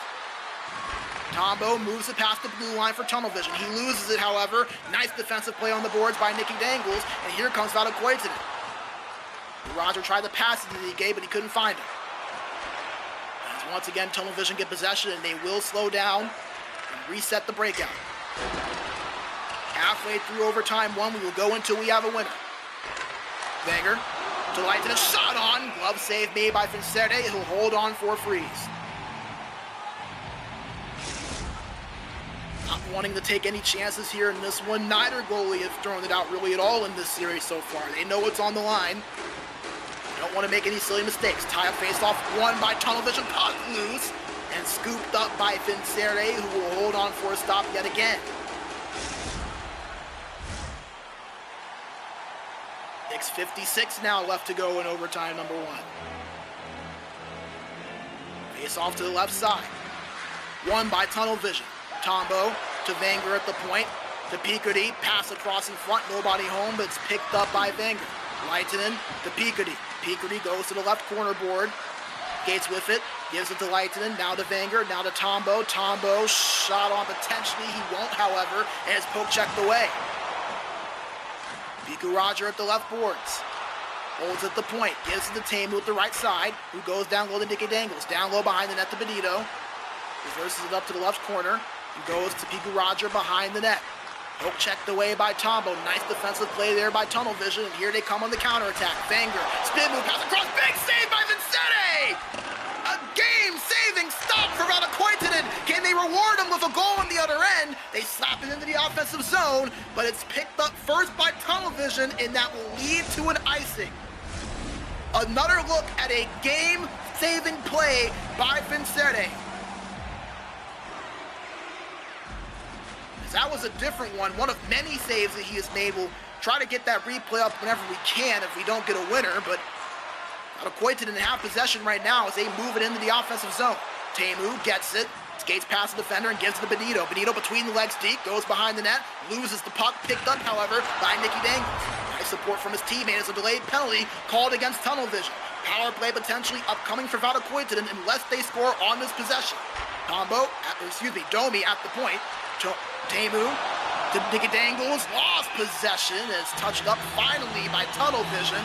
Tombo moves it past the blue line for Tunnel Vision. He loses it, however. Nice defensive play on the boards by Nicky Dangles, and here comes Valokuitunen. Roger tried to pass it to DK, but he couldn't find it. As once again, Tunnel Vision get possession, and they will slow down and reset the breakout. Halfway through overtime 1, we will go until we have a winner. Wenger To Leitinen, shot on. Glove save made by Vincere. He'll hold on for a freeze. Not wanting to take any chances here in this one. Neither goalie has thrown it out really at all in this series so far. They know what's on the line. They don't want to make any silly mistakes. Tie up face-off, won by tunnel vision, puck loose, and scooped up by Vincere, who will hold on for a stop yet again. 6:56 now left to go in overtime number 1. Face-off to the left side. Won by tunnel vision. Tombo to Vanger at the point, to Picardy, pass across in front, nobody home, but it's picked up by Vanger. Leitinen to Picardy. Picardy goes to the left corner board, skates with it, gives it to Leitinen, now to Vanger, now to Tombo. Tombo shot on potentially, he won't, however, and his poke checked away. Piku Roger at the left boards. Holds at the point, gives it to Tamu with the right side, who goes down low to Nicky Dangles. Down low behind the net to Benito. Reverses it up to the left corner. And goes to Piku Roger behind the net. Poke checked away by Tombo. Nice defensive play there by Tunnel Vision. And here they come on the counterattack. Vanger, spin move, pass across. Big save by Vincere! A game-saving stop for Valokuitunen. Can they reward him with a goal on the other end? They slap it into the offensive zone, but it's picked up first by Tunnel Vision, and that will lead to an icing. Another look at a game-saving play by Vincere. That was a different one of many saves that he has made. We'll try to get that replay up whenever we can if we don't get a winner, but Valokuitunen in half possession right now as they move it into the offensive zone. Tamu gets it, skates past the defender and gives it to Benito. Benito between the legs deep, goes behind the net, loses the puck, picked up, however, by Nicky Dangles. Nice support from his teammate as a delayed penalty called against Tunnel Vision. Power play potentially upcoming for Valokuitunen unless they score on this possession. Domi at the point. Tamu to Nicky Dangles, lost possession, is touched up finally by Tunnel Vision,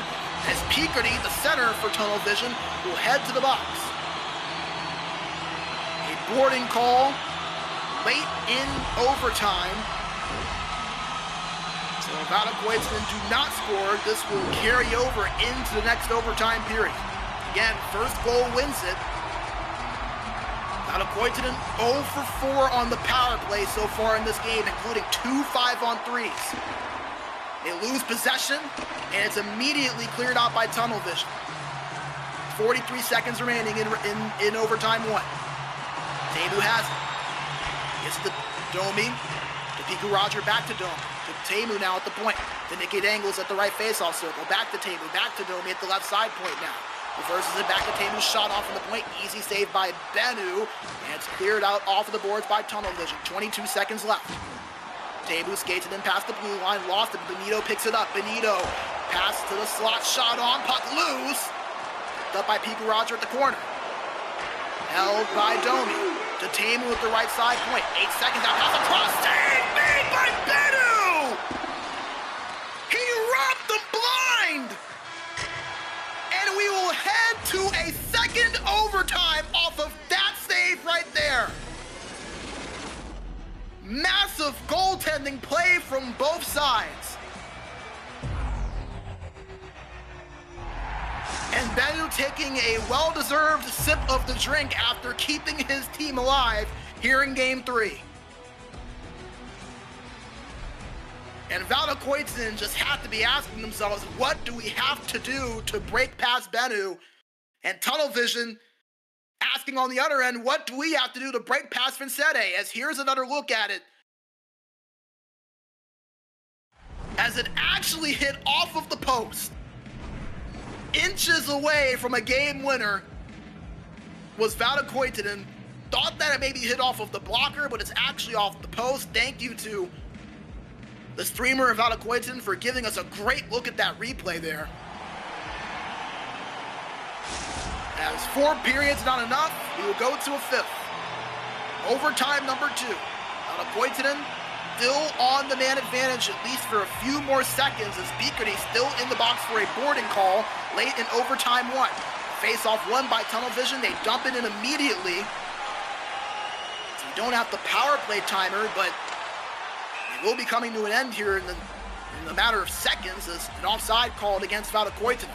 as Picardy, the center for Tunnel Vision, will head to the box. A boarding call late in overtime. So if Valokuitunen do not score, this will carry over into the next overtime period. Again, first goal wins it. Valokuitunen 0 for 4 on the power play so far in this game, including 2 5-on-3s. They lose possession, and it's immediately cleared out by Tunnel Vision. 43 seconds remaining in overtime 1. Tamu has it. Gets to Domi, to Piku Roger, back to Domi. To Tamu now at the point. To Nicky Dangles at the right face-off circle. Back to Tamu, back to Domi at the left side point now. Reverses it back to Tamu, shot off from the point. Easy save by Bennu, and it's cleared out off of the boards by Tunnel Vision. 22 seconds left. Tamu skates it in past the blue line, lost it. Benito picks it up. Benito, pass to the slot, shot on, puck loose. Picked up by Piku Roger at the corner. Held by Domi. To Tamu at the right side point. 8 seconds out, pass across. Save made by Bennu! He robbed them blind! And we will head to a second overtime off of that save right there. Massive goaltending play from both sides. And Bennu taking a well-deserved sip of the drink after keeping his team alive here in Game 3. And Valokuitunen just have to be asking themselves, what do we have to do to break past Bennu? And Tunnel Vision asking on the other end, what do we have to do to break past Vincere? As here's another look at it. As it actually hit off of the post. Inches away from a game winner was Valokuitunen. Thought that it maybe hit off of the blocker, but it's actually off the post. Thank you to the streamer of Valokuitunen for giving us a great look at that replay there. As 4 periods not enough, we will go to a 5th. Overtime number 2. Valokuitunen still on the man advantage, at least for a few more seconds, as Picardy still in the box for a boarding call late in overtime 1. Face-off won by Tunnel Vision. They dump it in immediately. So we don't have the power play timer, but it will be coming to an end here in the matter of seconds as an offside called against Valokuitunen.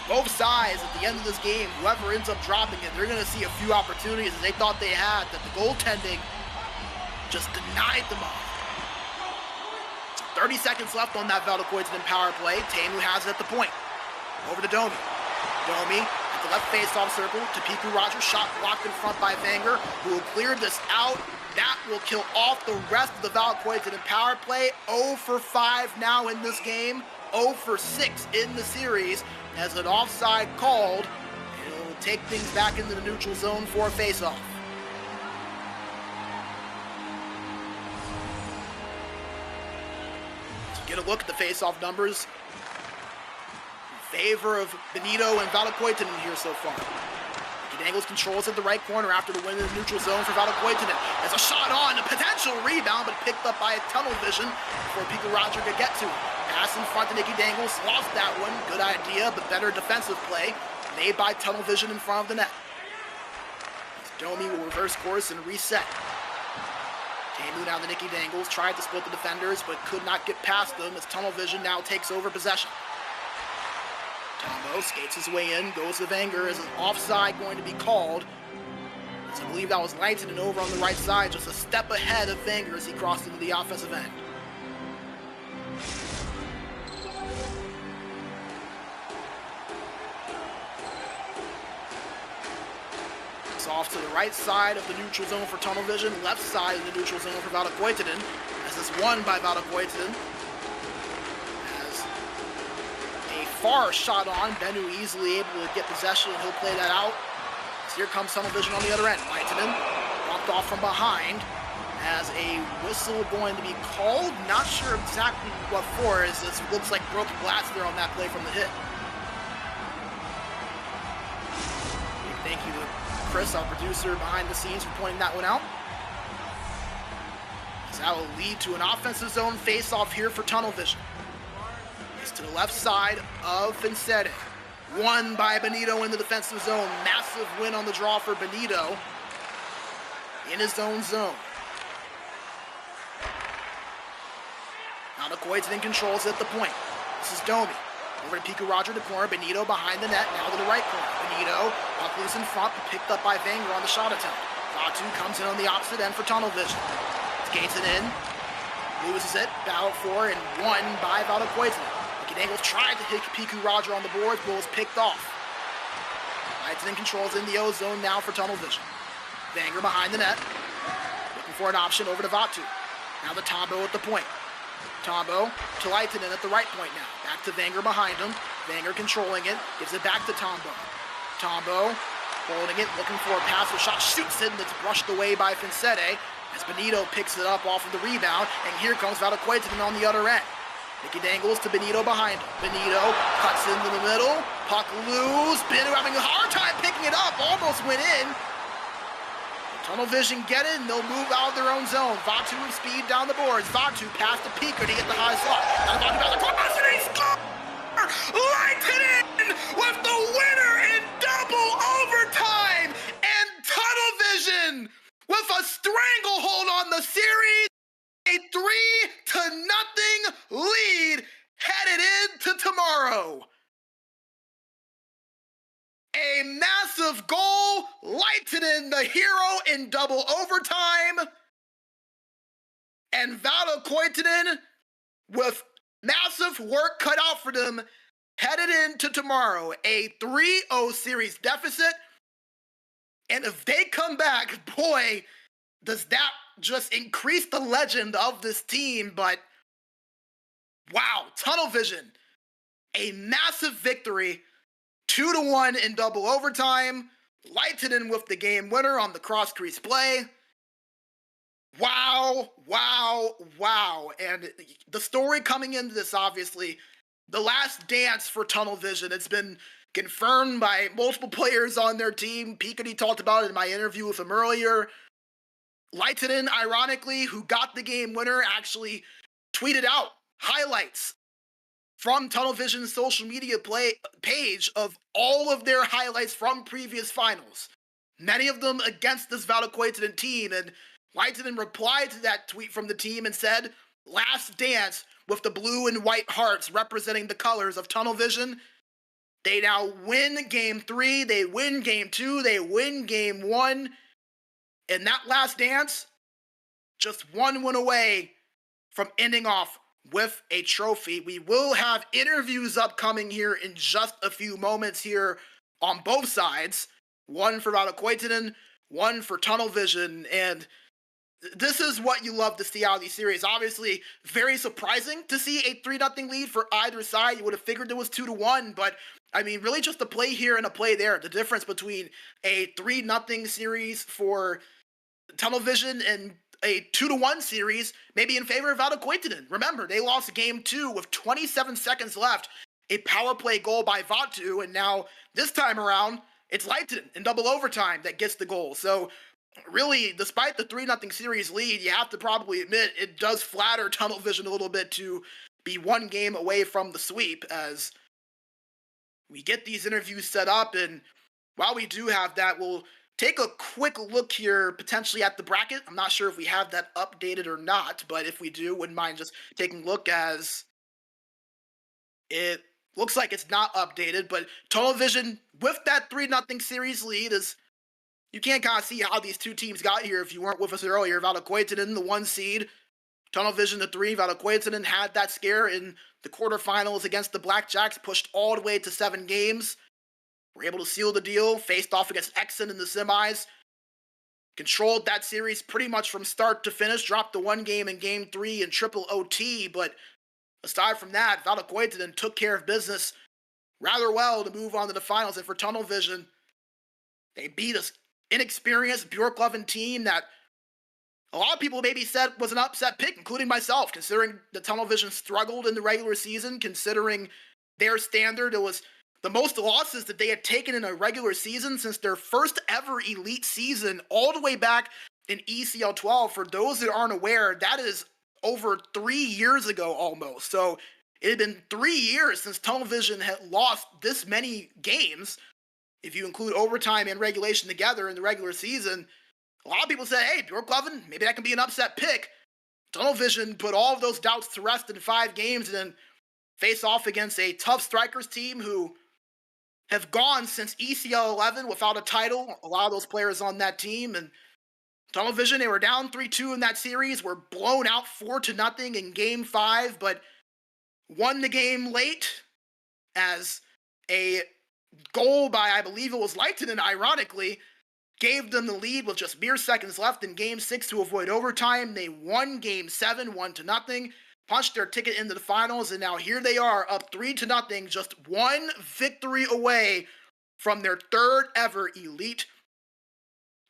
Both sides at the end of this game, whoever ends up dropping it, they're going to see a few opportunities that they thought they had that the goaltending just denied them all. 30 seconds left on that Valokuitunen power play. Teemu has it at the point. Over to Domi. Domi at the left face-off circle to Piku Rogers. Shot blocked in front by Vanger, who will clear this out. That will kill off the rest of the Valokuitunen power play. 0 for 5 now in this game. 0 for 6 in the series. As an offside called, it'll take things back into the neutral zone for a face-off. So get a look at the face-off numbers in favor of Benito and Valokuitunen here so far. Dangles controls at the right corner after the win in the neutral zone for Valokuitunen. There's a shot on, a potential rebound, but picked up by a tunnel vision before Piku Roger could get to it. Pass in front to Nicky Dangles, lost that one. Good idea, but better defensive play made by tunnel vision in front of the net. Domi will reverse course and reset. Teemu now to Nicky Dangles, tried to split the defenders, but could not get past them as tunnel vision now takes over possession. Tombo skates his way in, goes to Vanger. Is an offside going to be called? So I believe that was Leitinen over on the right side, just a step ahead of Vanger as he crossed into the offensive end. It's off to the right side of the neutral zone for tunnel vision, left side of the neutral zone for Valokuitunen, as it's won by Valokuitunen. Far shot on. Bennu easily able to get possession, and he'll play that out. So here comes tunnel vision on the other end. Leitinen dropped off from behind as a whistle going to be called. Not sure exactly what for, as this looks like broken glass there on that play from the hit. Big thank you to Chris, our producer behind the scenes, for pointing that one out. So that will lead to an offensive zone face-off here for tunnel vision. To the left side of Vincere. Won by Benito in the defensive zone. Massive win on the draw for Benito in his own zone. Valokuitunen controls at the point. This is Domi. Over to Piku Roger to corner. Benito behind the net. Now to the right corner. Benito, puck loose in front, but picked up by Vanger on the shot attempt. Vatu comes in on the opposite end for tunnel vision. Skates it in. Loses it. Battle for and won by Valokuitunen. Dangles tried to hit Piku Roger on the boards, but was picked off. Leitinen controls in the O zone now for tunnel vision. Vanger behind the net. Looking for an option over to Vatu. Now the Tombo at the point. Tombo to Leitinen at the right point now. Back to Vanger behind him. Vanger controlling it. Gives it back to Tombo. Tombo holding it, looking for a pass. The shot shoots it, and it's brushed away by Vincere as Benito picks it up off of the rebound. And here comes Valokuitunen on the other end. Nicky Dangles to Benito behind him. Benito cuts into the middle. Puck loose. Benito having a hard time picking it up. Almost went in. Tunnel vision get in. They'll move out of their own zone. Vatu with speed down the boards. Vatu past the Pico to get the high slot. Now Vatu back across and he scores! Leitinen with the winner in double overtime. And tunnel vision with a stranglehold on the series. A 3-0 lead headed into tomorrow. A massive goal, Leitinen the hero in double overtime, and Valokuitunen with massive work cut out for them headed into tomorrow. A 3-0 series deficit, and if they come back, boy, does that just increase the legend of this team. But wow, tunnel vision, a massive victory, 2-1 in double overtime. Leitinen with the game winner on the cross crease play. Wow, wow, wow. And the story coming into this, obviously, the last dance for tunnel vision. It's been confirmed by multiple players on their team. Peekity talked about it in my interview with him earlier. Leitinen, ironically, who got the game winner, actually tweeted out highlights from Tunnel Vision's social media page of all of their highlights from previous finals. Many of them against this Valokuitunen team, and Leitinen replied to that tweet from the team and said, last dance with the blue and white hearts representing the colors of Tunnel Vision. They now win game 3, they win game 2, they win game 1. And that last dance, just one win away from ending off with a trophy. We will have interviews upcoming here in just a few moments here on both sides. One for Valokuitunen, one for Tunnel Vision, and this is what you love to see out of these series. Obviously, very surprising to see a 3-0 lead for either side. You would have figured it was 2-1, but I mean, really just a play here and a play there. The difference between a 3-0 series for Tunnel Vision and a 2-1 series, maybe in favor of Valokuitunen. Remember, they lost game 2 with 27 seconds left, a power play goal by Vatu, and now this time around, it's Lehtinen in double overtime that gets the goal. So really, despite the 3-0 series lead, you have to probably admit it does flatter Tunnel Vision a little bit to be one game away from the sweep as we get these interviews set up. And while we do have that, we'll take a quick look here potentially at the bracket. I'm not sure if we have that updated or not, but if we do, wouldn't mind just taking a look as it looks like it's not updated. But Tunnel Vision with that 3-0 series lead is, you can't kind of see how these two teams got here if you weren't with us earlier. Valokuitunen, the 1 seed, Tunnel Vision, the 3. Valokuitunen had that scare in the quarterfinals against the Blackjacks, pushed all the way to 7 games. Were able to seal the deal, faced off against Exon in the semis, controlled that series pretty much from start to finish, dropped the 1 game in game 3 in triple OT, but aside from that, Valokuitunen took care of business rather well to move on to the finals. And for Tunnel Vision, they beat us inexperienced Bjorklöven team that a lot of people maybe said was an upset pick, including myself, considering the Tunnel Vision struggled in the regular season, considering their standard. It was the most losses that they had taken in a regular season since their first ever elite season all the way back in ECL 12. For those that aren't aware, that is over 3 years ago almost. So it had been 3 years since Tunnel Vision had lost this many games. If you include overtime and regulation together in the regular season, a lot of people say, hey, Bjorklöven, maybe that can be an upset pick. Tunnel Vision put all of those doubts to rest in 5 games and then face off against a tough strikers team who have gone since ECL 11 without a title. A lot of those players on that team. And Tunnel Vision, they were down 3-2 in that series, were blown out 4-0 in game 5, but won the game late as a goal by, I believe it was Lehtinen, ironically, gave them the lead with just mere seconds left in game 6 to avoid overtime. They won game 7, 1-0, punched their ticket into the finals, and now here they are up 3-0, just 1 victory away from their 3rd ever Elite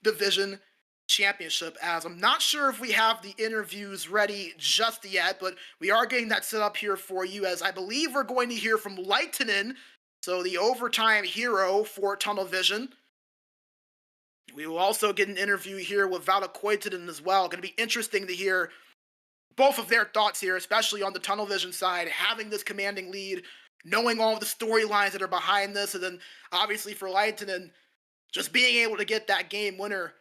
Division Championship. As I'm not sure if we have the interviews ready just yet, but we are getting that set up here for you, as I believe we're going to hear from Lehtinen, so the overtime hero for Tunnel Vision. We will also get an interview here with Valokuitunen as well. Going to be interesting to hear both of their thoughts here, especially on the Tunnel Vision side, having this commanding lead, knowing all of the storylines that are behind this, and then obviously for Lehtinen, just being able to get that game winner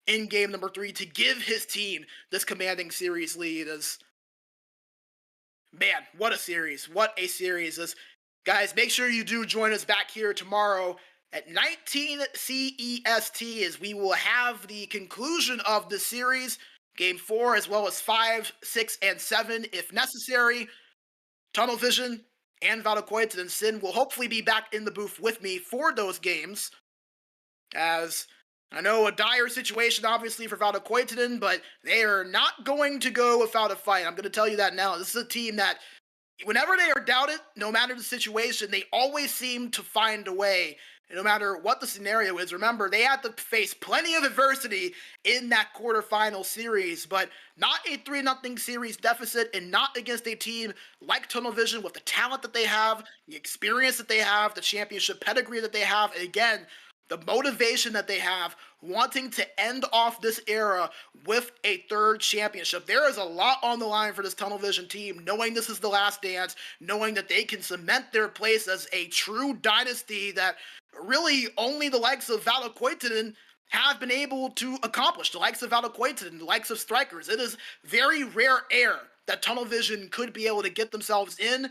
in game number 3 to give his team this commanding series lead. As, man, what a series. What a series. As, guys, make sure you do join us back here tomorrow at 19 CEST as we will have the conclusion of the series, game 4, as well as 5, 6, and 7 if necessary. Tunnel Vision and Valokuitunen and Sin will hopefully be back in the booth with me for those games, as I know a dire situation obviously for Valokuitunen, but they are not going to go without a fight. I'm going to tell you that now. This is a team that whenever they are doubted, no matter the situation, they always seem to find a way. And no matter what the scenario is, remember, they had to face plenty of adversity in that quarterfinal series, but not a 3-0 series deficit, and not against a team like Tunnel Vision with the talent that they have, the experience that they have, the championship pedigree that they have, and again, the motivation that they have, wanting to end off this era with a 3rd championship. There is a lot on the line for this Tunnel Vision team, knowing this is the last dance, knowing that they can cement their place as a true dynasty that really only the likes of Valokuitunen have been able to accomplish. The likes of Valokuitunen, the likes of strikers. It is very rare air that Tunnel Vision could be able to get themselves in.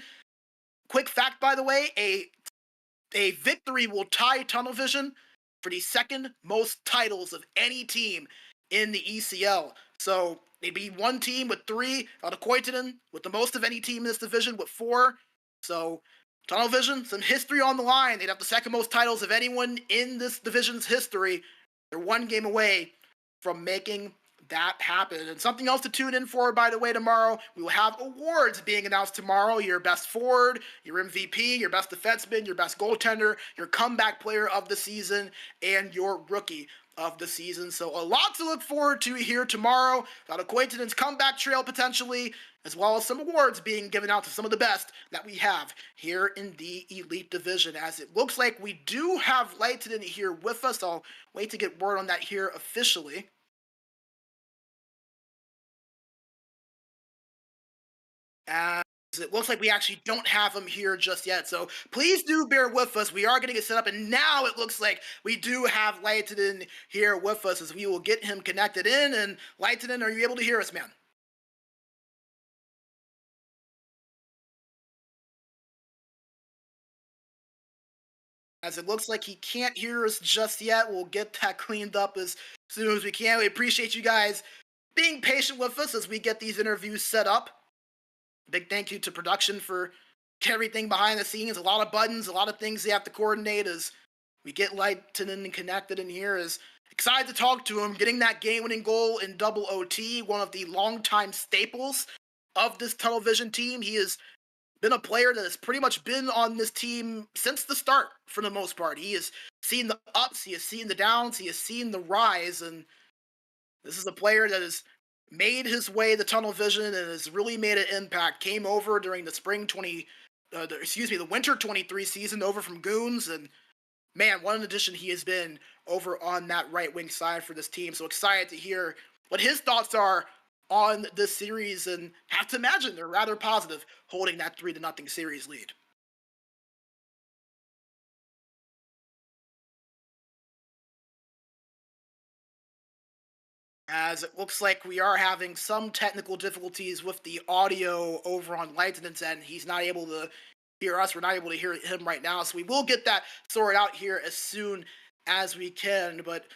Quick fact, by the way, a victory will tie Tunnel Vision for the second most titles of any team in the ECL. So they'd be one team with 3, Valokuitunen with the most of any team in this division with 4. So Tunnel Vision, some history on the line. They'd have the second most titles of anyone in this division's history. They're one game away from making that happen. And something else to tune in for, by the way, tomorrow. We will have awards being announced tomorrow. Your best forward, your MVP, your best defenseman, your best goaltender, your comeback player of the season, and your rookie of the season. So a lot to look forward to here tomorrow. Valokuitunen's comeback trail potentially, as well as some awards being given out to some of the best that we have here in the Elite Division. As it looks like we do have Valokuitunen here with us. I'll wait to get word on that here officially. As it looks like we actually don't have him here just yet, so please do bear with us. We are getting it set up, and now it looks like we do have Valokuitunen here with us, as we will get him connected in. And Valokuitunen, are you able to hear us, man? As it looks like he can't hear us just yet, we'll get that cleaned up as soon as we can. We appreciate you guys being patient with us as we get these interviews set up. Big thank you to production for everything behind the scenes. A lot of buttons, a lot of things they have to coordinate as we get Valokuitunen connected in here. Is excited to talk to him, getting that game-winning goal in double OT, one of the longtime staples of this Tunnel Vision team. He has been a player that has pretty much been on this team since the start, for the most part. He has seen the ups, he has seen the downs, he has seen the rise, and this is a player that has made his way to Tunnel Vision and has really made an impact. Came over during the winter 23 season over from Goons, and man, what an addition he has been over on that right wing side for this team. So excited to hear what his thoughts are on this series, and have to imagine they're rather positive, holding that 3-0 series lead. As it looks like we are having some technical difficulties with the audio over on Valokuitunen's end. He's not able to hear us. We're not able to hear him right now. So we will get that sorted out here as soon as we can. But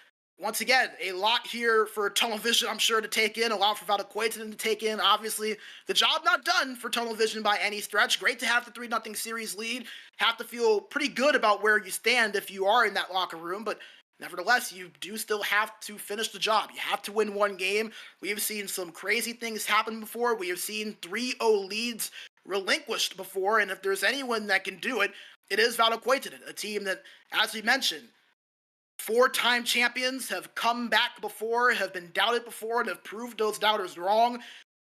once again, a lot here for Tunnel Vision, I'm sure, to take in. A lot for Valokuitunen to take in. Obviously, the job not done for Tunnel Vision by any stretch. Great to have the 3-0 series lead. Have to feel pretty good about where you stand if you are in that locker room. But nevertheless, you do still have to finish the job. You have to win one game. We have seen some crazy things happen before. We have seen 3-0 leads relinquished before, and if there's anyone that can do it, it is Valokuitunen, a team that, as we mentioned, 4-time champions, have come back before, have been doubted before, and have proved those doubters wrong.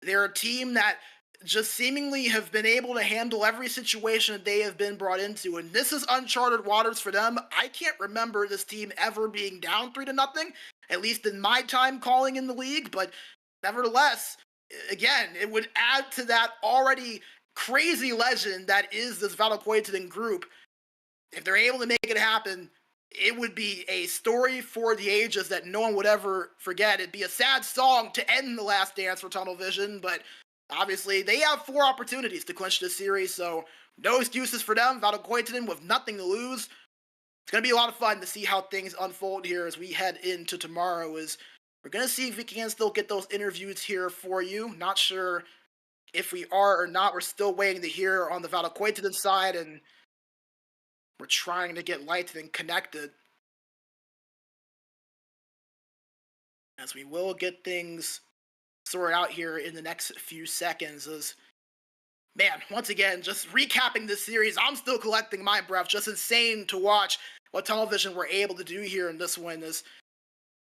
They're a team that just seemingly have been able to handle every situation that they have been brought into, and this is uncharted waters for them. I can't remember this team ever being down 3-0, at least in my time calling in the league, but nevertheless, again, it would add to that already crazy legend that is this Valokuitunen group. If they're able to make it happen, it would be a story for the ages that no one would ever forget. It'd be a sad song to end the last dance for Tunnel Vision, but obviously they have 4 opportunities to clinch this series, so no excuses for them. Valokuitunen with nothing to lose. It's going to be a lot of fun to see how things unfold here as we head into tomorrow. We're going to see if we can still get those interviews here for you. Not sure if we are or not. We're still waiting to hear on the Valokuitunen side, and we're trying to get Valokuitunen connected. As we will get things sorted out here in the next few seconds. Man, once again, just recapping this series, I'm still collecting my breath. Just insane to watch what Tunnel Vision were able to do here in this one. Is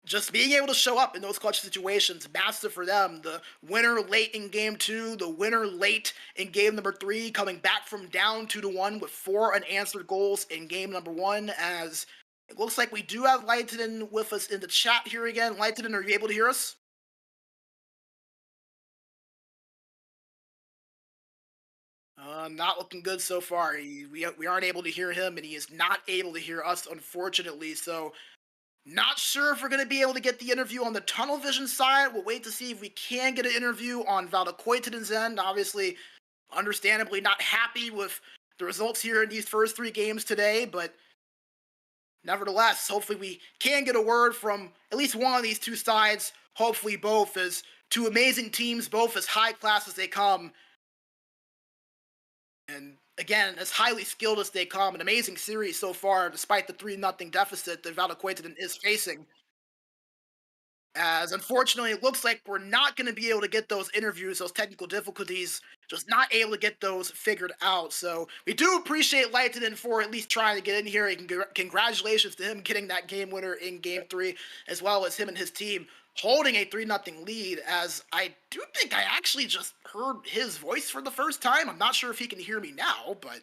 just being able to show up in those clutch situations, massive for them. The winner late in game 2, the winner late in game number 3, coming back from down 2-1 with 4 unanswered goals in game number 1. As it looks like we do have Valokuitunen with us in the chat here again. Valokuitunen, are you able to hear us? Not looking good so far. We aren't able to hear him, and he is not able to hear us, unfortunately. So Not sure if we're going to be able to get the interview on the Tunnel Vision side. We'll wait to see if we can get an interview on Valokuitunen's end. Obviously, understandably not happy with the results here in these first 3 games today, but nevertheless, hopefully we can get a word from at least one of these 2 sides. Hopefully both, as 2 amazing teams, both as high class as they come. And again, as highly skilled as they come. An amazing series so far, despite the 3-0 deficit that Valokuitunen is facing. As unfortunately, it looks like we're not going to be able to get those interviews, those technical difficulties, just not able to get those figured out. So we do appreciate Lehtinen for at least trying to get in here. And congratulations to him getting that game winner in Game 3, as well as him and his team holding a 3-0 lead, as I do think I actually just heard his voice for the first time. I'm not sure if he can hear me now, but...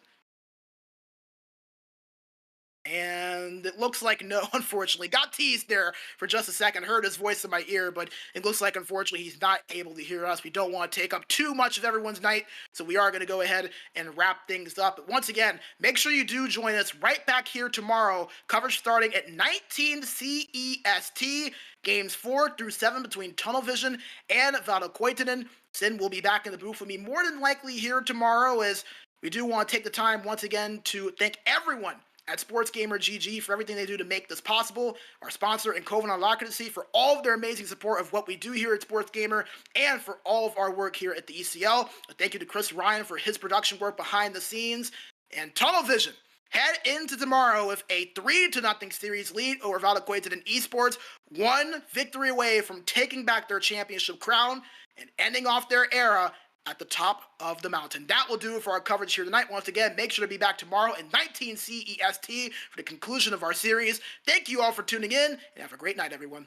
And it looks like no, unfortunately. Got teased there for just a second. Heard his voice in my ear, but it looks like, unfortunately, he's not able to hear us. We don't want to take up too much of everyone's night, so we are going to go ahead and wrap things up. But once again, make sure you do join us right back here tomorrow. Coverage starting at 19 CEST. Games 4 through 7 between Tunnel Vision and Valokuitunen. Sin will be back in the booth with me more than likely here tomorrow, as we do want to take the time once again to thank everyone at SportsGamer GG for everything they do to make this possible, our sponsor in Valokuitunen for all of their amazing support of what we do here at SportsGamer, and for all of our work here at the ECL. A thank you to Chris Ryan for his production work behind the scenes. And Tunnel Vision head into tomorrow with a 3-0 series lead over Valokuitunen Esports, 1 victory away from taking back their championship crown and ending off their era at the top of the mountain. That will do it for our coverage here tonight. Once again, make sure to be back tomorrow at 19 CEST for the conclusion of our series. Thank you all for tuning in, and have a great night, everyone.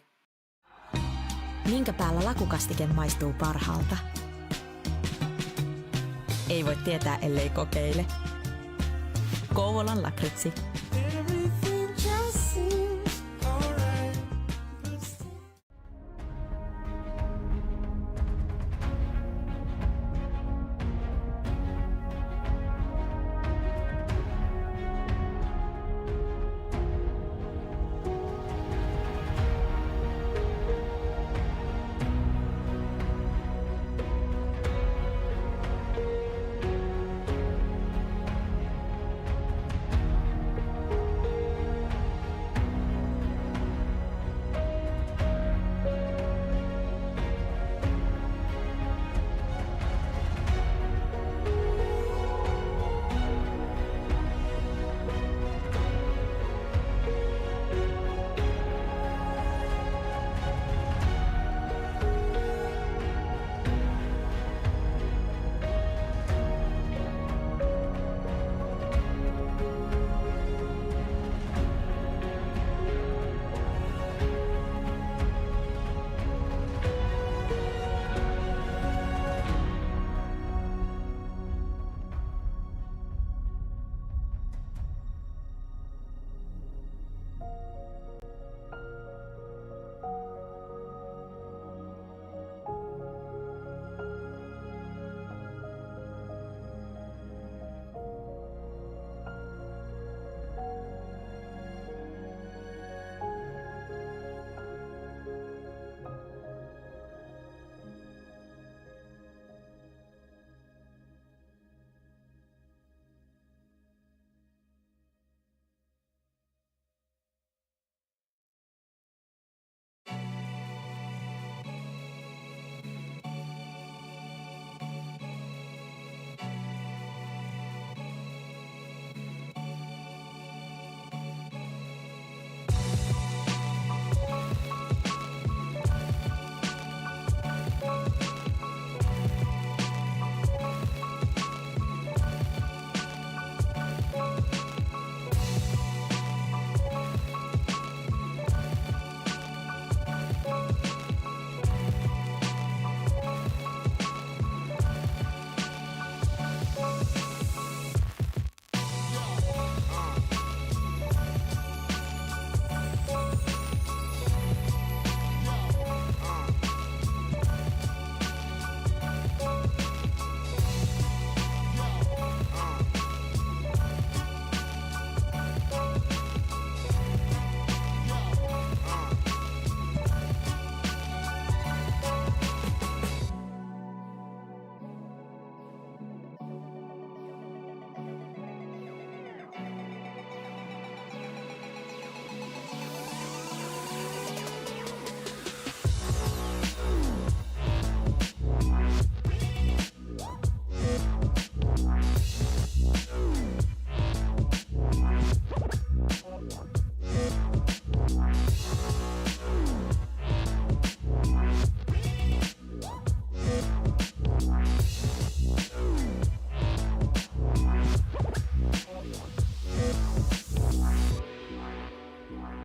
Minkä päällä lakukastike maistuu parhaalta? Ei voi tietää, ellei kokeile. Kouvolan lakritsi.